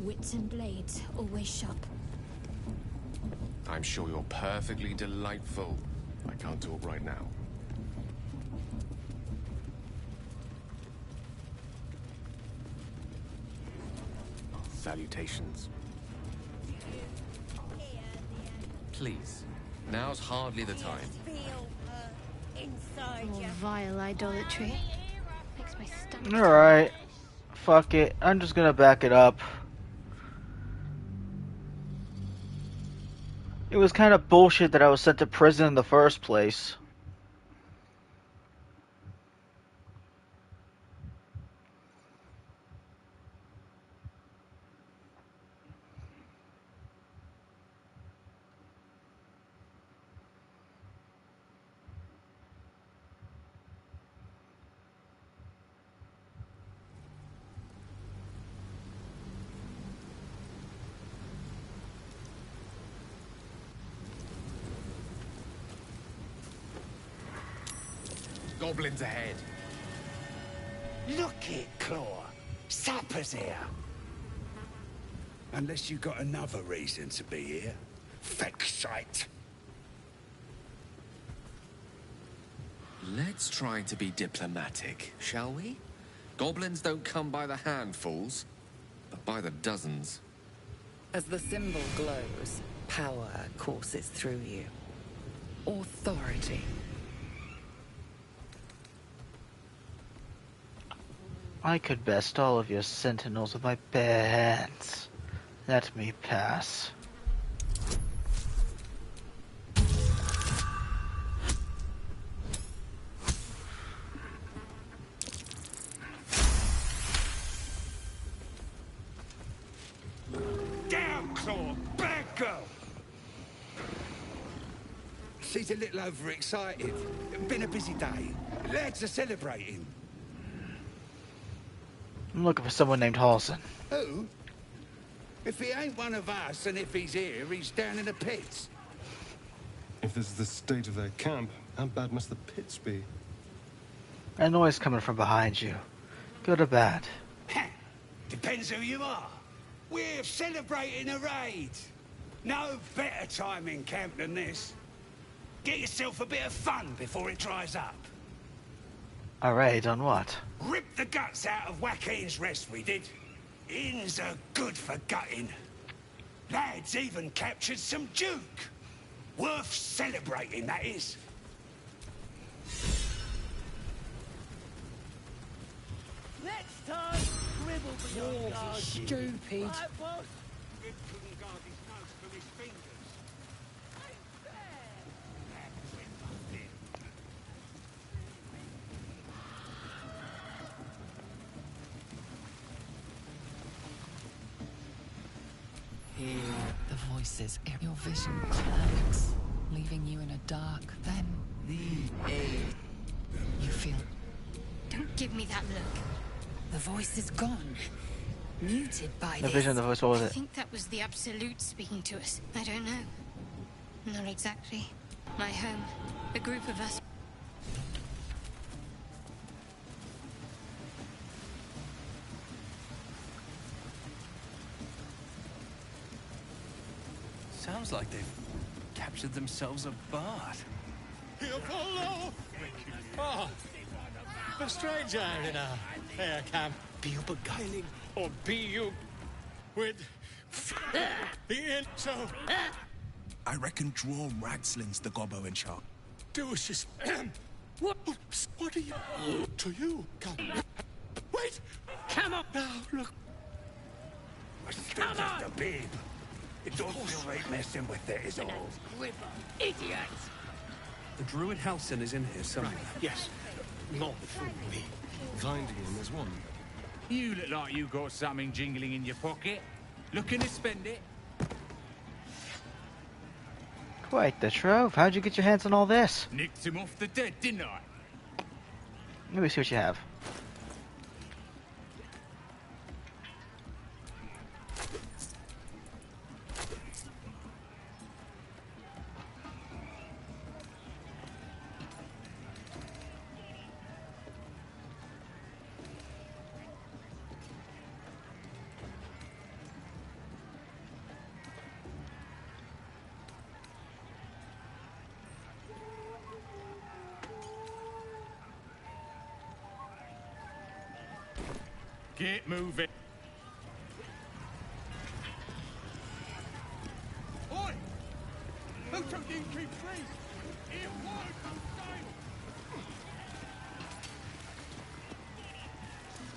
Wits and blades, always sharp. I'm sure you're perfectly delightful. I can't talk right now. Salutations. Please, now's hardly the time. More vile idolatry. Makes my stomach. Alright. Fuck it. I'm just gonna back it up. It was kind of bullshit that I was sent to prison in the first place. Goblins ahead. Look it, Claw. Sapper's here. Unless you got another reason to be here. Fexite. Let's try to be diplomatic, shall we? Goblins don't come by the handfuls, but by the dozens. As the symbol glows, Power courses through you. Authority. I could best all of your sentinels with my bare hands. Let me pass. Down, Claw! Bad girl! She's a little overexcited. Been a busy day. Lads are celebrating. I'm looking for someone named Halson. Who? If he ain't one of us, and if he's here, he's down in the pits. If this is the state of their camp, how bad must the pits be? A noise coming from behind you. Good or bad? Depends who you are. We're celebrating a raid. No better time in camp than this. Get yourself a bit of fun before it dries up. A raid on what? Ripped the guts out of Joaquin's rest, we did. Inns are good for gutting. Lads even captured some Duke. Worth celebrating, that is. Next time, dribble for your guard. Stupid. Right, boss? Rip couldn't guard his nose from his fingers. Hear the voices. Your vision clouds, leaving you in a dark. Then the aid. You feel. Don't give me that look. The voice is gone. Muted by The this. vision of the voice, what was I it? think that was the Absolute speaking to us. I don't know. Not exactly. My home. A group of us. Sounds like they've captured themselves a bard. Here follow! Ah, a stranger in a fair camp. Be you beguiling, or be you with the inn? So, I reckon draw Ragsling's the gobbo in charge. Ducius. What are you? To you, come. Wait! Come on! Now, look. Still just a babe. It don't feel right messing with it, is all. Idiot! The druid Halcyon is in here somewhere. Yes. Not for me. Finding him is one. You look like you got something jingling in your pocket. Looking to spend it? Quite the trove. How'd you get your hands on all this? Nicked him off the dead, didn't I? Let me see what you have. Get moving. Oi! Who took you keep free? It won't style!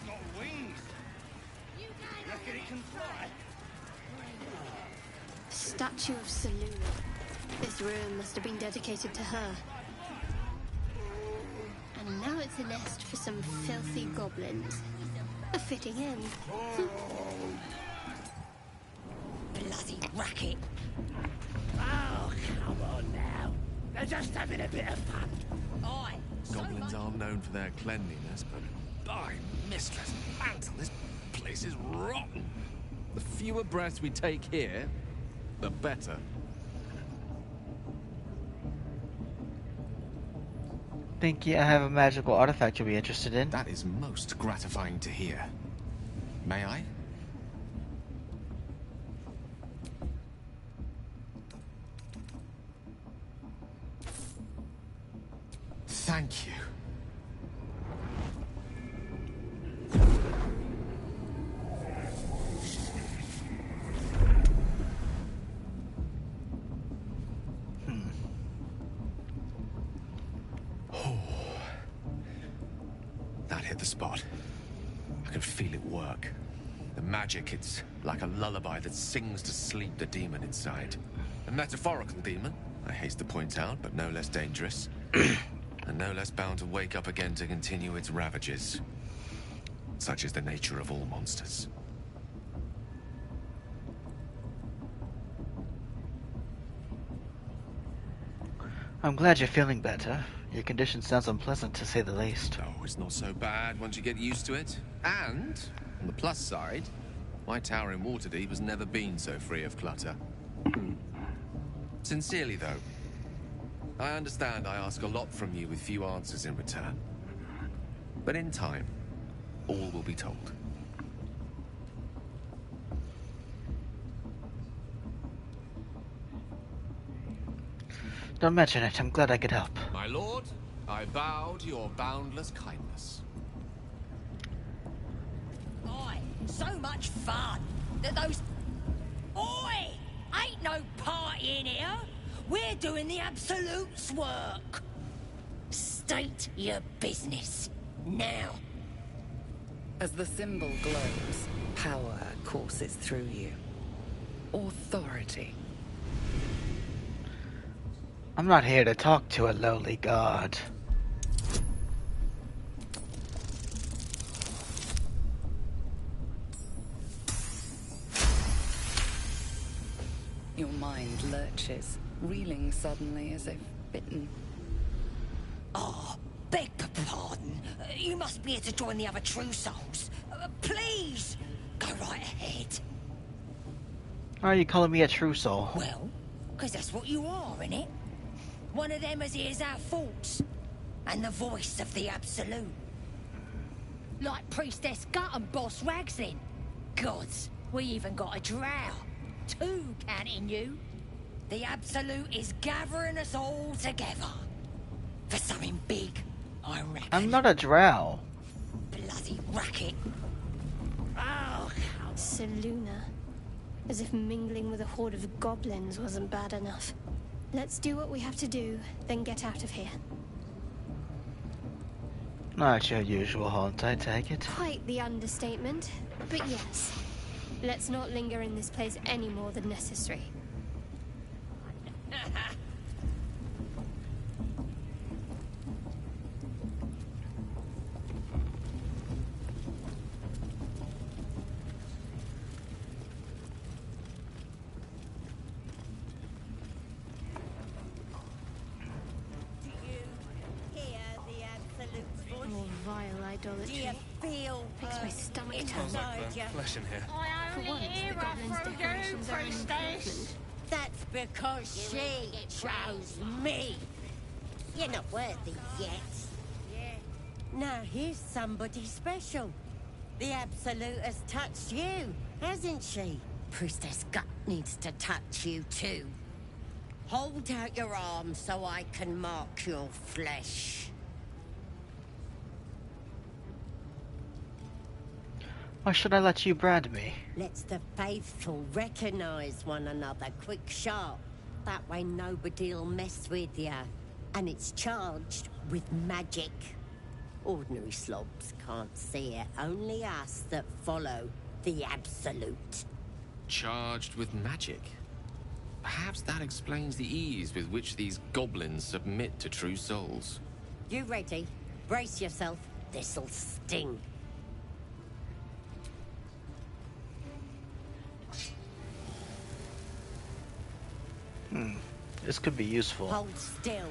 Got wings! Reckon it can fly? Statue of Seluna. This ruin must have been dedicated to her. And now it's a nest for some filthy goblins. A fitting end. Bloody racket. Oh, come on now. They're just having a bit of fun. Oi. Goblins are known for their cleanliness, but by Mistress Mantle, this place is rotten. The fewer breaths we take here, the better. Think I have a magical artifact you'll be interested in? That is most gratifying to hear. May I? Thank you. spot. I can feel it work. The magic, it's like a lullaby that sings to sleep the demon inside. A metaphorical demon, I haste to point out, but no less dangerous. And no less bound to wake up again to continue its ravages. Such is the nature of all monsters. I'm glad you're feeling better. Your condition sounds unpleasant, to say the least. Oh, it's not so bad once you get used to it. And, on the plus side, my tower in Waterdeep has never been so free of clutter. Sincerely, though, I understand I ask a lot from you with few answers in return. But in time, all will be told. Don't mention it. I'm glad I could help. My lord, I bow to your boundless kindness. Oi, so much fun that those... Oi! Ain't no party in here. We're doing the Absolute's work. State your business. Now. As the symbol glows, power courses through you. Authority. I'm not here to talk to a lowly god. Your mind lurches, reeling suddenly as if bitten. Oh, beg pardon. You must be here to join the other true souls. Please, go right ahead. Why are you calling me a true soul? Well, because that's what you are, innit? One of them as hears our thoughts. And the voice of the Absolute. Like Priestess Gut and Boss Ragslin. Gods, we even got a drow. 2 counting you. The Absolute is gathering us all together. For something big, I reckon. I'm not a drow. Bloody racket. Oh, Seluna. As if mingling with a horde of goblins wasn't bad enough. Let's do what we have to do, then get out of here. Not your usual haunt, I take it. Quite the understatement, but yes. Let's not linger in this place any more than necessary. Do you feel makes my stomach turn? Flesh in here. For once, the goblins' decorations are an improvement. That's because she chose me. You're not worthy yet. Now here's somebody special. The Absolute has touched you, hasn't she? Priestess Gut needs to touch you too. Hold out your arm so I can mark your flesh. Why should I let you brand me? Let's the faithful recognize one another quick sharp. That way nobody'll mess with ya. And it's charged with magic. Ordinary slobs can't see it, only us that follow the Absolute. Charged with magic? Perhaps that explains the ease with which these goblins submit to true souls. You ready? Brace yourself. This'll sting. This could be useful. Hold still.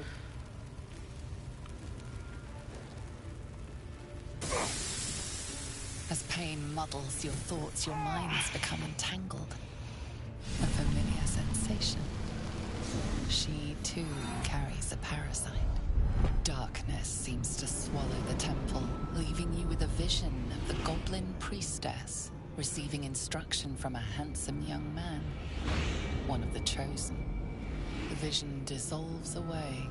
As pain muddles your thoughts, your minds become entangled. A familiar sensation. She, too, carries a parasite. Darkness seems to swallow the temple, leaving you with a vision of the goblin priestess, receiving instruction from a handsome young man, one of the chosen. The vision dissolves away.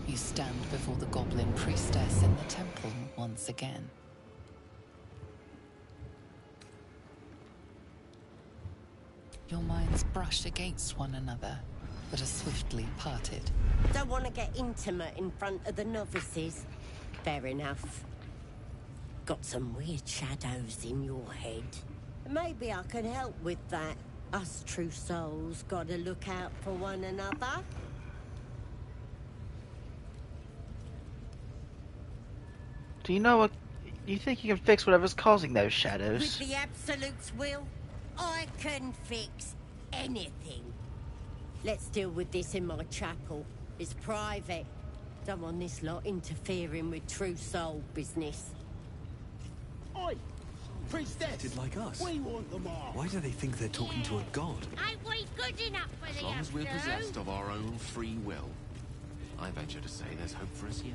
You stand before the goblin priestess in the temple once again. Your minds brush against one another, but are swiftly parted. Don't want to get intimate in front of the novices. Fair enough. got some weird shadows in your head. Maybe I can help with that. Us true souls gotta look out for one another. Do you know what? Do you think you can fix whatever's causing those With shadows? the Absolute's will, I can fix anything. Let's deal with this in my chapel. It's private. Don't want this lot interfering with true soul business. Oi! Priestess! Did like us. We want them all. Why do they think they're talking to a god? Ain't we good enough for As the long as we're Absolute? possessed of our own free will, I venture to say there's hope for us yet.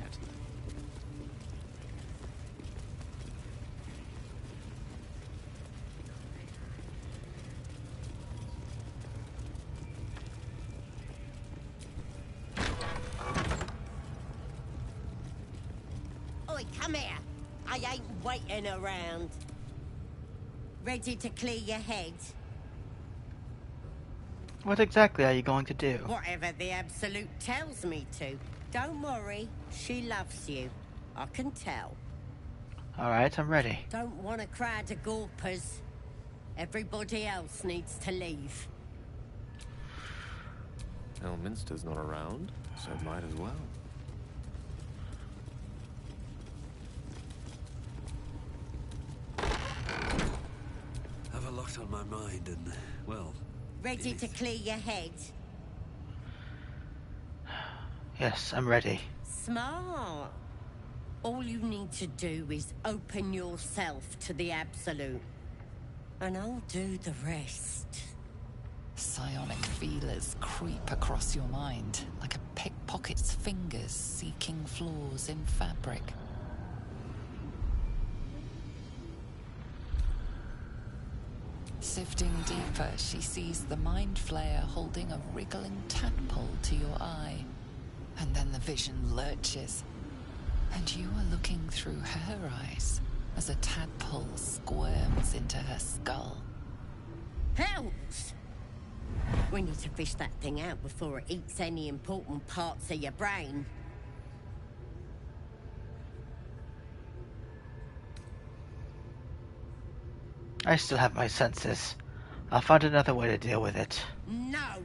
Oi, come here. I ain't waiting around. Ready to clear your head? What exactly are you going to do? Whatever the Absolute tells me to. Don't worry, she loves you. I can tell. Alright, I'm ready. Don't want a crowd of gawpers. Everybody else needs to leave. Elminster's not around, so might as well. Have a lot on my mind and, well... Ready to clear your head? Yes, I'm ready. Smart. All you need to do is open yourself to the Absolute. And I'll do the rest. Psionic feelers creep across your mind like a pickpocket's fingers seeking flaws in fabric. Sifting deeper, she sees the mind flayer holding a wriggling tadpole to your eye. And then the vision lurches, and you are looking through her eyes as a tadpole squirms into her skull. Helps! We need to fish that thing out before it eats any important parts of your brain. I still have my senses. I'll find another way to deal with it. No!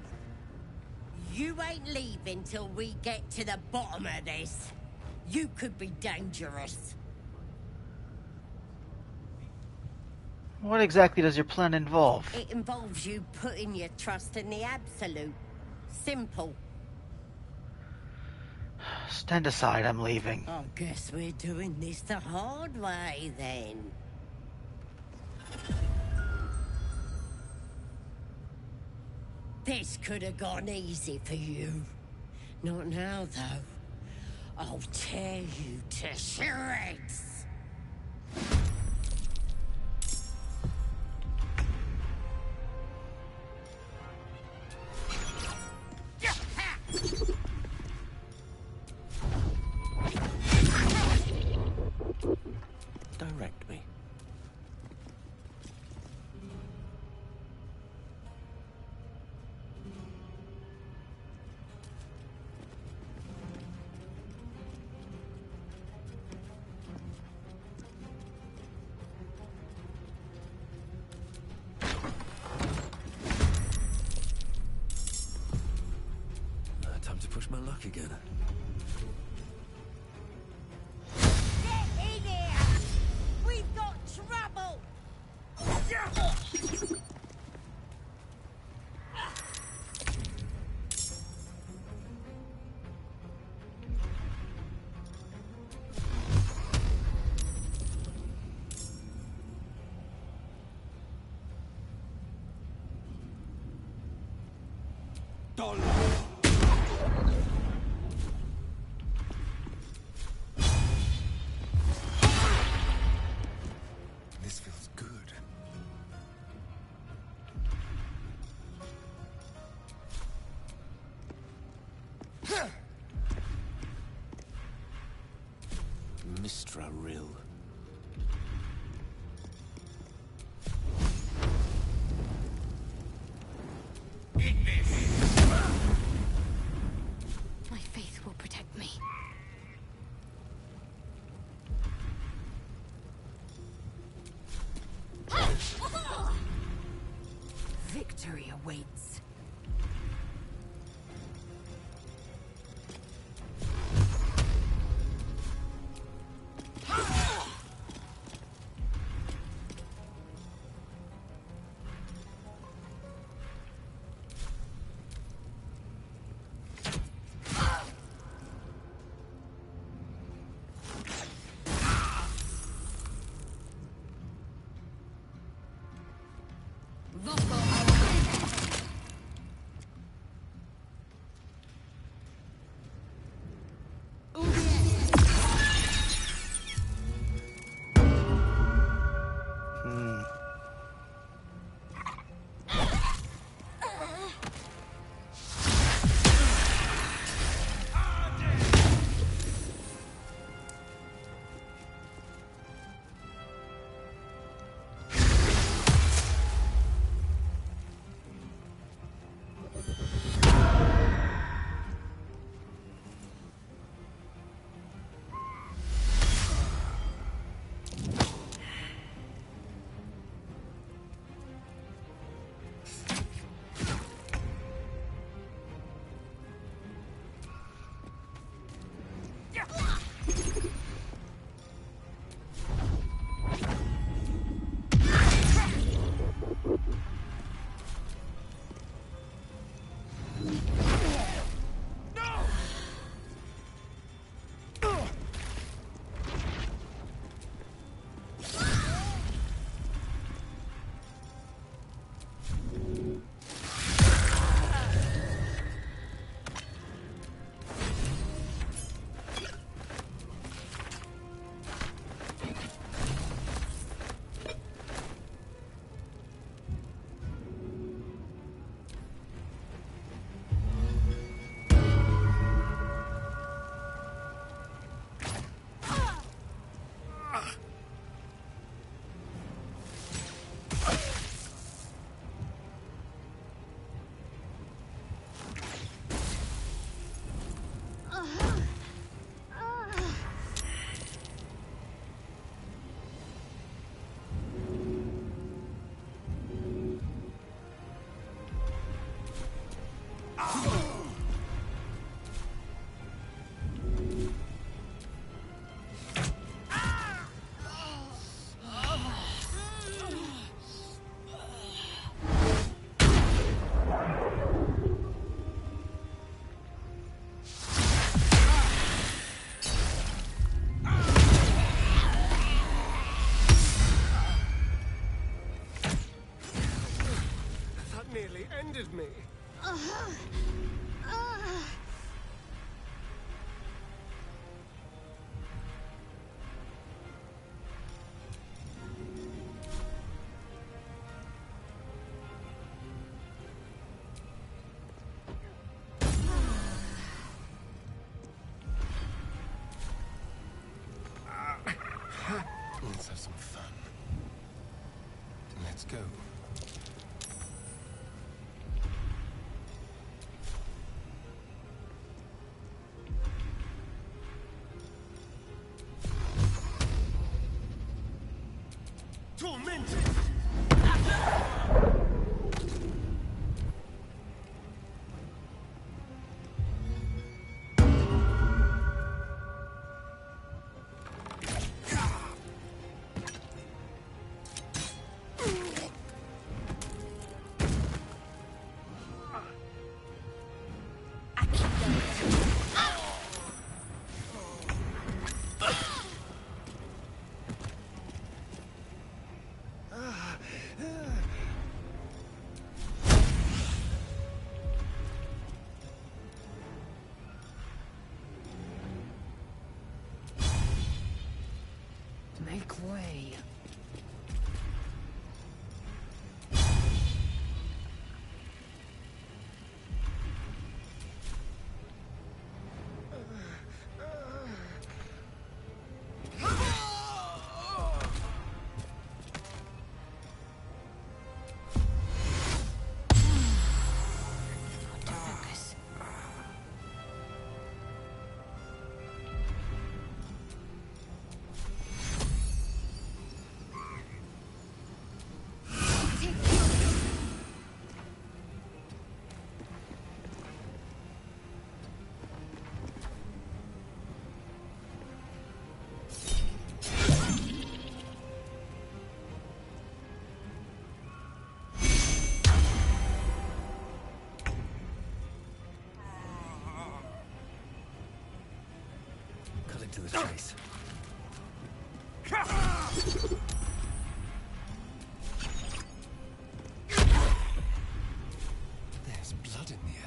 You ain't leaving till we get to the bottom of this. You could be dangerous. What exactly does your plan involve? It involves you putting your trust in the Absolute. Simple. Stand aside, I'm leaving. I guess we're doing this the hard way, then. This could have gone easy for you. Not now, though. I'll tear you to shreds. Direct me. Time to push my luck again. Get in here! We've got trouble! This feels good. Mistra Rill. My faith will protect me. victory awaits. Nearly ended me. Let's have some fun. Let's go. Tormented! Make way. to the chase. There's blood in the air.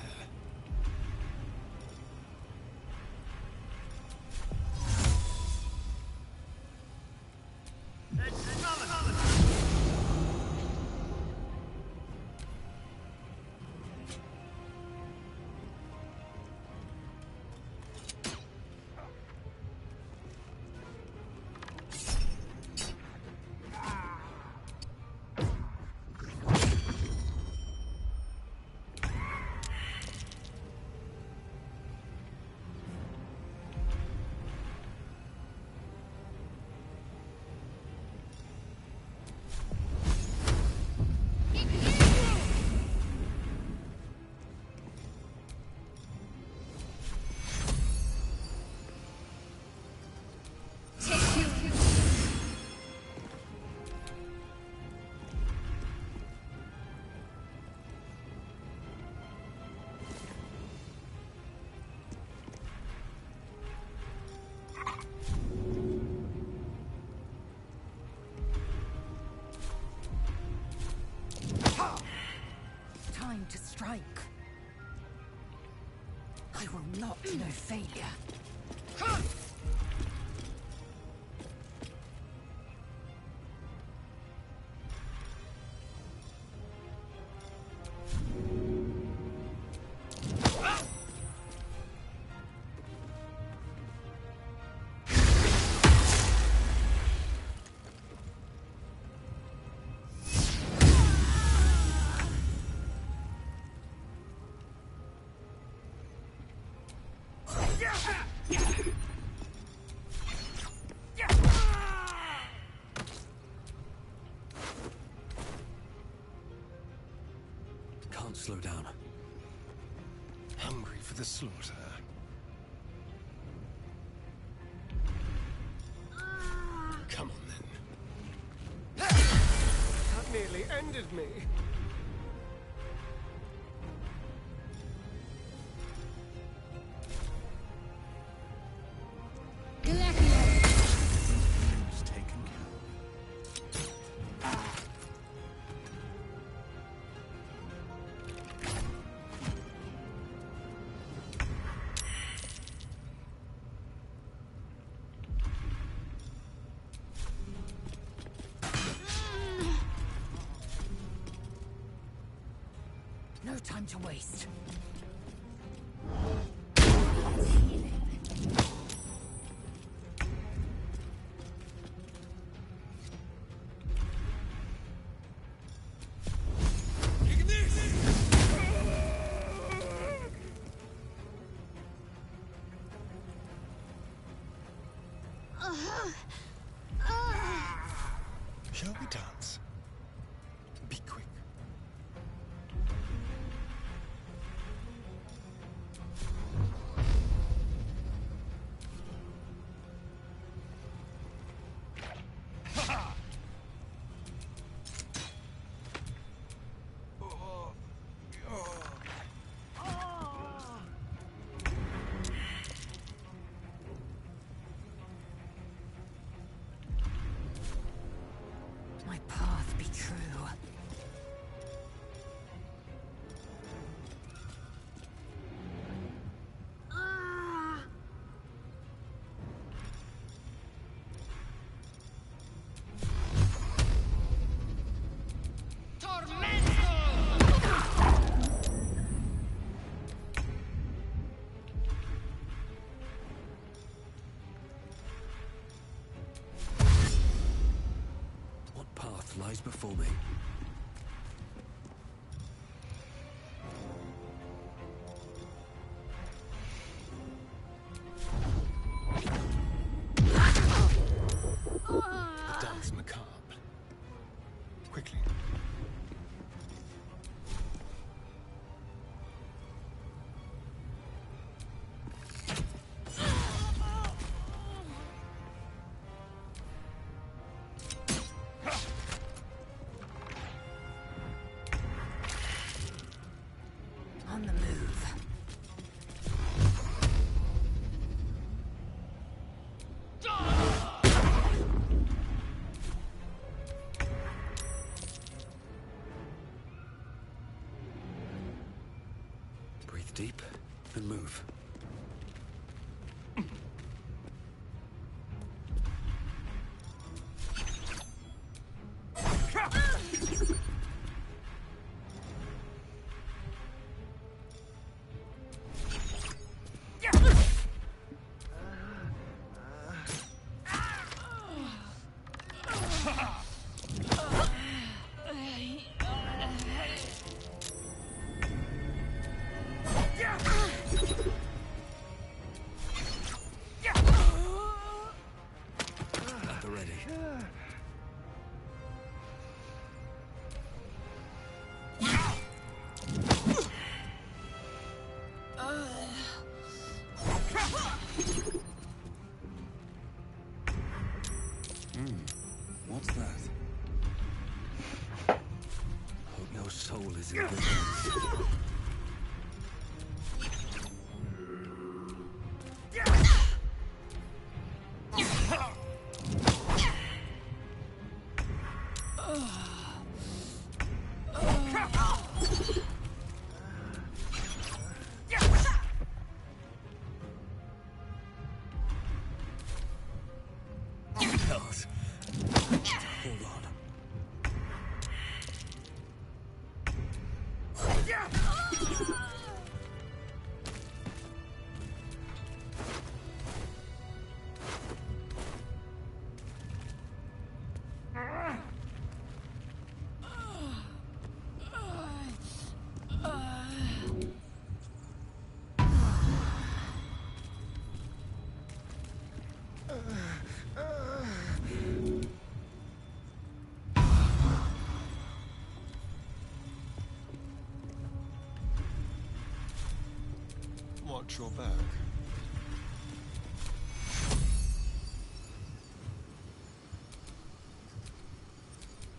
Time to strike. I will not know failure. Can't slow down. Hungry for the slaughter. Come on then. That nearly ended me. It's taken care No time to waste. Shall we dance? Be quick. My path be true. What path lies before me? The dance macabre. Quickly. deep and move. What's that? Hope your soul is in good hands. Watch your back.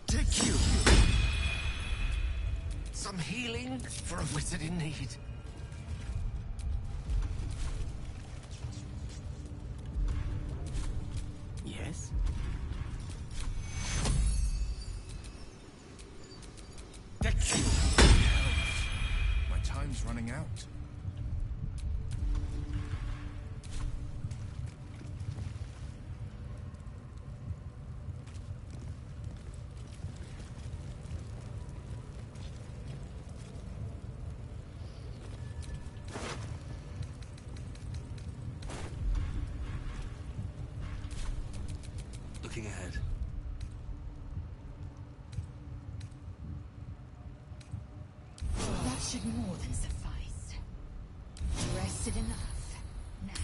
Take you! Some healing for a wizard in need. Yes? Take you! My time's running out. Looking ahead. That should more than suffice. Rested enough. Now.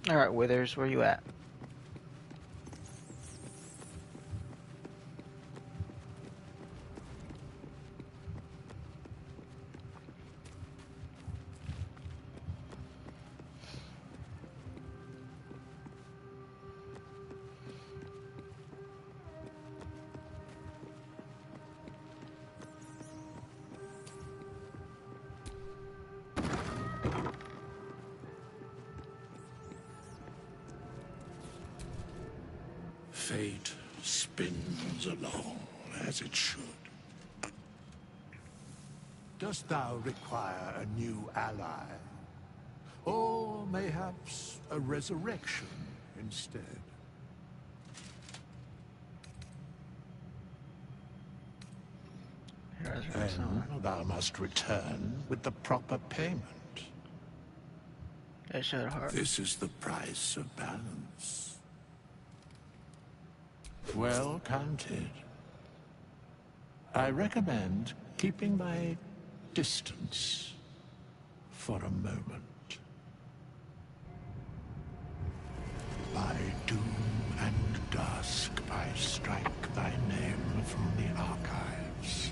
Alright, Withers, where you at? Fate spins along as it should. Dost thou require a new ally? Or mayhaps a resurrection instead? Then thou must return with the proper payment. This is the price of balance. Well counted. I recommend keeping my distance for a moment. By doom and dusk I strike thy name from the archives.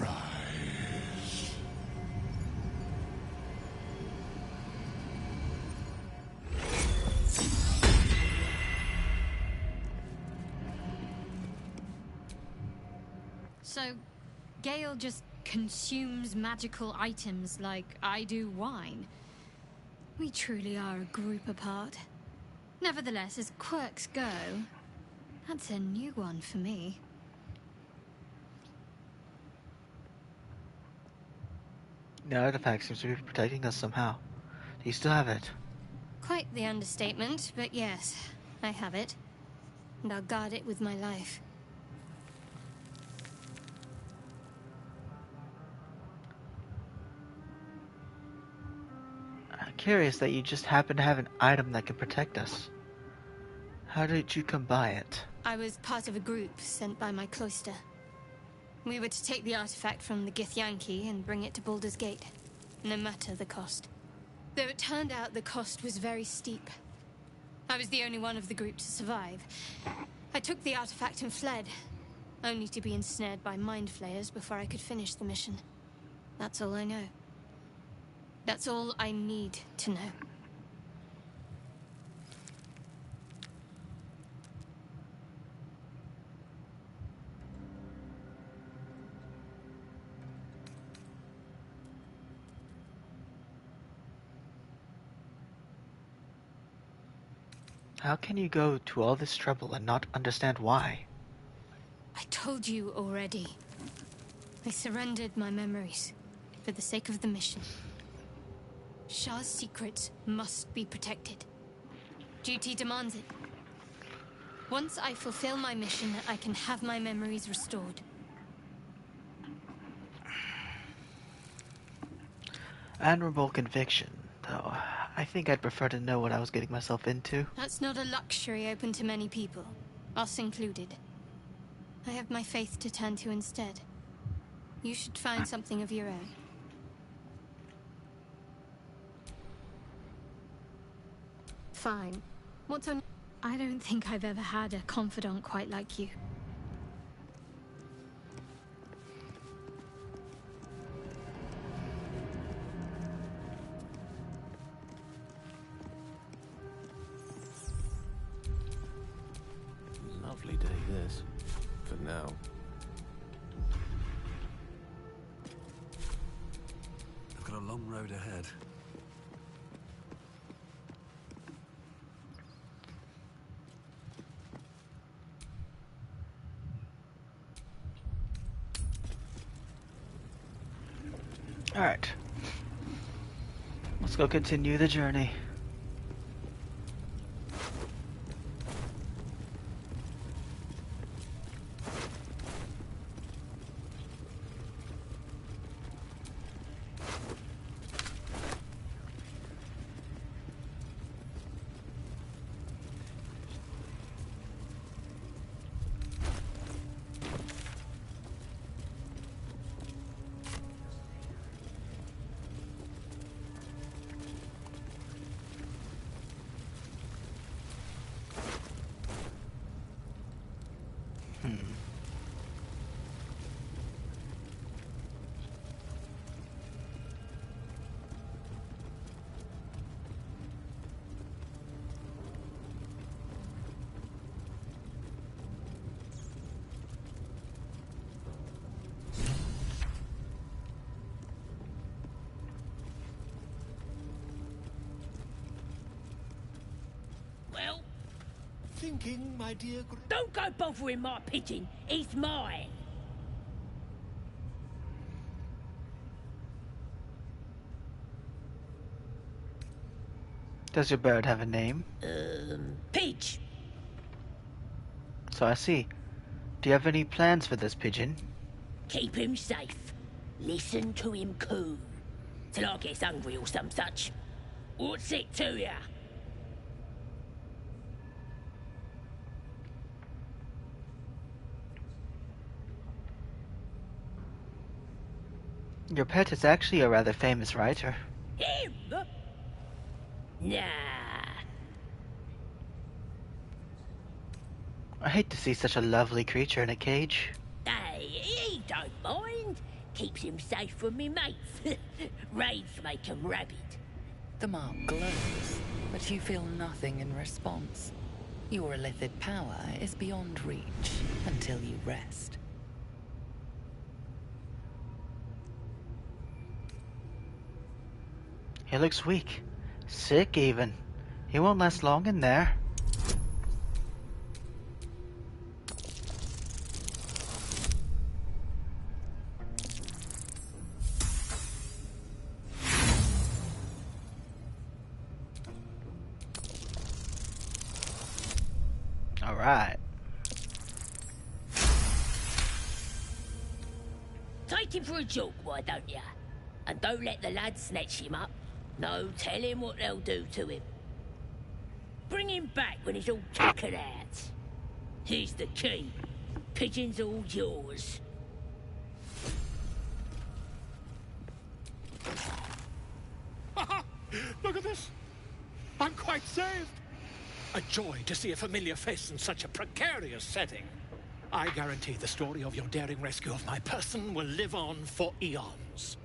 Rise. So, Gale just consumes magical items like I do wine. We truly are a group apart. Nevertheless, as quirks go, that's a new one for me. The artifact seems to be protecting us somehow. Do you still have it? Quite the understatement, but yes, I have it. And I'll guard it with my life. I'm curious that you just happen to have an item that can protect us. How did you come by it? I was part of a group sent by my cloister. We were to take the artifact from the Githyanki and bring it to Baldur's Gate, no matter the cost. Though it turned out the cost was very steep. I was the only one of the group to survive. I took the artifact and fled, only to be ensnared by mind flayers before I could finish the mission. That's all I know. That's all I need to know. How can you go to all this trouble and not understand why? I told you already. I surrendered my memories for the sake of the mission. Shah's secrets must be protected. Duty demands it. Once I fulfill my mission, I can have my memories restored. Admirable conviction, though. I think I'd prefer to know what I was getting myself into. That's not a luxury open to many people, us included. I have my faith to turn to instead. You should find something of your own. Fine. What's on... I don't think I've ever had a confidant quite like you. Lovely day, this. For now. I've got a long road ahead. Alright. Let's go continue the journey. Well, Thinking, my dear... don't go bothering my pigeon. It's mine. Does your bird have a name? Pidge. So I see. Do you have any plans for this pigeon? Keep him safe. Listen to him coo. Till I gets hungry or some such. What's it to ya? Your pet is actually a rather famous writer. Him? Nah. I hate to see such a lovely creature in a cage. Hey, he don't mind. Keeps him safe from me mates. Raids make him rabid. The mark glows, but you feel nothing in response. Your illithid power is beyond reach until you rest. He looks weak. Sick, even. He won't last long in there. Alright. Take him for a joke, why don't ya? And don't let the lads snatch him up. No, tell him what they'll do to him. Bring him back when he's all tuckered out. Here's the key. Pigeon's all yours. Look at this. I'm quite saved. A joy to see a familiar face in such a precarious setting. I guarantee the story of your daring rescue of my person will live on for eons.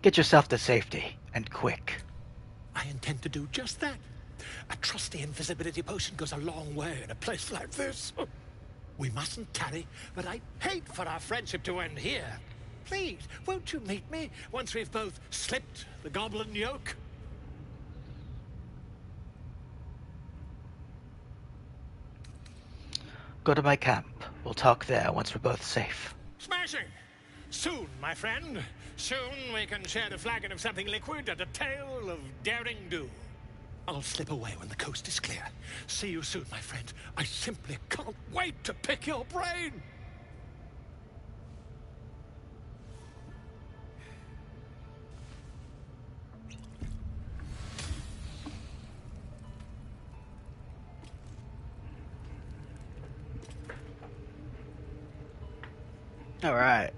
Get yourself to safety, and quick. I intend to do just that. A trusty invisibility potion goes a long way in a place like this. We mustn't tarry, but I'd hate for our friendship to end here. Please, won't you meet me once we've both slipped the goblin yoke? Go to my camp. We'll talk there once we're both safe. Smashing! Soon, my friend. Soon we can share a flagon of something liquid and a tale of daring do. I'll slip away when the coast is clear. See you soon, my friend. I simply can't wait to pick your brain! Alright.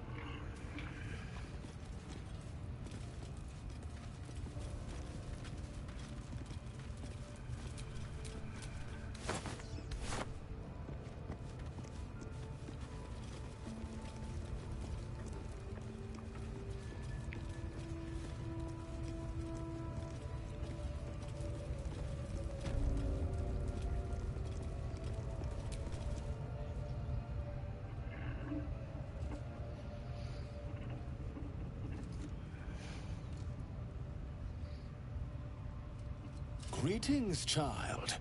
Greetings, child.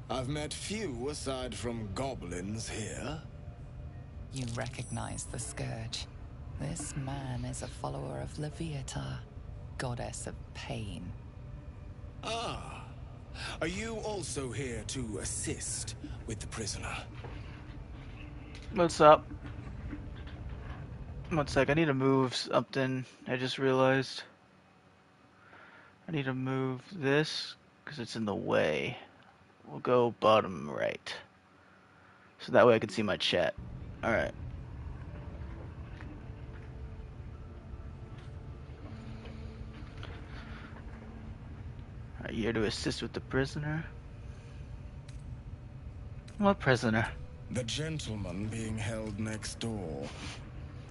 I've met few aside from goblins here. You recognize the Scourge. This man is a follower of Leviatha, goddess of pain. Ah. Are you also here to assist with the prisoner? What's up? One sec, I need to move something. I just realized. I need to move this because it's in the way. We'll go bottom right. So that way I can see my chat. Alright. Alright, you're here to assist with the prisoner? What prisoner? The gentleman being held next door.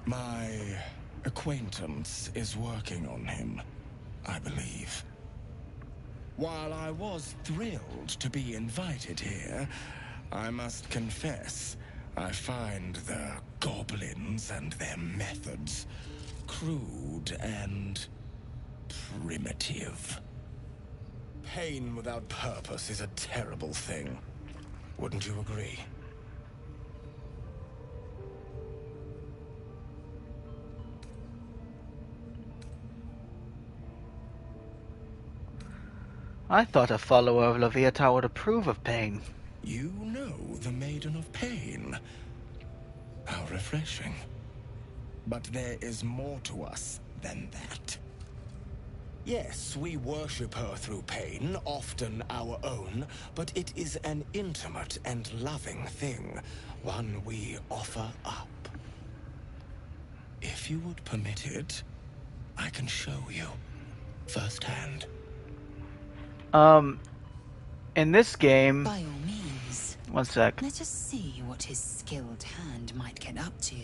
My acquaintance is working on him, I believe. While I was thrilled to be invited here, I must confess, I find the goblins and their methods crude and primitive. Pain without purpose is a terrible thing. Wouldn't you agree? I thought a follower of Leviathan would approve of pain. You know the Maiden of Pain. How refreshing. But there is more to us than that. Yes, we worship her through pain, often our own, but it is an intimate and loving thing, one we offer up. If you would permit it, I can show you firsthand. In this game... By all means. One sec. Let us see what his skilled hand might get up to.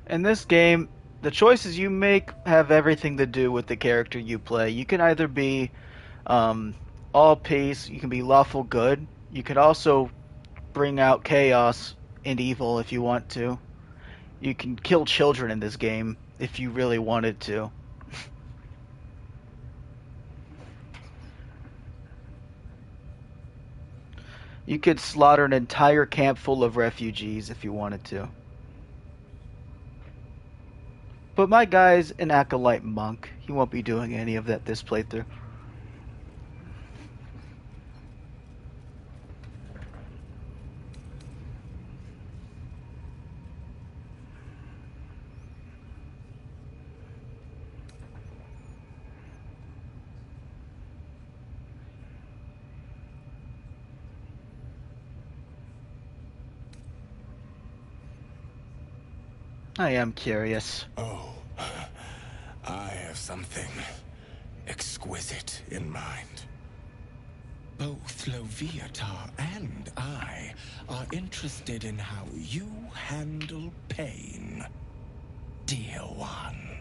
In this game, the choices you make have everything to do with the character you play. You can either be all peace, you can be lawful good. You can also bring out chaos and evil if you want to. You can kill children in this game if you really wanted to. You could slaughter an entire camp full of refugees if you wanted to. But my guy's an acolyte monk. He won't be doing any of that this playthrough. I am curious. Oh, I have something exquisite in mind. Both Loviatar and I are interested in how you handle pain, dear one.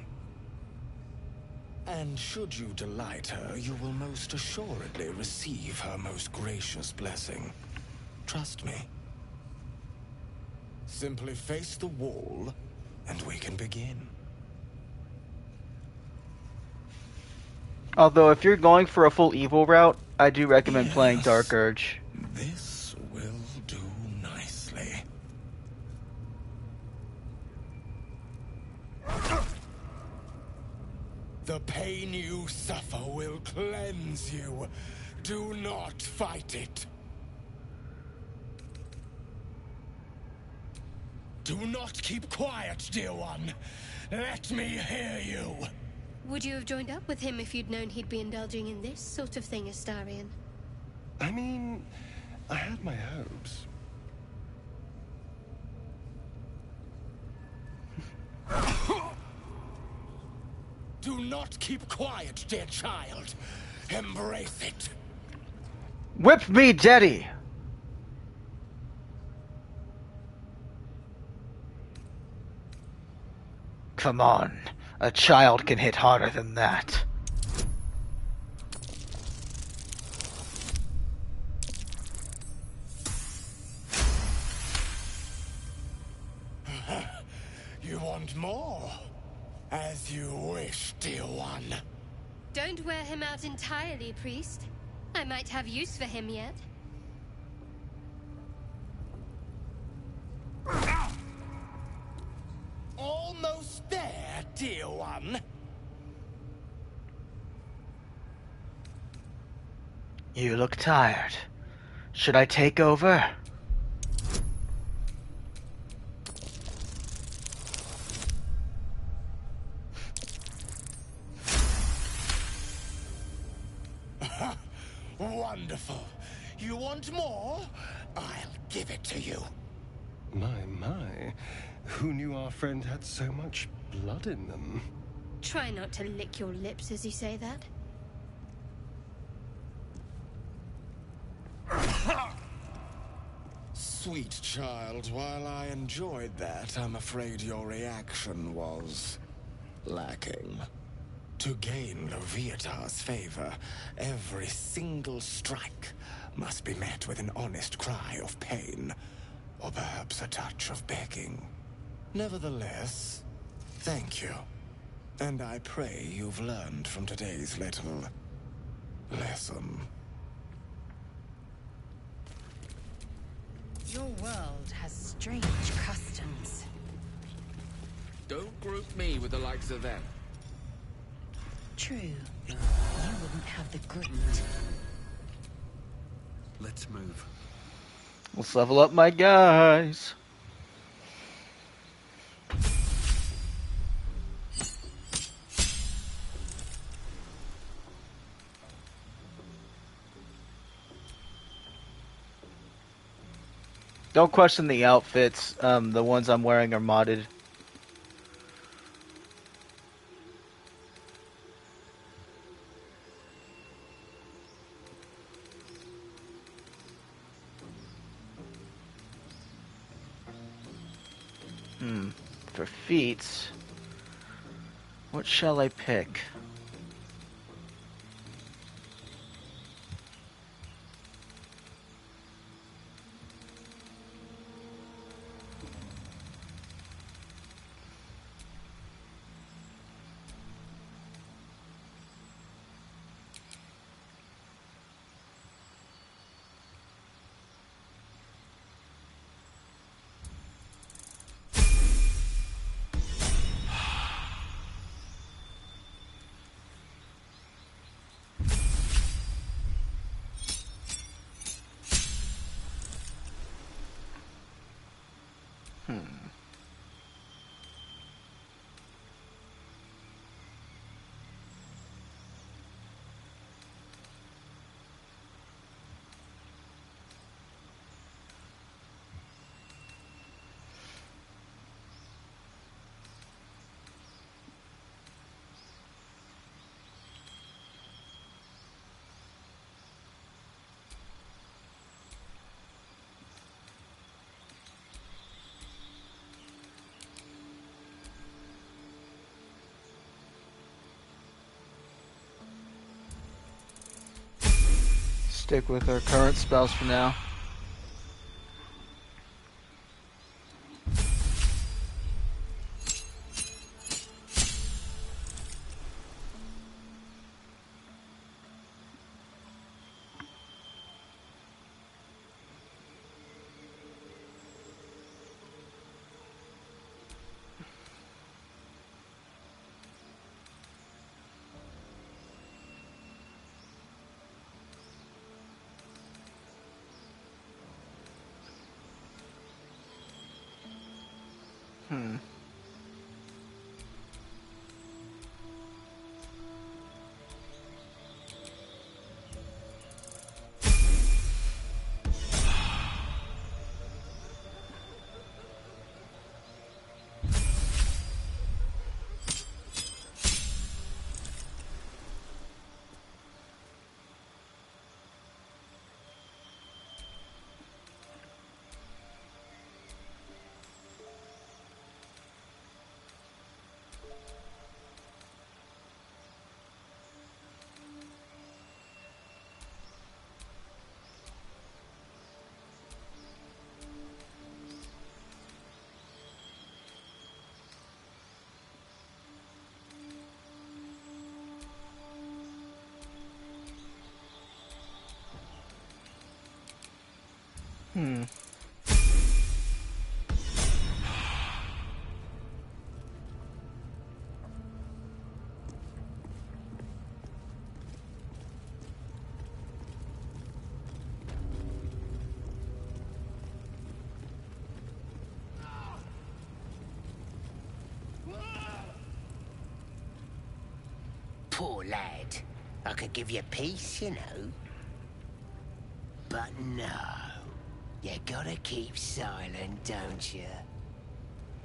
And should you delight her, you will most assuredly receive her most gracious blessing. Trust me. Simply face the wall, and we can begin. Although, if you're going for a full evil route, I do recommend playing Dark Urge. This will do nicely. The pain you suffer will cleanse you. Do not fight it. Do not keep quiet, dear one. Let me hear you. Would you have joined up with him if you'd known he'd be indulging in this sort of thing, Astarion? I mean, I had my hopes. Do not keep quiet, dear child. Embrace it. Whip me, Daddy! Come on. A child can hit harder than that. You want more? As you wish, dear one. Don't wear him out entirely, priest. I might have use for him yet. Almost there, dear one. You look tired. Should I take over? Wonderful. You want more? I'll give it to you. My. Who knew our friend had so much blood in them? Try not to lick your lips as you say that. Sweet child, while I enjoyed that, I'm afraid your reaction was lacking. To gain Loviatar's favor, every single strike must be met with an honest cry of pain, or perhaps a touch of begging. Nevertheless, thank you. And I pray you've learned from today's little lesson. Your world has strange customs. Don't group me with the likes of them. True. You wouldn't have the grit. Let's move. Let's level up my guys. Don't question the outfits. The ones I'm wearing are modded. For feats, what shall I pick? stick with our current spells for now. Poor lad. I could give you peace, you know. But no. You gotta keep silent, don't you?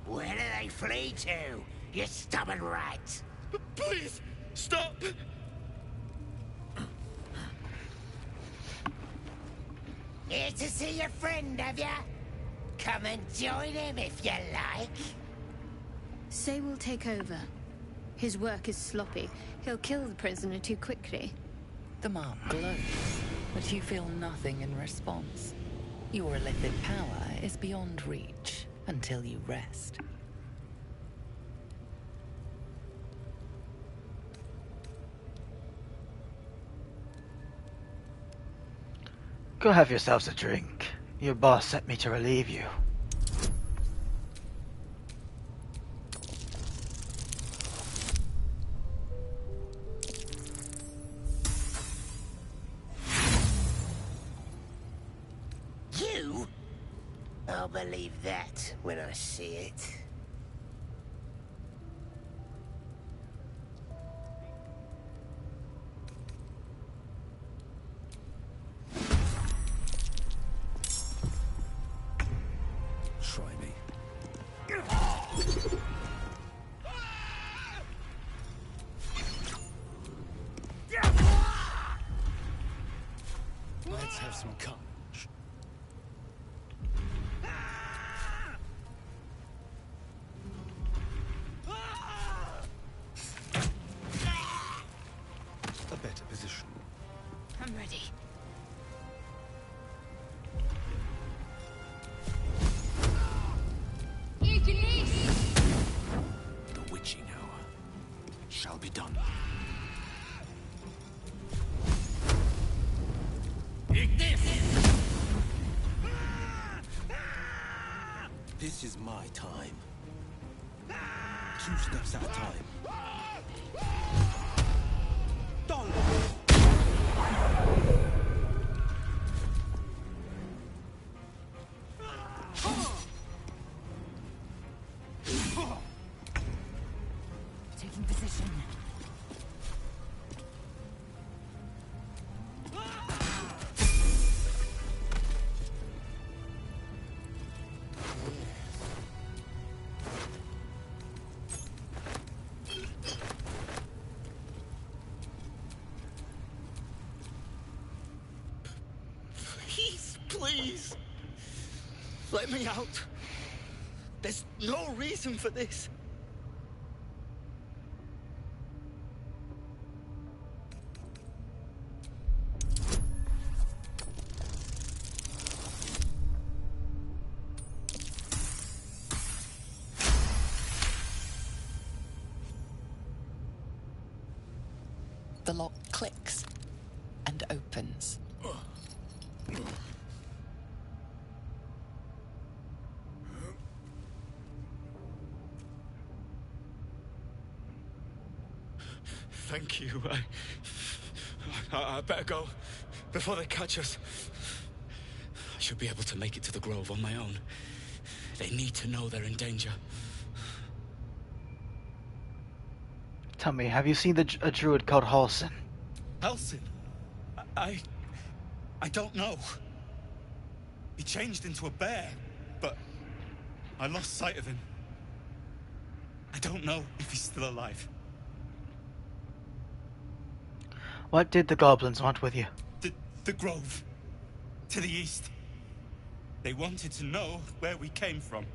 Where do they flee to, you stubborn rat? Please, stop! Here to see your friend, have ya? Come and join him if you like. Say we'll take over. His work is sloppy. He'll kill the prisoner too quickly. The mark glows, but you feel nothing in response. Your illithid power is beyond reach until you rest. Go have yourselves a drink. Your boss sent me to relieve you. You? I'll believe that when I see it. Try me. Let's have some courage. A better position. I'm ready. The witching hour shall be done. This is my time. 2 steps at a time. Don't. Taking position. Please! Let me out. There's no reason for this. The lock clicks and opens. Thank you. I better go before they catch us. I should be able to make it to the Grove on my own. They need to know they're in danger. Tell me, have you seen a druid called Halsin? Halsin? I don't know. He changed into a bear, but I lost sight of him. I don't know if he's still alive. What did the goblins want with you? The Grove. To the east. They wanted to know where we came from.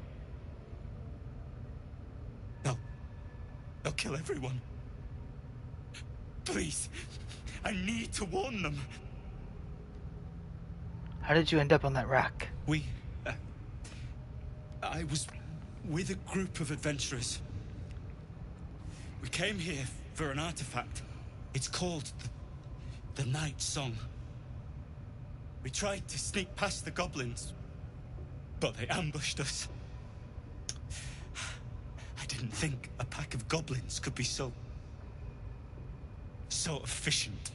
They'll kill everyone. Please, I need to warn them. How did you end up on that rock? I was with a group of adventurers. We came here for an artifact. It's called the Night Song. We tried to sneak past the goblins, but they ambushed us. I didn't think a pack of goblins could be so efficient.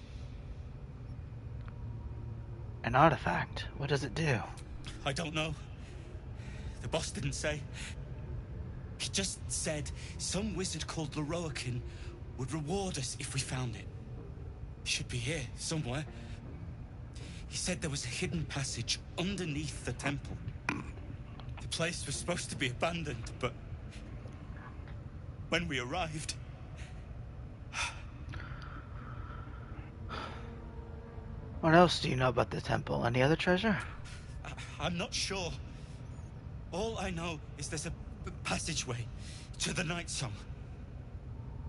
An artifact? What does it do? I don't know. The boss didn't say. He just said some wizard called Leroikin would reward us if we found it. It should be here, somewhere. He said there was a hidden passage underneath the temple. The place was supposed to be abandoned, but when we arrived... What else do you know about the temple? Any other treasure? I'm not sure. All I know is there's a passageway to the Night Song.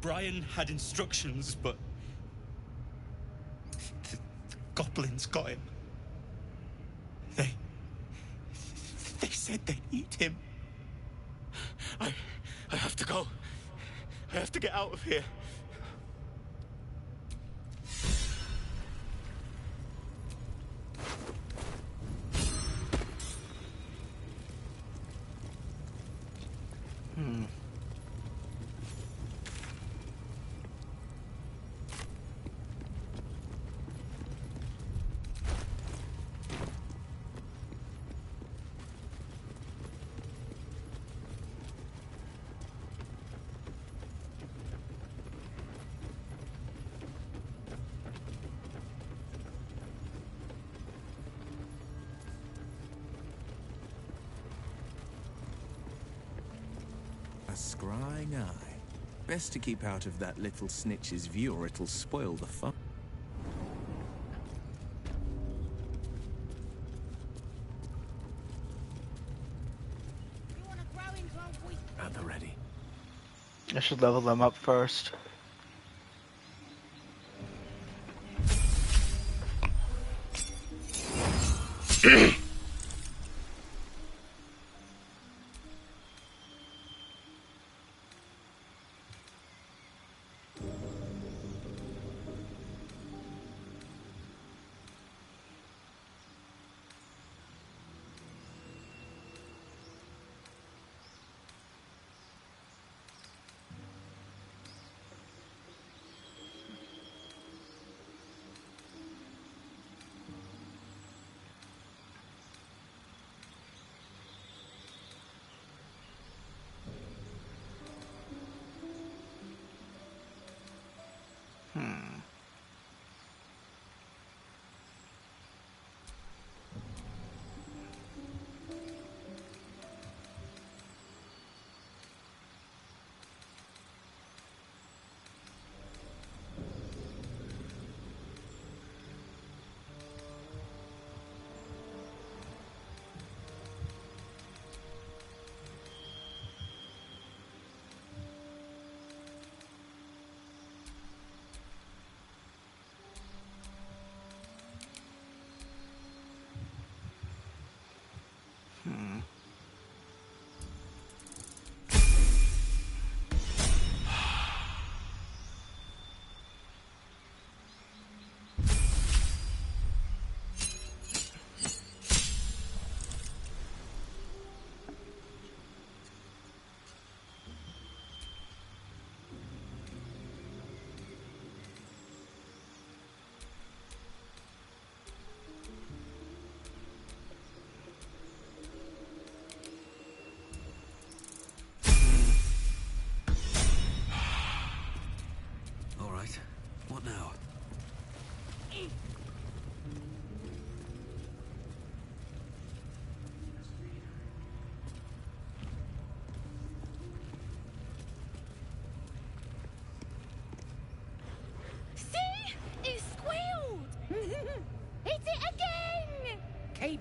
Brian had instructions, but the goblins got him. They said they'd eat him. I have to go. I have to get out of here. Scrying eye. Best to keep out of that little snitch's view or it'll spoil the fun. At the ready. I should level them up first.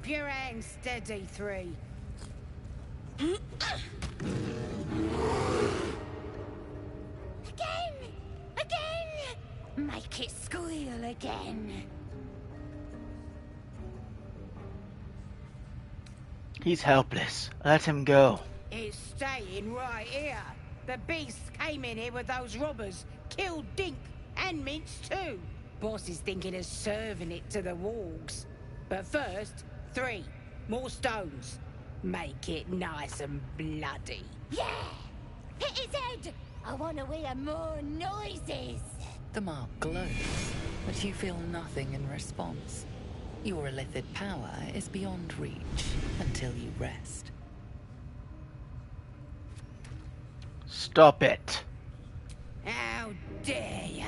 Keep your hands steady, Three. Again! Again! Make it squeal again. He's helpless. Let him go. It's staying right here. The beasts came in here with those robbers, killed Dink and Mince too. Boss is thinking of serving it to the wargs. But first, 3 more stones. Make it nice and bloody. Yeah! Hit his head! I want to hear more noises! The mark glows, but you feel nothing in response. Your illithid power is beyond reach until you rest. Stop it. How dare ya?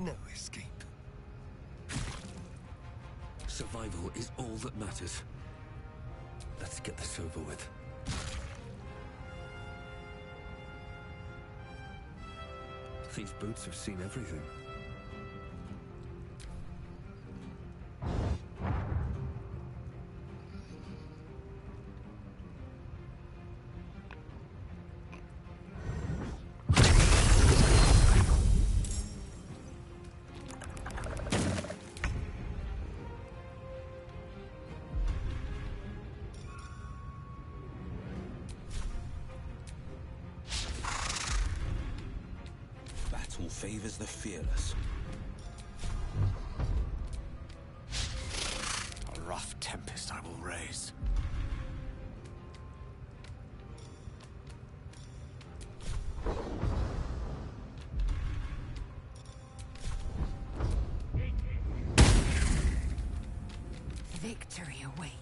No escape. Survival is all that matters. Let's get this over with. These boots have seen everything. Favors the fearless. A rough tempest I will raise. Victory awaits.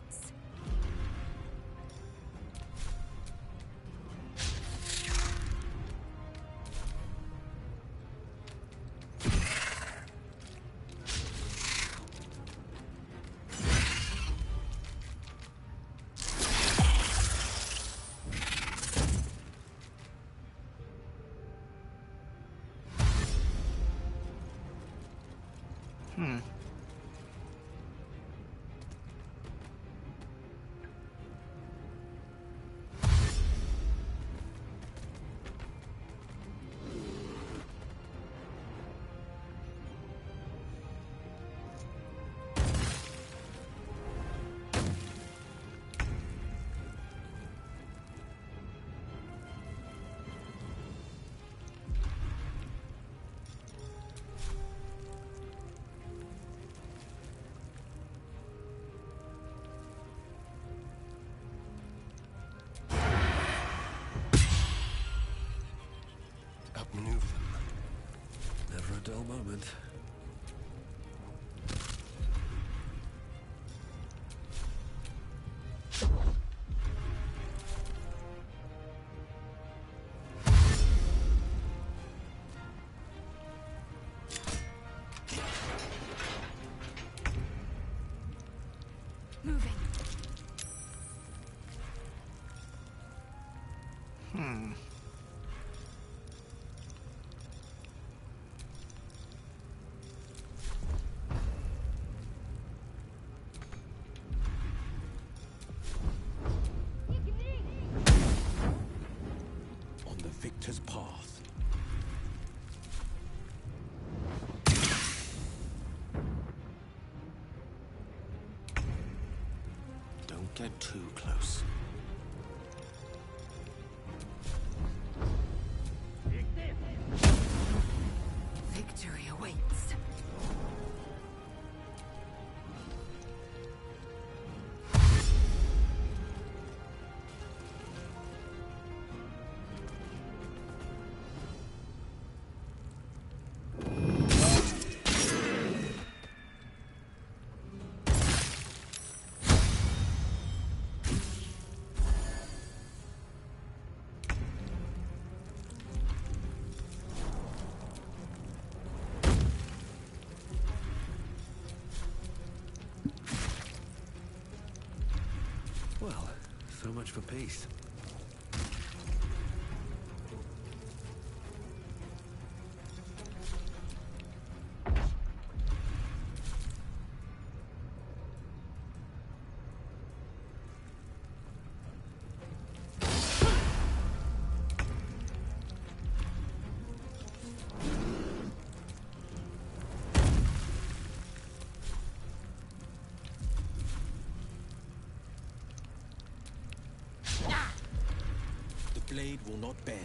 Outmaneuver them. Never a dull moment. Moving. On the victor's path. Don't get too close. Victory awaits. much for peace. The blade will not bend.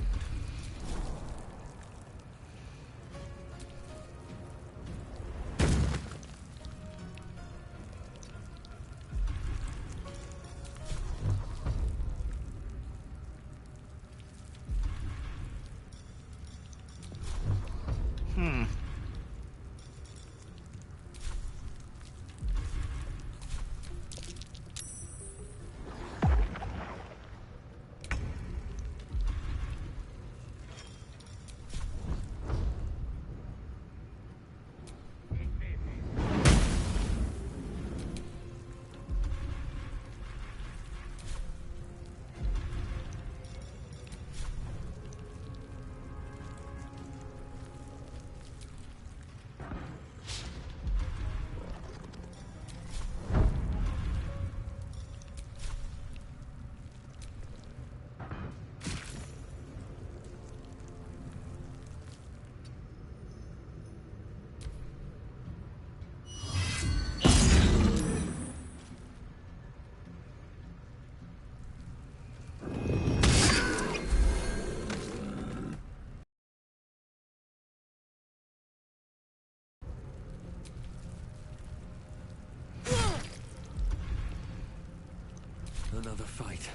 Another fight.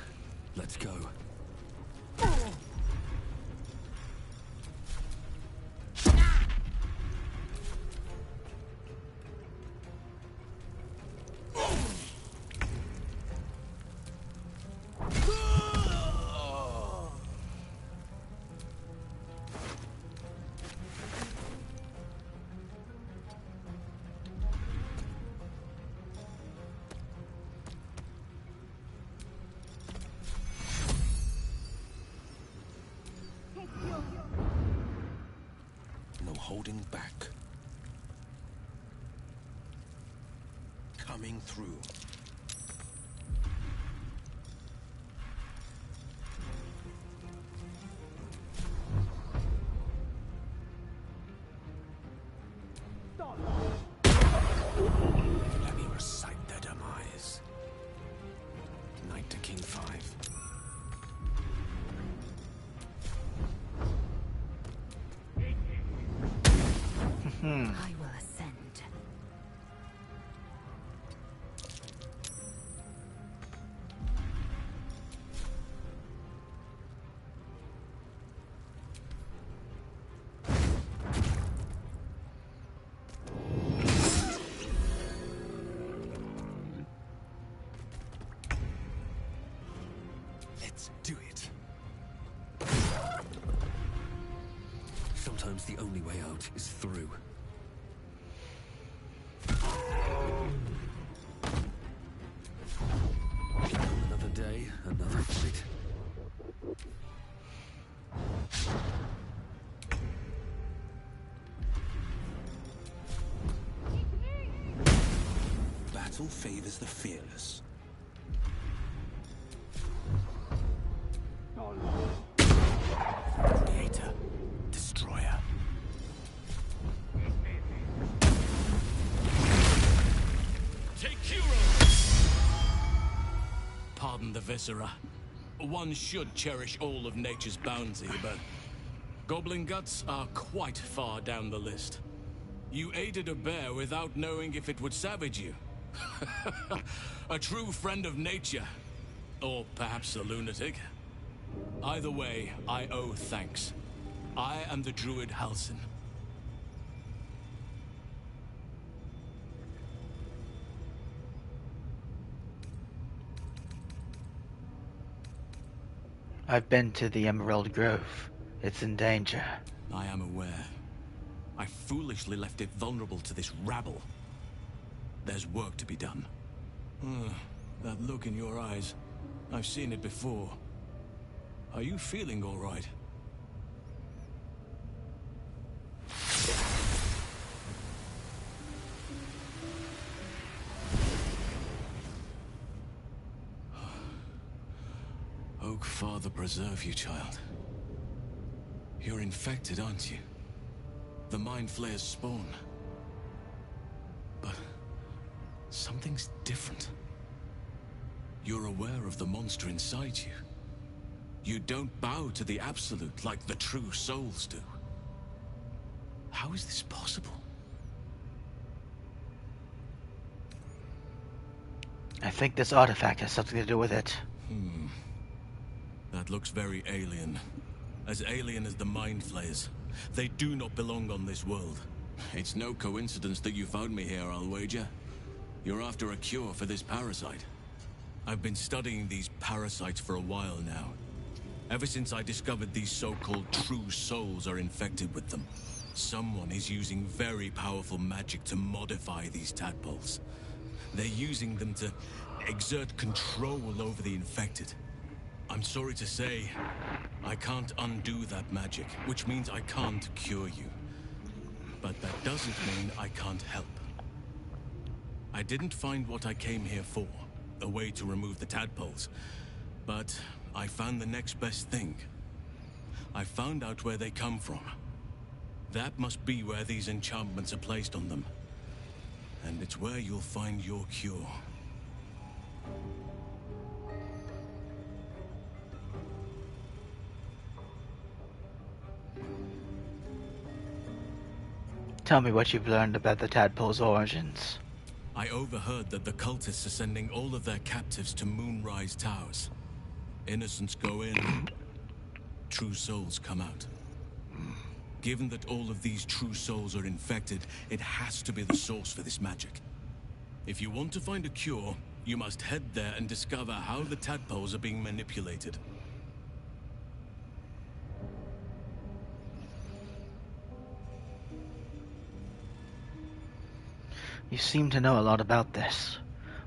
Let's go. No holding back. Coming through. Let me recite their demise. Knight to King 5. I will ascend. Let's do it. Sometimes the only way out is through. Another day, another fight. Battle favors the fearless. Creator. Destroyer. Take Kuro! Pardon the viscera. One should cherish all of nature's bounty, but goblin guts are quite far down the list. You aided a bear without knowing if it would savage you. A true friend of nature. Or perhaps a lunatic. Either way, I owe thanks. I am the druid Halsin. I've been to the Emerald Grove. It's in danger. I am aware. I foolishly left it vulnerable to this rabble. There's work to be done. That look in your eyes. I've seen it before. Are you feeling all right? Oak Father preserve you, child. You're infected, aren't you? The Mind Flayer's spawn. But something's different. You're aware of the monster inside you. You don't bow to the Absolute like the true souls do. How is this possible? I think this artifact has something to do with it. That looks very alien. As alien as the Mind Flayers. They do not belong on this world. It's no coincidence that you found me here, I'll wager. You're after a cure for this parasite. I've been studying these parasites for a while now. Ever since I discovered these so-called true souls are infected with them. Someone is using very powerful magic to modify these tadpoles. They're using them to exert control over the infected. I'm sorry to say, I can't undo that magic, which means I can't cure you. But that doesn't mean I can't help. I didn't find what I came here for, a way to remove the tadpoles, but I found the next best thing. I found out where they come from. That must be where these enchantments are placed on them. And it's where you'll find your cure. Tell me what you've learned about the tadpole's origins. I overheard that the cultists are sending all of their captives to Moonrise Towers. Innocents go in, true souls come out. Given that all of these true souls are infected, it has to be the source for this magic. If you want to find a cure, you must head there and discover how the tadpoles are being manipulated. You seem to know a lot about this.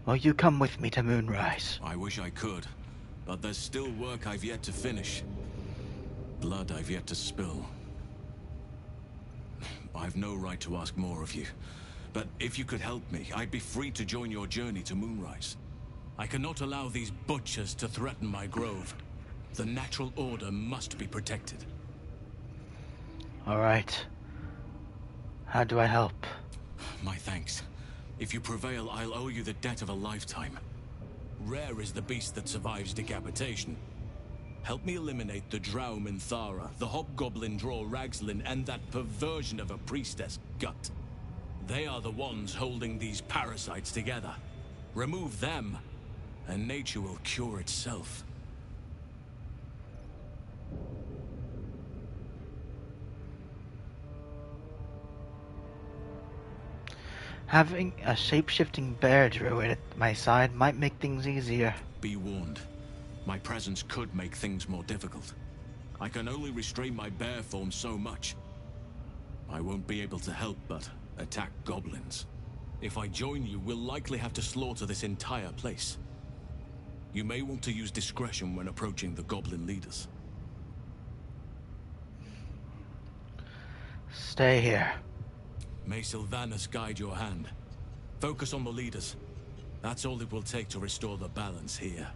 Will you come with me to Moonrise? I wish I could, but there's still work I've yet to finish. Blood I've yet to spill. I've no right to ask more of you, but if you could help me, I'd be free to join your journey to Moonrise. I cannot allow these butchers to threaten my grove. The natural order must be protected. All right. How do I help? My thanks. If you prevail, I'll owe you the debt of a lifetime. Rare is the beast that survives decapitation. Help me eliminate the Drow Minthara, the Hobgoblin Draw Ragslin, and that perversion of a priestess, Gut. They are the ones holding these parasites together. Remove them, and nature will cure itself. Having a shape-shifting bear druid at my side might make things easier. Be warned. My presence could make things more difficult. I can only restrain my bear form so much. I won't be able to help but attack goblins. If I join you, we'll likely have to slaughter this entire place. You may want to use discretion when approaching the goblin leaders. Stay here. May Sylvanus guide your hand. Focus on the leaders. That's all it will take to restore the balance here.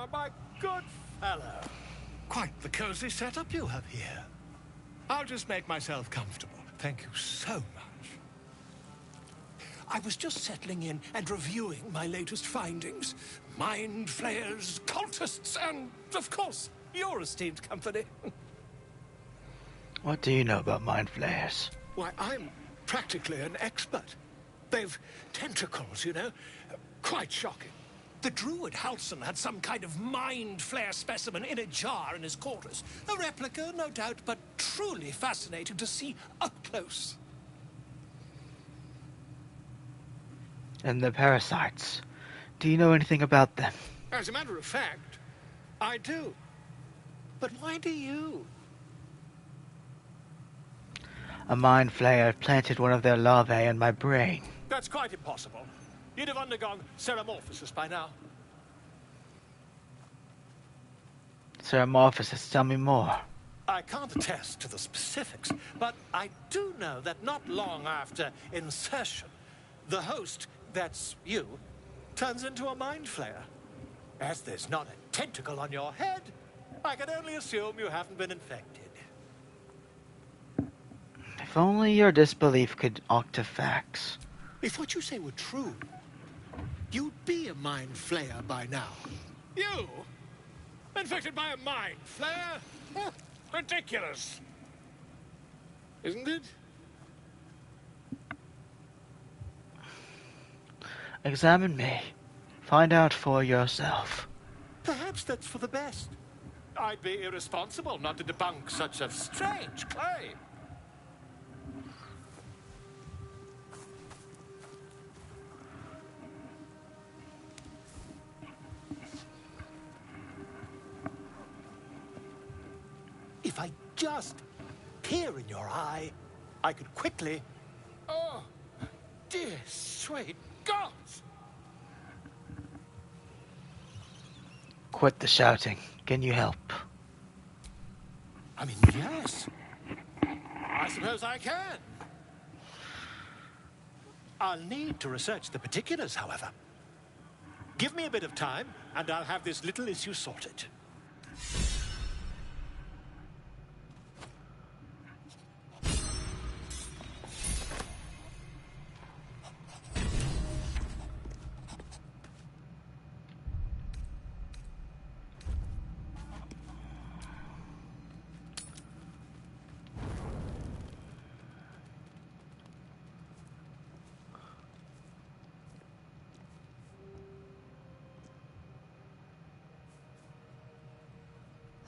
My good fellow. Quite the cozy setup you have here. I'll just make myself comfortable. Thank you so much. I was just settling in and reviewing my latest findings. Mind flayers, cultists, and, of course, your esteemed company. What do you know about mind flayers? Why, I'm practically an expert. They've tentacles, you know. Quite shocking. The druid Halson had some kind of mind flare specimen in a jar in his quarters. A replica, no doubt, but truly fascinating to see up close. And the parasites. Do you know anything about them? As a matter of fact, I do. But why do you? A mind flayer planted one of their larvae in my brain. That's quite impossible. You'd have undergone ceramorphosis by now. Ceramorphosis, tell me more. I can't attest to the specifics, but I do know that not long after insertion, the host, that's you, turns into a mind flayer. As there's not a tentacle on your head, I can only assume you haven't been infected. If only your disbelief could octafacts. If what you say were true, you'd be a mind flayer by now. You? Infected by a mind flayer? Huh, ridiculous. Isn't it? Examine me. Find out for yourself. Perhaps that's for the best. I'd be irresponsible not to debunk such a strange claim. If I just peer in your eye, I could quickly... Oh, dear sweet gods! Quit the shouting. Can you help? I mean, yes. I suppose I can. I'll need to research the particulars, however. Give me a bit of time, and I'll have this little issue sorted.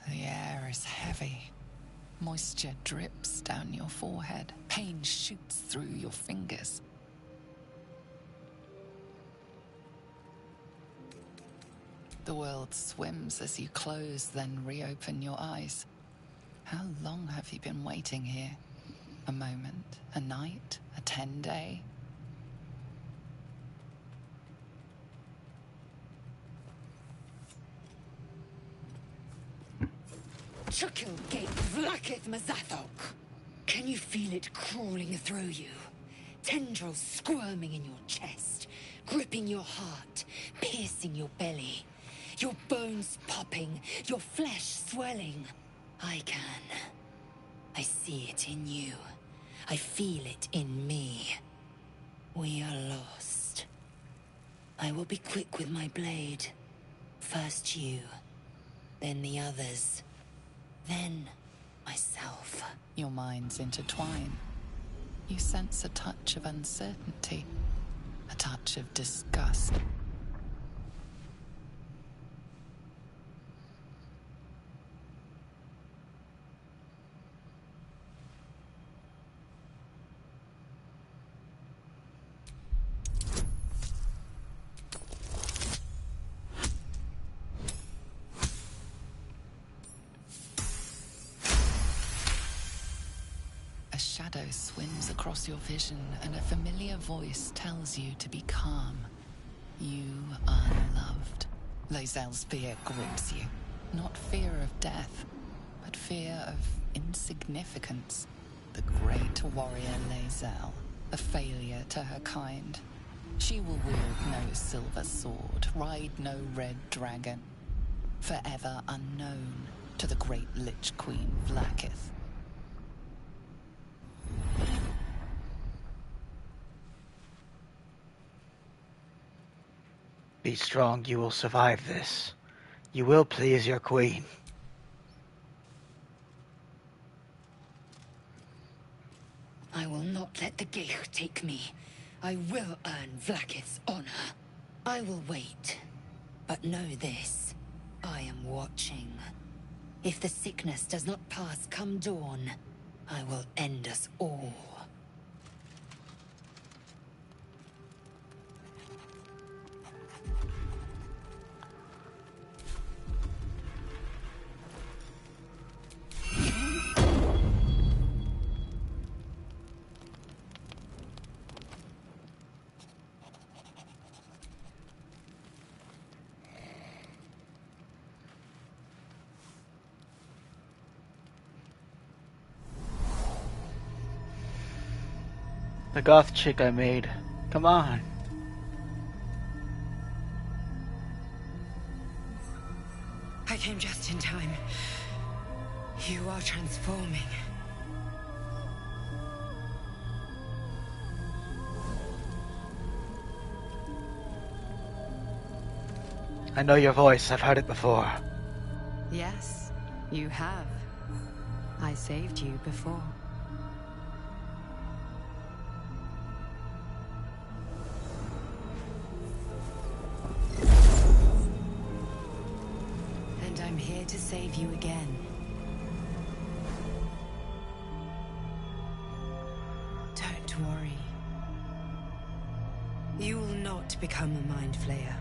The air is heavy. Moisture drips down your forehead. Pain shoots through your fingers. The world swims as you close, then reopen your eyes. How long have you been waiting here? A moment, a night, a 10-day? Chukil gate vlaketh mazathok. Can you feel it crawling through you? Tendrils squirming in your chest, gripping your heart, piercing your belly. Your bones popping, your flesh swelling. I can. I see it in you. I feel it in me. We are lost. I will be quick with my blade. First you, then the others. Then, myself. Your minds intertwine. You sense a touch of uncertainty, a touch of disgust. Shadow swims across your vision, and a familiar voice tells you to be calm. You are loved. Lae'zel's fear grips you. Not fear of death, but fear of insignificance. The great warrior Lae'zel, a failure to her kind. She will wield no silver sword, ride no red dragon. Forever unknown to the great Lich Queen Vlakith. Be strong, you will survive this. You will please your queen. I will not let the Geich take me. I will earn Vlakith's honor. I will wait. But know this, I am watching. If the sickness does not pass come dawn, I will end us all. The goth chick I made. Come on. I came just in time. You are transforming. I know your voice. I've heard it before. Yes, you have. I saved you before. And I'm here to save you again. Don't worry. You will not become a Mind Flayer.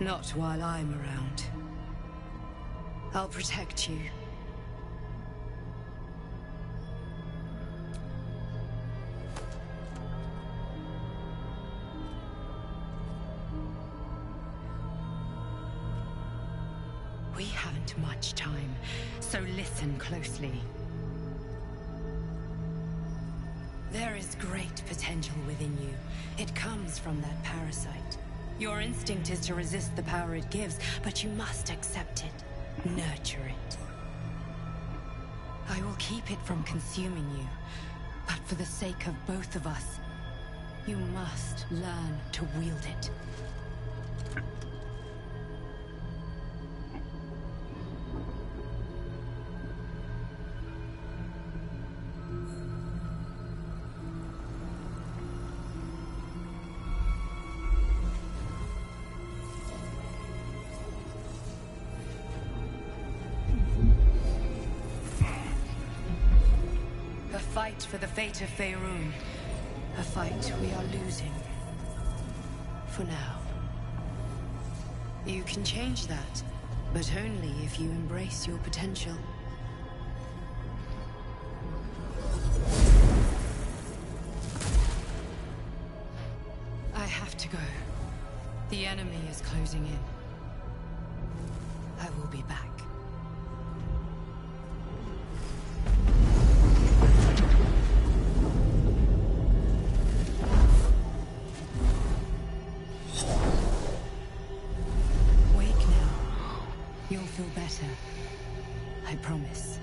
Not while I'm around. I'll protect you. We haven't much time, so listen closely. There is great potential within you. It comes from that parasite. Your instinct is to resist the power it gives, but you must accept it. Nurture it. I will keep it from consuming you, but for the sake of both of us, you must learn to wield it. A fight for the fate of Faerun. A fight we are losing. For now. You can change that, but only if you embrace your potential. I have to go. The enemy is closing in. I will be back. You'll feel better. I promise.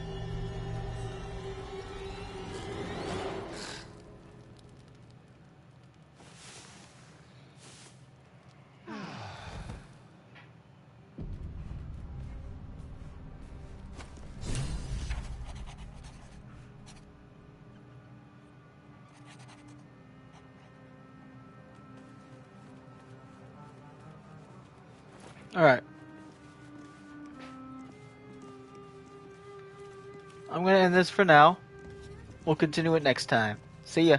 Alright. I'm gonna end this for now. We'll continue it next time. See ya.